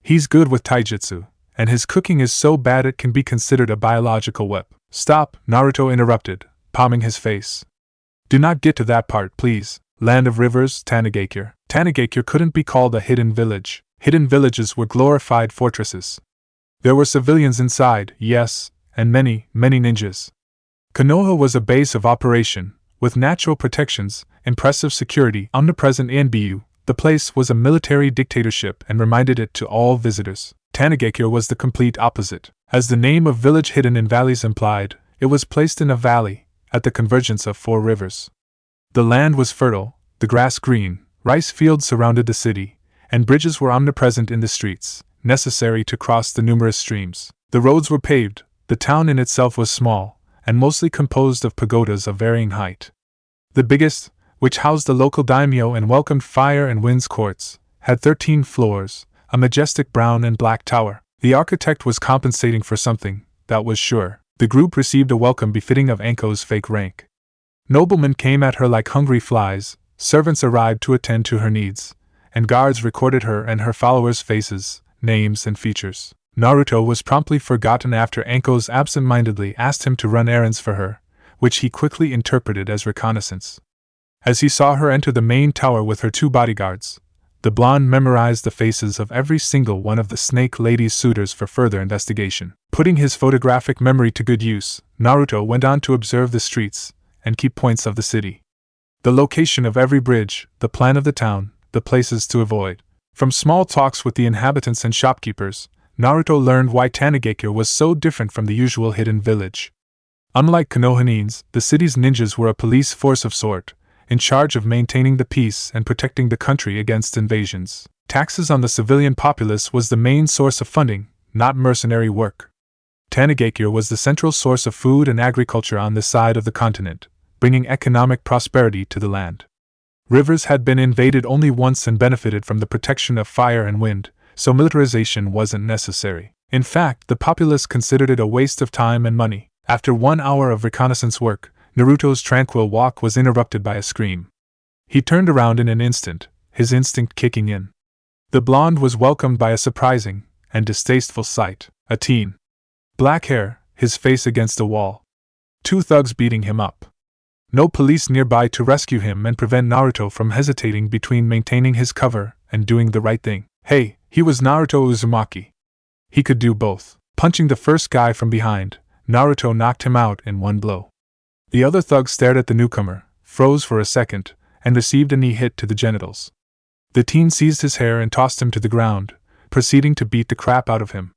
A: He's good with taijutsu, and his cooking is so bad it can be considered a biological weapon. Stop, Naruto interrupted, palming his face. Do not get to that part, please. Land of Rivers, Tanagakure. Tanagakure couldn't be called a hidden village. Hidden villages were glorified fortresses. There were civilians inside, yes, and many ninjas. Konoha was a base of operation, with natural protections, impressive security, omnipresent ANBU. The place was a military dictatorship and reminded it to all visitors. Tanagakure was the complete opposite. As the name of village hidden in valleys implied, it was placed in a valley, at the convergence of 4 rivers. The land was fertile, the grass green, rice fields surrounded the city, and bridges were omnipresent in the streets, necessary to cross the numerous streams. The roads were paved, the town in itself was small, and mostly composed of pagodas of varying height. The biggest, which housed the local daimyo and welcomed fire and wind's courts, had 13 floors, a majestic brown and black tower. The architect was compensating for something, that was sure. The group received a welcome befitting of Anko's fake rank. Noblemen came at her like hungry flies, servants arrived to attend to her needs, and guards recorded her and her followers' faces, names and features. Naruto was promptly forgotten after Anko's absent-mindedly asked him to run errands for her, which he quickly interpreted as reconnaissance. As he saw her enter the main tower with her 2 bodyguards, The blonde memorized the faces of every single one of the Snake Lady's suitors for further investigation. Putting his photographic memory to good use, Naruto went on to observe the streets and key points of the city. The location of every bridge, the plan of the town, the places to avoid. From small talks with the inhabitants and shopkeepers, Naruto learned why Tanigakure was so different from the usual hidden village. Unlike Konohanins, the city's ninjas were a police force of sort, in charge of maintaining the peace and protecting the country against invasions. Taxes on the civilian populace was the main source of funding, not mercenary work. Tanigakure was the central source of food and agriculture on this side of the continent, bringing economic prosperity to the land. Rivers had been invaded only once and benefited from the protection of fire and wind, so militarization wasn't necessary. In fact, the populace considered it a waste of time and money. After 1 hour of reconnaissance work, Naruto's tranquil walk was interrupted by a scream. He turned around in an instant, his instinct kicking in. The blonde was welcomed by a surprising and distasteful sight: a teen. Black hair, his face against a wall. 2 thugs beating him up. No police nearby to rescue him and prevent Naruto from hesitating between maintaining his cover and doing the right thing. Hey, he was Naruto Uzumaki. He could do both. Punching the first guy from behind, Naruto knocked him out in one blow. The other thug stared at the newcomer, froze for a second, and received a knee hit to the genitals. The teen seized his hair and tossed him to the ground, proceeding to beat the crap out of him.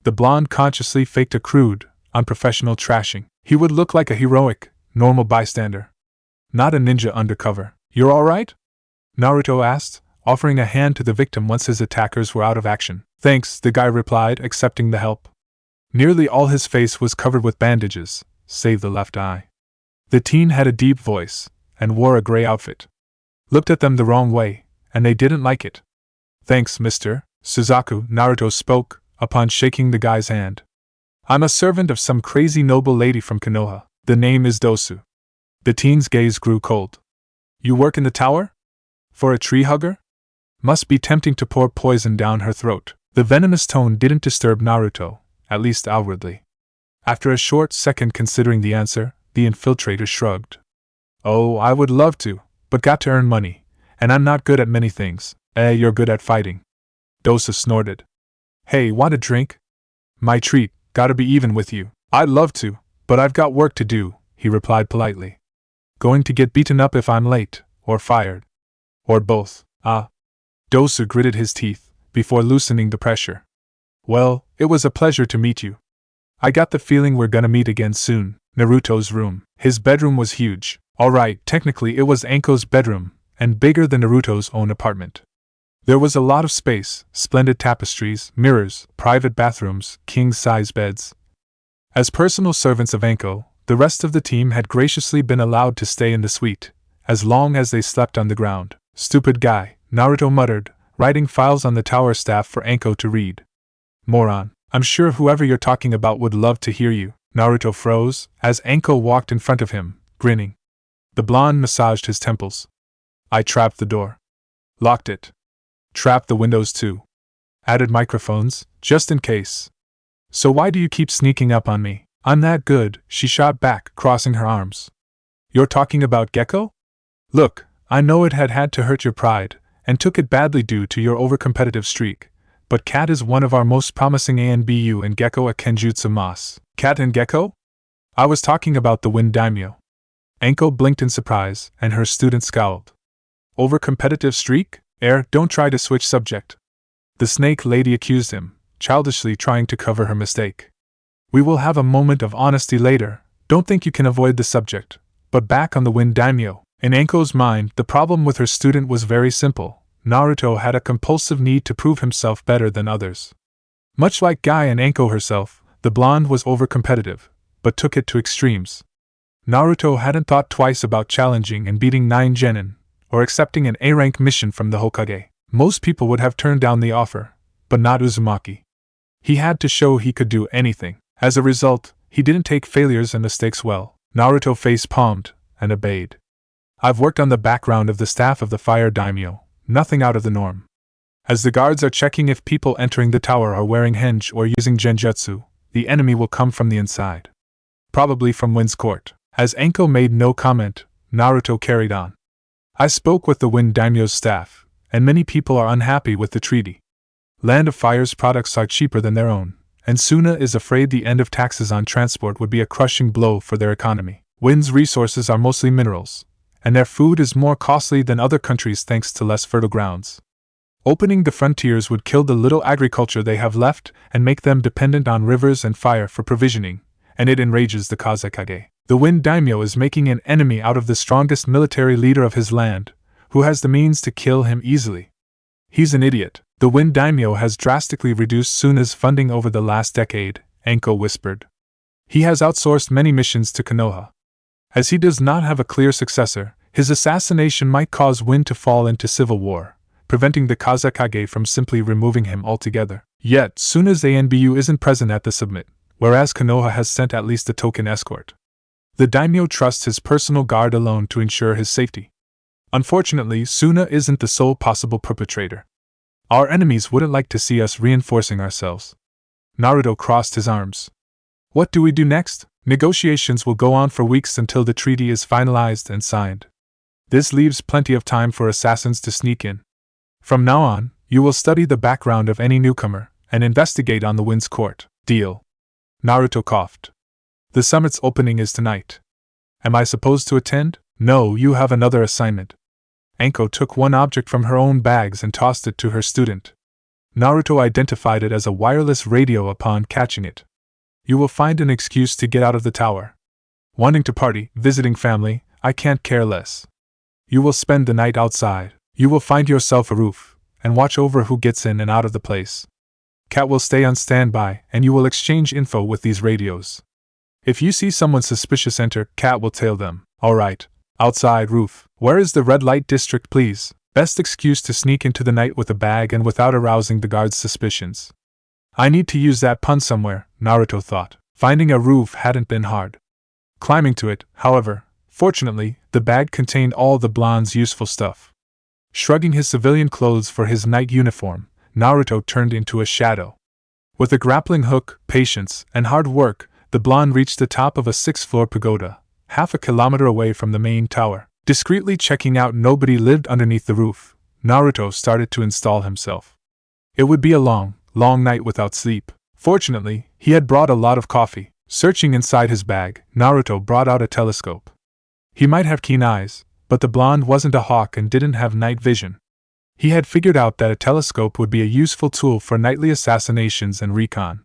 A: The blonde consciously faked a crude, unprofessional trashing. He would look like a heroic, normal bystander, not a ninja undercover. "You're all right?" Naruto asked, offering a hand to the victim once his attackers were out of action. "Thanks," the guy replied, accepting the help. Nearly all his face was covered with bandages, save the left eye. The teen had a deep voice, and wore a gray outfit. Looked at them the wrong way, and they didn't like it. "Thanks, Mr. Suzaku," Naruto spoke, upon shaking the guy's hand. "I'm a servant of some crazy noble lady from Konoha. The name is Dosu." The teen's gaze grew cold. "You work in the tower? For a tree hugger?" Must be tempting to pour poison down her throat. The venomous tone didn't disturb Naruto, at least outwardly. After a short second considering the answer, the infiltrator shrugged. "Oh, I would love to, but got to earn money, and I'm not good at many things." You're good at fighting." Dosa snorted. "Hey, want a drink?" "My treat, gotta be even with you." "I'd love to, but I've got work to do," he replied politely. "Going to get beaten up if I'm late, or fired? Or both?" Dosa gritted his teeth, before loosening the pressure. "Well, it was a pleasure to meet you. I got the feeling we're gonna meet again soon." Naruto's room. His bedroom was huge. Alright, technically it was Anko's bedroom, and bigger than Naruto's own apartment. There was a lot of space, splendid tapestries, mirrors, private bathrooms, king-size beds. As personal servants of Anko, the rest of the team had graciously been allowed to stay in the suite, as long as they slept on the ground. "Stupid guy," Naruto muttered, writing files on the tower staff for Anko to read. "Moron. I'm sure whoever you're talking about would love to hear you." Naruto froze, as Anko walked in front of him, grinning. The blonde massaged his temples. "I trapped the door. Locked it. Trapped the windows too. Added microphones, just in case. So why do you keep sneaking up on me?" "I'm that good," she shot back, crossing her arms. "You're talking about Gecko? Look, I know it had to hurt your pride, and took it badly due to your overcompetitive streak, but Cat is one of our most promising ANBU and Gecko a Kenjutsu Mas." "Cat and Gecko?" "I was talking about the Wind Daimyo." Anko blinked in surprise, and her student scowled. "Overcompetitive streak? Don't try to switch subject." The Snake Lady accused him, childishly trying to cover her mistake. "We will have a moment of honesty later, don't think you can avoid the subject, but back on the Wind Daimyo." In Anko's mind, the problem with her student was very simple. Naruto had a compulsive need to prove himself better than others. Much like Guy and Anko herself, the blonde was overcompetitive, but took it to extremes. Naruto hadn't thought twice about challenging and beating 9 genin, or accepting an A-rank mission from the Hokage. Most people would have turned down the offer, but not Uzumaki. He had to show he could do anything. As a result, he didn't take failures and mistakes well. Naruto face-palmed, and obeyed. "I've worked on the background of the staff of the Fire Daimyo, nothing out of the norm. As the guards are checking if people entering the tower are wearing henge or using genjutsu, the enemy will come from the inside. Probably from Wind's court." As Anko made no comment, Naruto carried on. "I spoke with the Wind Daimyo's staff, and many people are unhappy with the treaty. Land of Fire's products are cheaper than their own, and Suna is afraid the end of taxes on transport would be a crushing blow for their economy. Wind's resources are mostly minerals, and their food is more costly than other countries thanks to less fertile grounds. Opening the frontiers would kill the little agriculture they have left and make them dependent on rivers and fire for provisioning, and it enrages the Kazekage. The Wind Daimyo is making an enemy out of the strongest military leader of his land, who has the means to kill him easily. He's an idiot. The Wind Daimyo has drastically reduced Suna's funding over the last decade, Anko whispered. He has outsourced many missions to Konoha. As he does not have a clear successor, his assassination might cause Wind to fall into civil war, preventing the Kazekage from simply removing him altogether. Yet, Suna's ANBU isn't present at the summit, whereas Konoha has sent at least a token escort. The daimyo trusts his personal guard alone to ensure his safety. Unfortunately, Suna isn't the sole possible perpetrator. Our enemies wouldn't like to see us reinforcing ourselves. Naruto crossed his arms. What do we do next? Negotiations will go on for weeks until the treaty is finalized and signed. This leaves plenty of time for assassins to sneak in. From now on, you will study the background of any newcomer and investigate on the Wind's court. Deal. Naruto coughed. The summit's opening is tonight. Am I supposed to attend? No, you have another assignment. Anko took one object from her own bags and tossed it to her student. Naruto identified it as a wireless radio upon catching it. You will find an excuse to get out of the tower. Wanting to party, visiting family, I can't care less. You will spend the night outside. You will find yourself a roof, and watch over who gets in and out of the place. Cat will stay on standby, and you will exchange info with these radios. If you see someone suspicious enter, Cat will tail them. Alright. Outside roof. Where is the red light district, please? Best excuse to sneak into the night with a bag and without arousing the guards' suspicions. I need to use that pun somewhere, Naruto thought. Finding a roof hadn't been hard. Climbing to it, however, fortunately, the bag contained all the blonde's useful stuff. Shrugging his civilian clothes for his night uniform, Naruto turned into a shadow. With a grappling hook, patience, and hard work, the blonde reached the top of a 6th-floor pagoda, half a kilometer away from the main tower. Discreetly checking out nobody lived underneath the roof, Naruto started to install himself. It would be a long, long night without sleep. Fortunately, he had brought a lot of coffee. Searching inside his bag, Naruto brought out a telescope. He might have keen eyes, but the blonde wasn't a hawk and didn't have night vision. He had figured out that a telescope would be a useful tool for nightly assassinations and recon.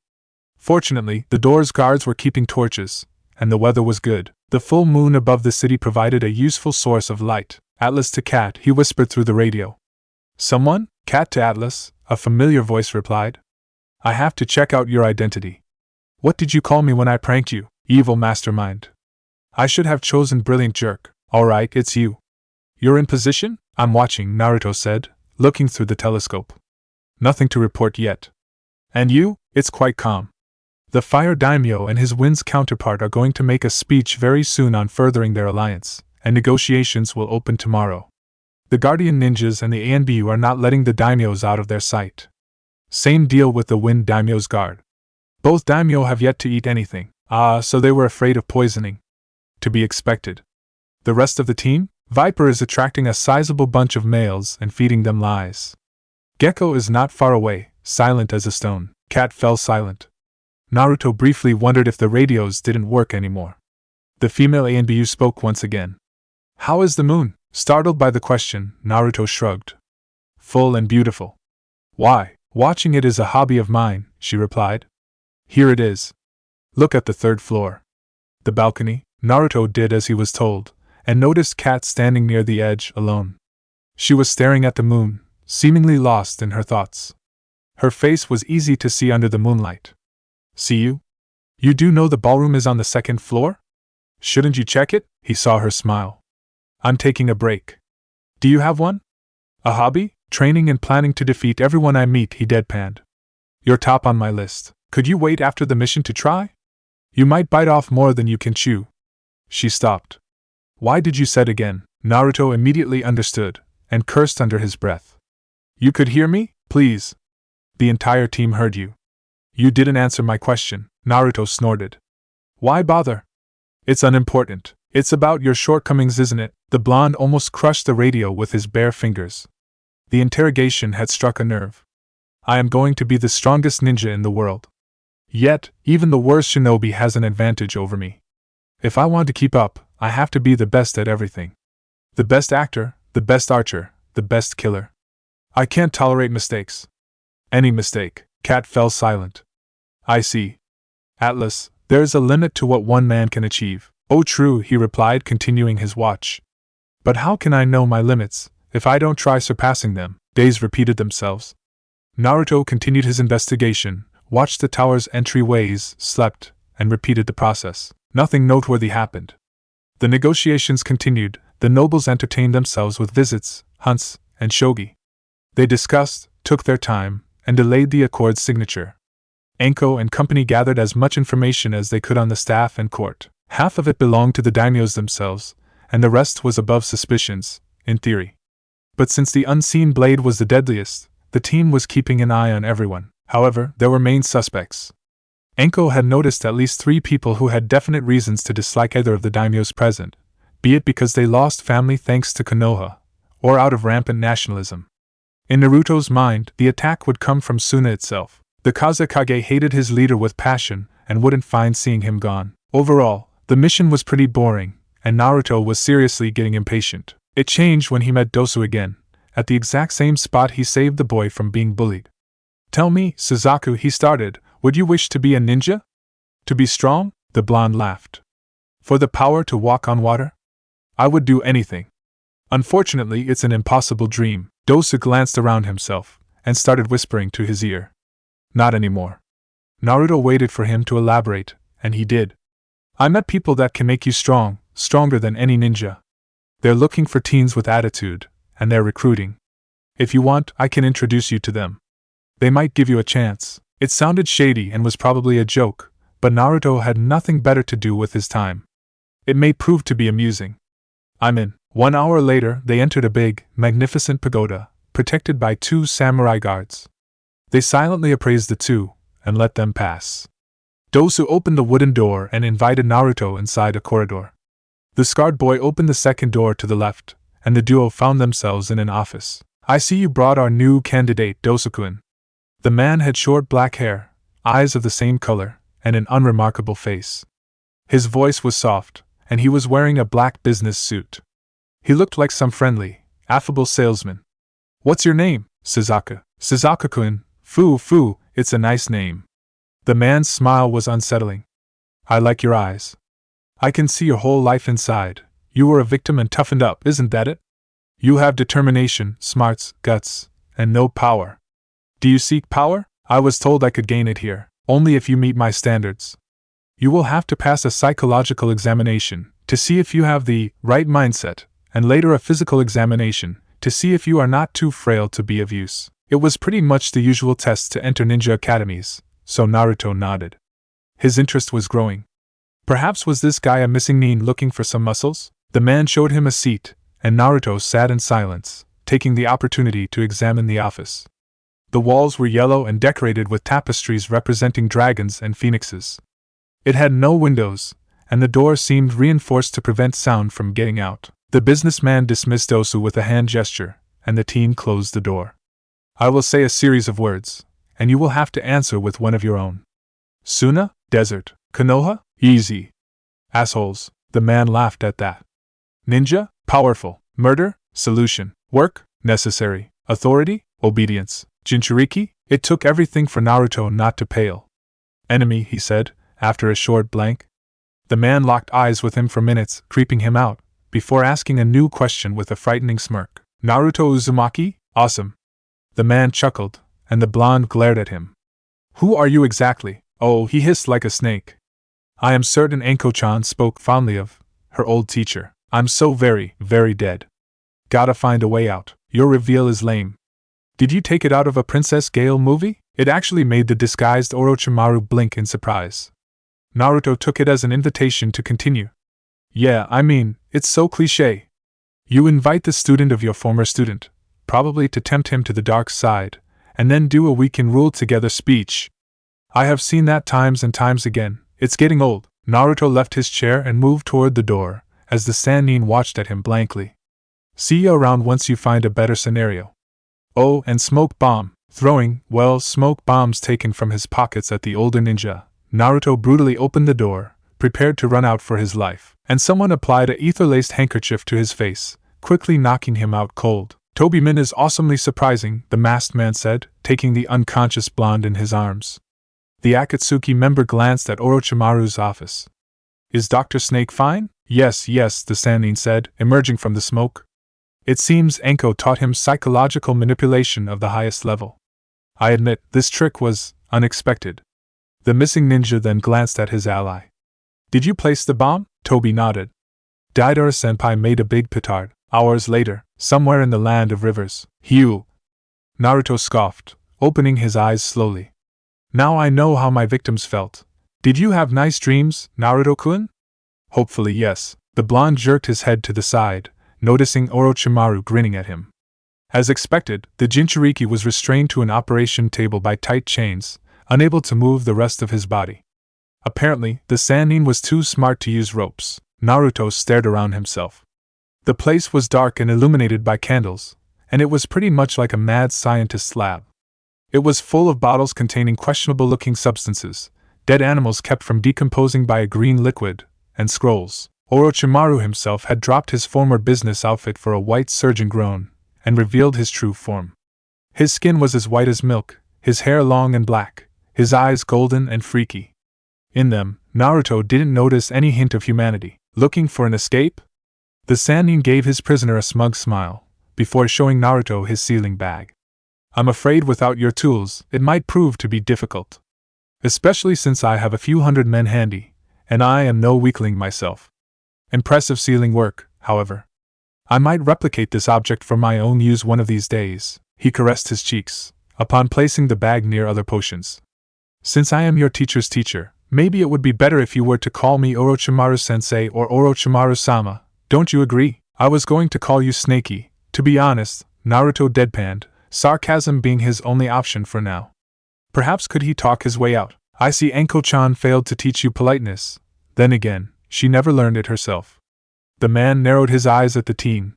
A: Fortunately, the door's guards were keeping torches, and the weather was good. The full moon above the city provided a useful source of light. Atlas to Cat, he whispered through the radio. Someone? Cat to Atlas, a familiar voice replied. I have to check out your identity. What did you call me when I pranked you, evil mastermind? I should have chosen brilliant jerk. Alright, it's you. You're in position? I'm watching, Naruto said, looking through the telescope. Nothing to report yet. And you? It's quite calm. The Fire Daimyo and his Wind's counterpart are going to make a speech very soon on furthering their alliance, and negotiations will open tomorrow. The Guardian Ninjas and the ANBU are not letting the Daimyos out of their sight. Same deal with the Wind Daimyo's guard. Both Daimyo have yet to eat anything. So they were afraid of poisoning. To be expected. The rest of the team? Viper is attracting a sizable bunch of males and feeding them lies. Gecko is not far away, silent as a stone. Cat fell silent. Naruto briefly wondered if the radios didn't work anymore. The female ANBU spoke once again. How is the moon? Startled by the question, Naruto shrugged. Full and beautiful. Why? Watching it is a hobby of mine, she replied. Here it is. Look at the 3rd floor. The balcony. Naruto did as he was told, and noticed Cat standing near the edge, alone. She was staring at the moon, seemingly lost in her thoughts. Her face was easy to see under the moonlight. See you? You do know the ballroom is on the 2nd floor? Shouldn't you check it? He saw her smile. I'm taking a break. Do you have one? A hobby? Training and planning to defeat everyone I meet, he deadpanned. You're top on my list. Could you wait after the mission to try? You might bite off more than you can chew. She stopped. Why did you said again? Naruto immediately understood, and cursed under his breath. You could hear me? Please. The entire team heard you. You didn't answer my question, Naruto snorted. Why bother? It's unimportant. It's about your shortcomings, isn't it? The blonde almost crushed the radio with his bare fingers. The interrogation had struck a nerve. I am going to be the strongest ninja in the world. Yet, even the worst shinobi has an advantage over me. If I want to keep up, I have to be the best at everything. The best actor, the best archer, the best killer. I can't tolerate mistakes. Any mistake. Cat fell silent. I see. Atlas, there is a limit to what one man can achieve. Oh, true, he replied, continuing his watch. But how can I know my limits, if I don't try surpassing them? Days repeated themselves. Naruto continued his investigation, watched the tower's entryways, slept, and repeated the process. Nothing noteworthy happened. The negotiations continued. The nobles entertained themselves with visits, hunts, and shogi. They discussed, took their time, and delayed the accord's signature. Anko and company gathered as much information as they could on the staff and court. Half of it belonged to the daimyos themselves, and the rest was above suspicions, in theory. But since the unseen blade was the deadliest, the team was keeping an eye on everyone. However, there were main suspects. Anko had noticed at least 3 people who had definite reasons to dislike either of the daimyos present, be it because they lost family thanks to Konoha, or out of rampant nationalism. In Naruto's mind, the attack would come from Suna itself. The Kazekage hated his leader with passion and wouldn't find seeing him gone. Overall, the mission was pretty boring, and Naruto was seriously getting impatient. It changed when he met Dosu again, at the exact same spot he saved the boy from being bullied. Tell me, Suzaku, he started, would you wish to be a ninja? To be strong? The blonde laughed. For the power to walk on water? I would do anything. Unfortunately, it's an impossible dream. Dosu glanced around himself, and started whispering to his ear. Not anymore. Naruto waited for him to elaborate, and he did. I met people that can make you strong, stronger than any ninja. They're looking for teens with attitude, and they're recruiting. If you want, I can introduce you to them. They might give you a chance. It sounded shady and was probably a joke, but Naruto had nothing better to do with his time. It may prove to be amusing. I'm in. 1 hour later, they entered a big, magnificent pagoda, protected by 2 samurai guards. They silently appraised the 2, and let them pass. Dosu opened the wooden door and invited Naruto inside a corridor. The scarred boy opened the second door to the left, and the duo found themselves in an office. I see you brought our new candidate, Dosu-kun. The man had short black hair, eyes of the same color, and an unremarkable face. His voice was soft, and he was wearing a black business suit. He looked like some friendly, affable salesman. What's your name? Suzaku. Suzaku-kun. Fu, it's a nice name. The man's smile was unsettling. I like your eyes. I can see your whole life inside. You were a victim and toughened up, isn't that it? You have determination, smarts, guts, and no power. Do you seek power? I was told I could gain it here, only if you meet my standards. You will have to pass a psychological examination to see if you have the right mindset, and later a physical examination to see if you are not too frail to be of use. It was pretty much the usual test to enter ninja academies, so Naruto nodded. His interest was growing. Perhaps was this guy a missing nin looking for some muscles? The man showed him a seat, and Naruto sat in silence, taking the opportunity to examine the office. The walls were yellow and decorated with tapestries representing dragons and phoenixes. It had no windows, and the door seemed reinforced to prevent sound from getting out. The businessman dismissed Dosu with a hand gesture, and the team closed the door. I will say a series of words, and you will have to answer with one of your own. Suna? Desert. Konoha? Easy. Assholes. The man laughed at that. Ninja? Powerful. Murder? Solution. Work? Necessary. Authority? Obedience. Jinchuriki? It took everything for Naruto not to pale. Enemy, he said, after a short blank. The man locked eyes with him for minutes, creeping him out, before asking a new question with a frightening smirk. Naruto Uzumaki? Awesome. The man chuckled, and the blonde glared at him. Who are you exactly? Oh, he hissed like a snake. I am certain Anko-chan spoke fondly of her old teacher. I'm so very, very dead. Gotta find a way out. Your reveal is lame. Did you take it out of a Princess Gale movie? It actually made the disguised Orochimaru blink in surprise. Naruto took it as an invitation to continue. Yeah, I mean, it's so cliché. You invite the student of your former student, probably to tempt him to the dark side, and then do a we can rule together speech. I have seen that times and times again. It's getting old. Naruto left his chair and moved toward the door, as the Sannin watched at him blankly. See you around once you find a better scenario. Oh, and smoke bomb. Throwing, smoke bombs taken from his pockets at the older ninja, Naruto brutally opened the door, prepared to run out for his life, and someone applied a ether-laced handkerchief to his face, quickly knocking him out cold. Tobyman is awesomely surprising, the masked man said, taking the unconscious blonde in his arms. The Akatsuki member glanced at Orochimaru's office. Is Dr. Snake fine? Yes, the Sannin said, emerging from the smoke. It seems Enko taught him psychological manipulation of the highest level. I admit, this trick was unexpected. The missing ninja then glanced at his ally. Did you place the bomb? Toby nodded. Deidara-senpai made a big petard. Hours later, somewhere in the land of rivers. Hugh! Naruto scoffed, opening his eyes slowly. Now I know how my victims felt. Did you have nice dreams, Naruto-kun? Hopefully yes. The blonde jerked his head to the side, noticing Orochimaru grinning at him. As expected, the Jinchuriki was restrained to an operation table by tight chains, unable to move the rest of his body. Apparently, the Sannin was too smart to use ropes. Naruto stared around himself. The place was dark and illuminated by candles, and it was pretty much like a mad scientist's lab. It was full of bottles containing questionable-looking substances, dead animals kept from decomposing by a green liquid, and scrolls. Orochimaru himself had dropped his former business outfit for a white surgeon grown, and revealed his true form. His skin was as white as milk, his hair long and black, his eyes golden and freaky. In them, Naruto didn't notice any hint of humanity. Looking for an escape? The Sannin gave his prisoner a smug smile, before showing Naruto his sealing bag. I'm afraid without your tools, it might prove to be difficult. Especially since I have a few hundred men handy, and I am no weakling myself. Impressive sealing work, however. I might replicate this object for my own use one of these days. He caressed his cheeks, upon placing the bag near other potions. Since I am your teacher's teacher, maybe it would be better if you were to call me Orochimaru-sensei or Orochimaru-sama, don't you agree? I was going to call you Snakey, to be honest, Naruto deadpanned, sarcasm being his only option for now. Perhaps could he talk his way out? I see Enko-chan failed to teach you politeness. Then again, she never learned it herself. The man narrowed his eyes at the teen.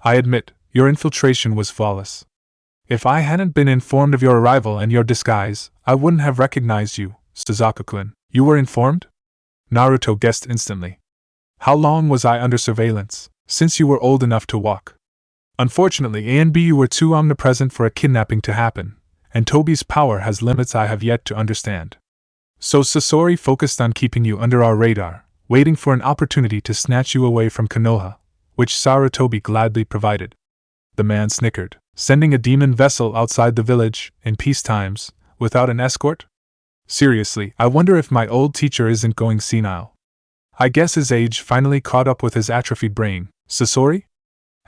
A: I admit, your infiltration was flawless. If I hadn't been informed of your arrival and your disguise, I wouldn't have recognized you, Suzaku-kun. You were informed? Naruto guessed instantly. How long was I under surveillance? Since you were old enough to walk. Unfortunately, A and B you were too omnipresent for a kidnapping to happen, and Toby's power has limits I have yet to understand. So Sasori focused on keeping you under our radar, waiting for an opportunity to snatch you away from Konoha, which Sarutobi gladly provided. The man snickered. Sending a demon vessel outside the village, in peace times, without an escort? Seriously, I wonder if my old teacher isn't going senile. I guess his age finally caught up with his atrophied brain. Sasori?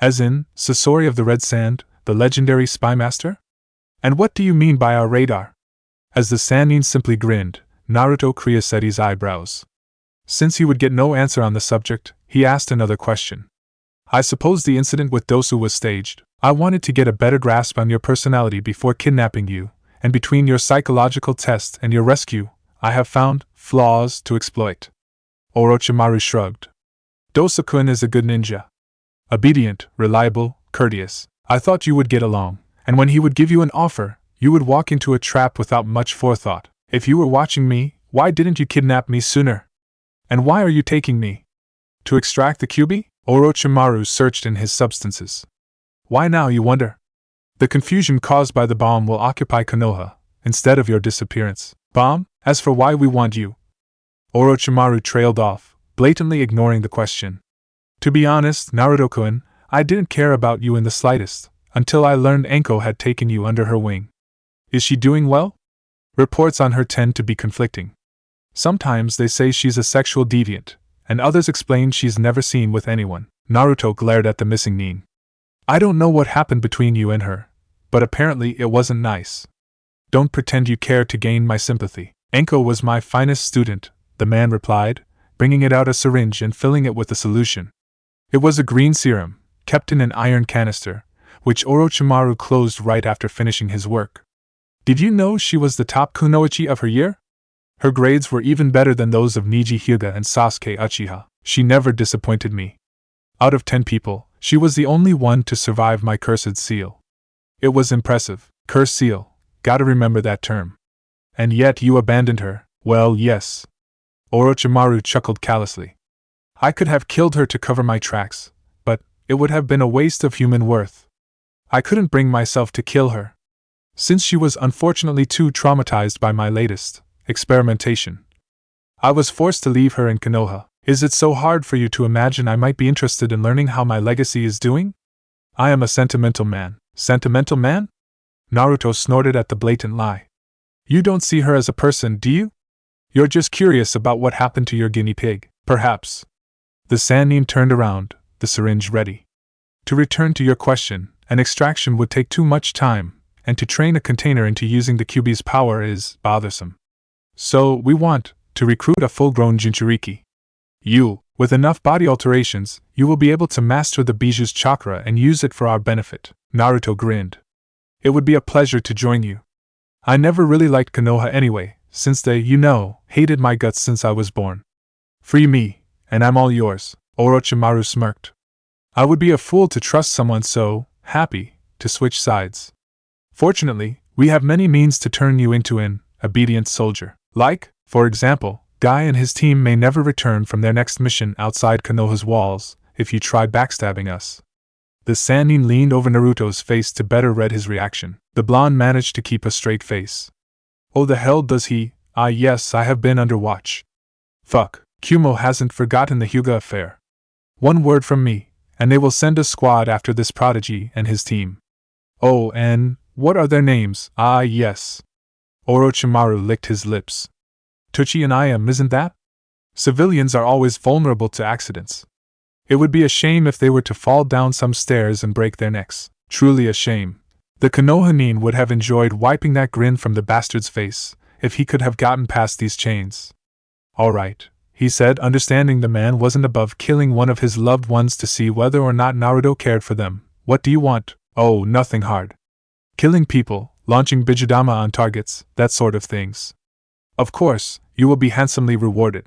A: As in, Sasori of the Red Sand, the legendary spy master? And what do you mean by our radar? As the Sannin simply grinned, Naruto creased his eyebrows. Since he would get no answer on the subject, he asked another question. I suppose the incident with Dosu was staged. I wanted to get a better grasp on your personality before kidnapping you, and between your psychological test and your rescue, I have found flaws to exploit. Orochimaru shrugged. Dosu-kun is a good ninja. Obedient, reliable, courteous. I thought you would get along, and when he would give you an offer, you would walk into a trap without much forethought. If you were watching me, why didn't you kidnap me sooner? And why are you taking me? To extract the Kyuubi? Orochimaru searched in his substances. Why now, you wonder? The confusion caused by the bomb will occupy Konoha, instead of your disappearance. Bomb? As for why we want you. Orochimaru trailed off, blatantly ignoring the question. To be honest, Naruto-kun, I didn't care about you in the slightest, until I learned Enko had taken you under her wing. Is she doing well? Reports on her tend to be conflicting. Sometimes they say she's a sexual deviant, and others explain she's never seen with anyone. Naruto glared at the missing nin. I don't know what happened between you and her, but apparently it wasn't nice. Don't pretend you care to gain my sympathy. Enko was my finest student, the man replied, bringing it out a syringe and filling it with a solution. It was a green serum, kept in an iron canister, which Orochimaru closed right after finishing his work. Did you know she was the top kunoichi of her year? Her grades were even better than those of Niji Hyuga and Sasuke Uchiha. She never disappointed me. Out of 10 people, she was the only one to survive my cursed seal. It was impressive. Curse seal. Gotta remember that term. And yet you abandoned her. Well, yes. Orochimaru chuckled callously. I could have killed her to cover my tracks, but it would have been a waste of human worth. I couldn't bring myself to kill her, since she was unfortunately too traumatized by my latest experimentation. I was forced to leave her in Konoha. Is it so hard for you to imagine I might be interested in learning how my legacy is doing? I am a sentimental man. Sentimental man? Naruto snorted at the blatant lie. You don't see her as a person, do you? You're just curious about what happened to your guinea pig, perhaps. The Sannin turned around, the syringe ready. To return to your question, an extraction would take too much time, and to train a container into using the Kyuubi's power is bothersome. So, we want to recruit a full-grown Jinchuriki. You, with enough body alterations, you will be able to master the Bijuu's chakra and use it for our benefit. Naruto grinned. It would be a pleasure to join you. I never really liked Konoha anyway, since they, hated my guts since I was born. Free me, and I'm all yours, Orochimaru smirked. I would be a fool to trust someone so happy to switch sides. Fortunately, we have many means to turn you into an obedient soldier. Like, for example, Guy and his team may never return from their next mission outside Konoha's walls if you try backstabbing us. The Sannin leaned over Naruto's face to better read his reaction. The blonde managed to keep a straight face. Oh, the hell does he? Ah, yes, I have been under watch. Fuck, Kumo hasn't forgotten the Hyuga affair. One word from me, and they will send a squad after this prodigy and his team. Oh, and what are their names? Ah, yes. Orochimaru licked his lips. Tuchi and I am, isn't that? Civilians are always vulnerable to accidents. It would be a shame if they were to fall down some stairs and break their necks. Truly a shame. The Konohanin would have enjoyed wiping that grin from the bastard's face, if he could have gotten past these chains. All right, he said, understanding the man wasn't above killing one of his loved ones to see whether or not Naruto cared for them. What do you want? Oh, nothing hard. Killing people, launching Bijudama on targets, that sort of things. Of course, you will be handsomely rewarded.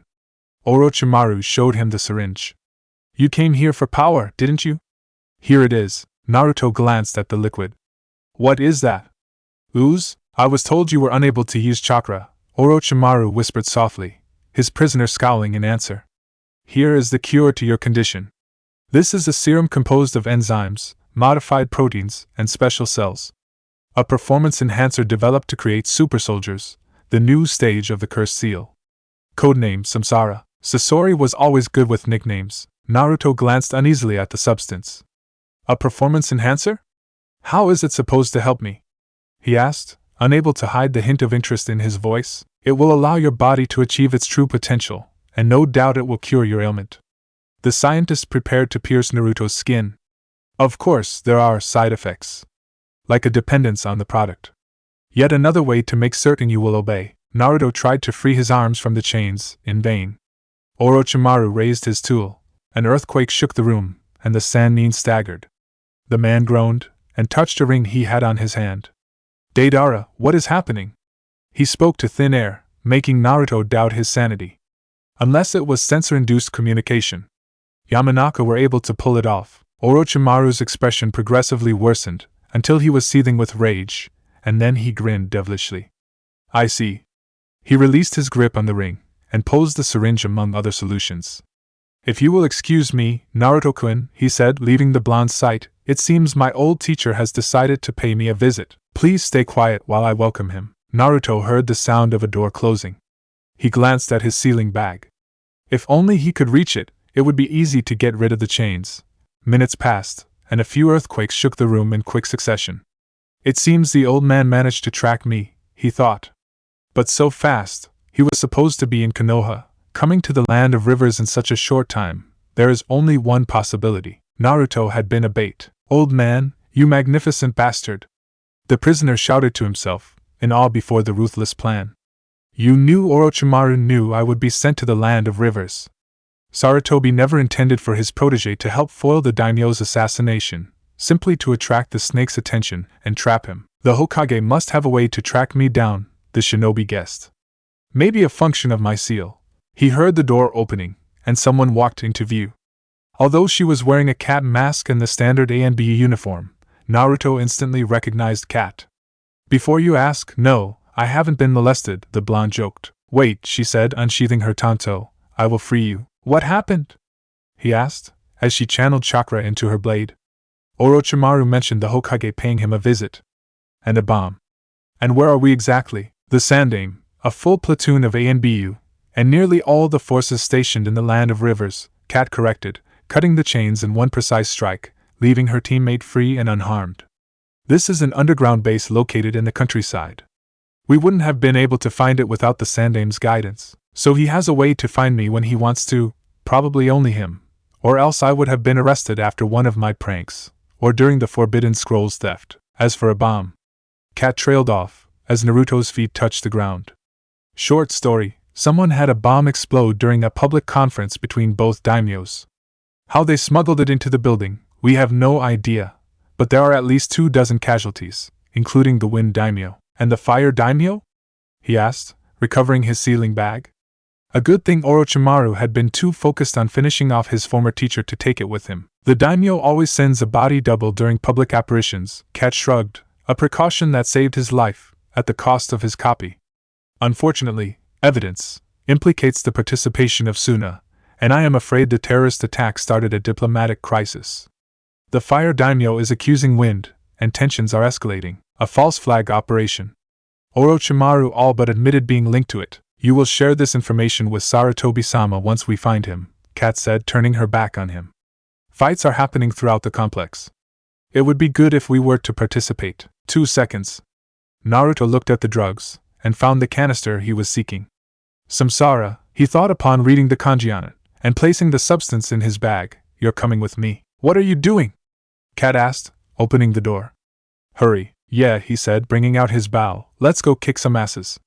A: Orochimaru showed him the syringe. You came here for power, didn't you? Here it is. Naruto glanced at the liquid. What is that? Ooze? I was told you were unable to use chakra, Orochimaru whispered softly, his prisoner scowling in answer. Here is the cure to your condition. This is a serum composed of enzymes, modified proteins, and special cells. A performance enhancer developed to create super soldiers, the new stage of the cursed seal. Codename Samsara. Sasori was always good with nicknames. Naruto glanced uneasily at the substance. A performance enhancer? How is it supposed to help me? He asked, unable to hide the hint of interest in his voice. It will allow your body to achieve its true potential, and no doubt it will cure your ailment. The scientist prepared to pierce Naruto's skin. Of course, there are side effects, like a dependence on the product. Yet another way to make certain you will obey. Naruto tried to free his arms from the chains, in vain. Orochimaru raised his tool. An earthquake shook the room, and the Sannin staggered. The man groaned, and touched a ring he had on his hand. Deidara, what is happening? He spoke to thin air, making Naruto doubt his sanity. Unless it was sensor-induced communication. Yamanaka were able to pull it off. Orochimaru's expression progressively worsened, until he was seething with rage, and then he grinned devilishly. I see. He released his grip on the ring, and posed the syringe among other solutions. If you will excuse me, Naruto-kun, he said, leaving the blonde's sight, it seems my old teacher has decided to pay me a visit. Please stay quiet while I welcome him. Naruto heard the sound of a door closing. He glanced at his sealing bag. If only he could reach it, it would be easy to get rid of the chains. Minutes passed, and a few earthquakes shook the room in quick succession. It seems the old man managed to track me, he thought. But so fast. He was supposed to be in Konoha, coming to the land of rivers in such a short time. There is only one possibility. Naruto had been a bait. Old man, you magnificent bastard! The prisoner shouted to himself, in awe before the ruthless plan. You knew Orochimaru knew I would be sent to the land of rivers. Sarutobi never intended for his protege to help foil the daimyo's assassination, simply to attract the snake's attention and trap him. The Hokage must have a way to track me down, the shinobi guessed. Maybe a function of my seal. He heard the door opening, and someone walked into view. Although she was wearing a cat mask and the standard A and B uniform, Naruto instantly recognized Cat. Before you ask, no, I haven't been molested, the blonde joked. Wait, she said, unsheathing her tanto, I will free you. What happened? He asked, as she channeled chakra into her blade. Orochimaru mentioned the Hokage paying him a visit. And a bomb. And where are we exactly? The Sandaime, a full platoon of ANBU, and nearly all the forces stationed in the land of rivers, Cat corrected, cutting the chains in one precise strike, leaving her teammate free and unharmed. This is an underground base located in the countryside. We wouldn't have been able to find it without the Sandaime's guidance, so he has a way to find me when he wants to, probably only him, or else I would have been arrested after one of my pranks, or during the Forbidden Scrolls theft. As for a bomb, Cat trailed off, as Naruto's feet touched the ground. Short story, someone had a bomb explode during a public conference between both daimyos. How they smuggled it into the building, we have no idea, but there are at least 24 casualties, including the Wind Daimyo. And the Fire Daimyo? He asked, recovering his sealing bag. A good thing Orochimaru had been too focused on finishing off his former teacher to take it with him. The daimyo always sends a body double during public apparitions, Cat shrugged, a precaution that saved his life, at the cost of his copy. Unfortunately, evidence implicates the participation of Suna, and I am afraid the terrorist attack started a diplomatic crisis. The Fire Daimyo is accusing Wind, and tensions are escalating. A false flag operation. Orochimaru all but admitted being linked to it. You will share this information with Sarutobi-sama once we find him, Kat said, turning her back on him. Fights are happening throughout the complex. It would be good if we were to participate. 2 seconds. Naruto looked at the drugs, and found the canister he was seeking. Samsara, he thought upon reading the kanji on it, and placing the substance in his bag. You're coming with me. What are you doing? Kat asked, opening the door. Hurry. Yeah, he said, bringing out his bow. Let's go kick some asses.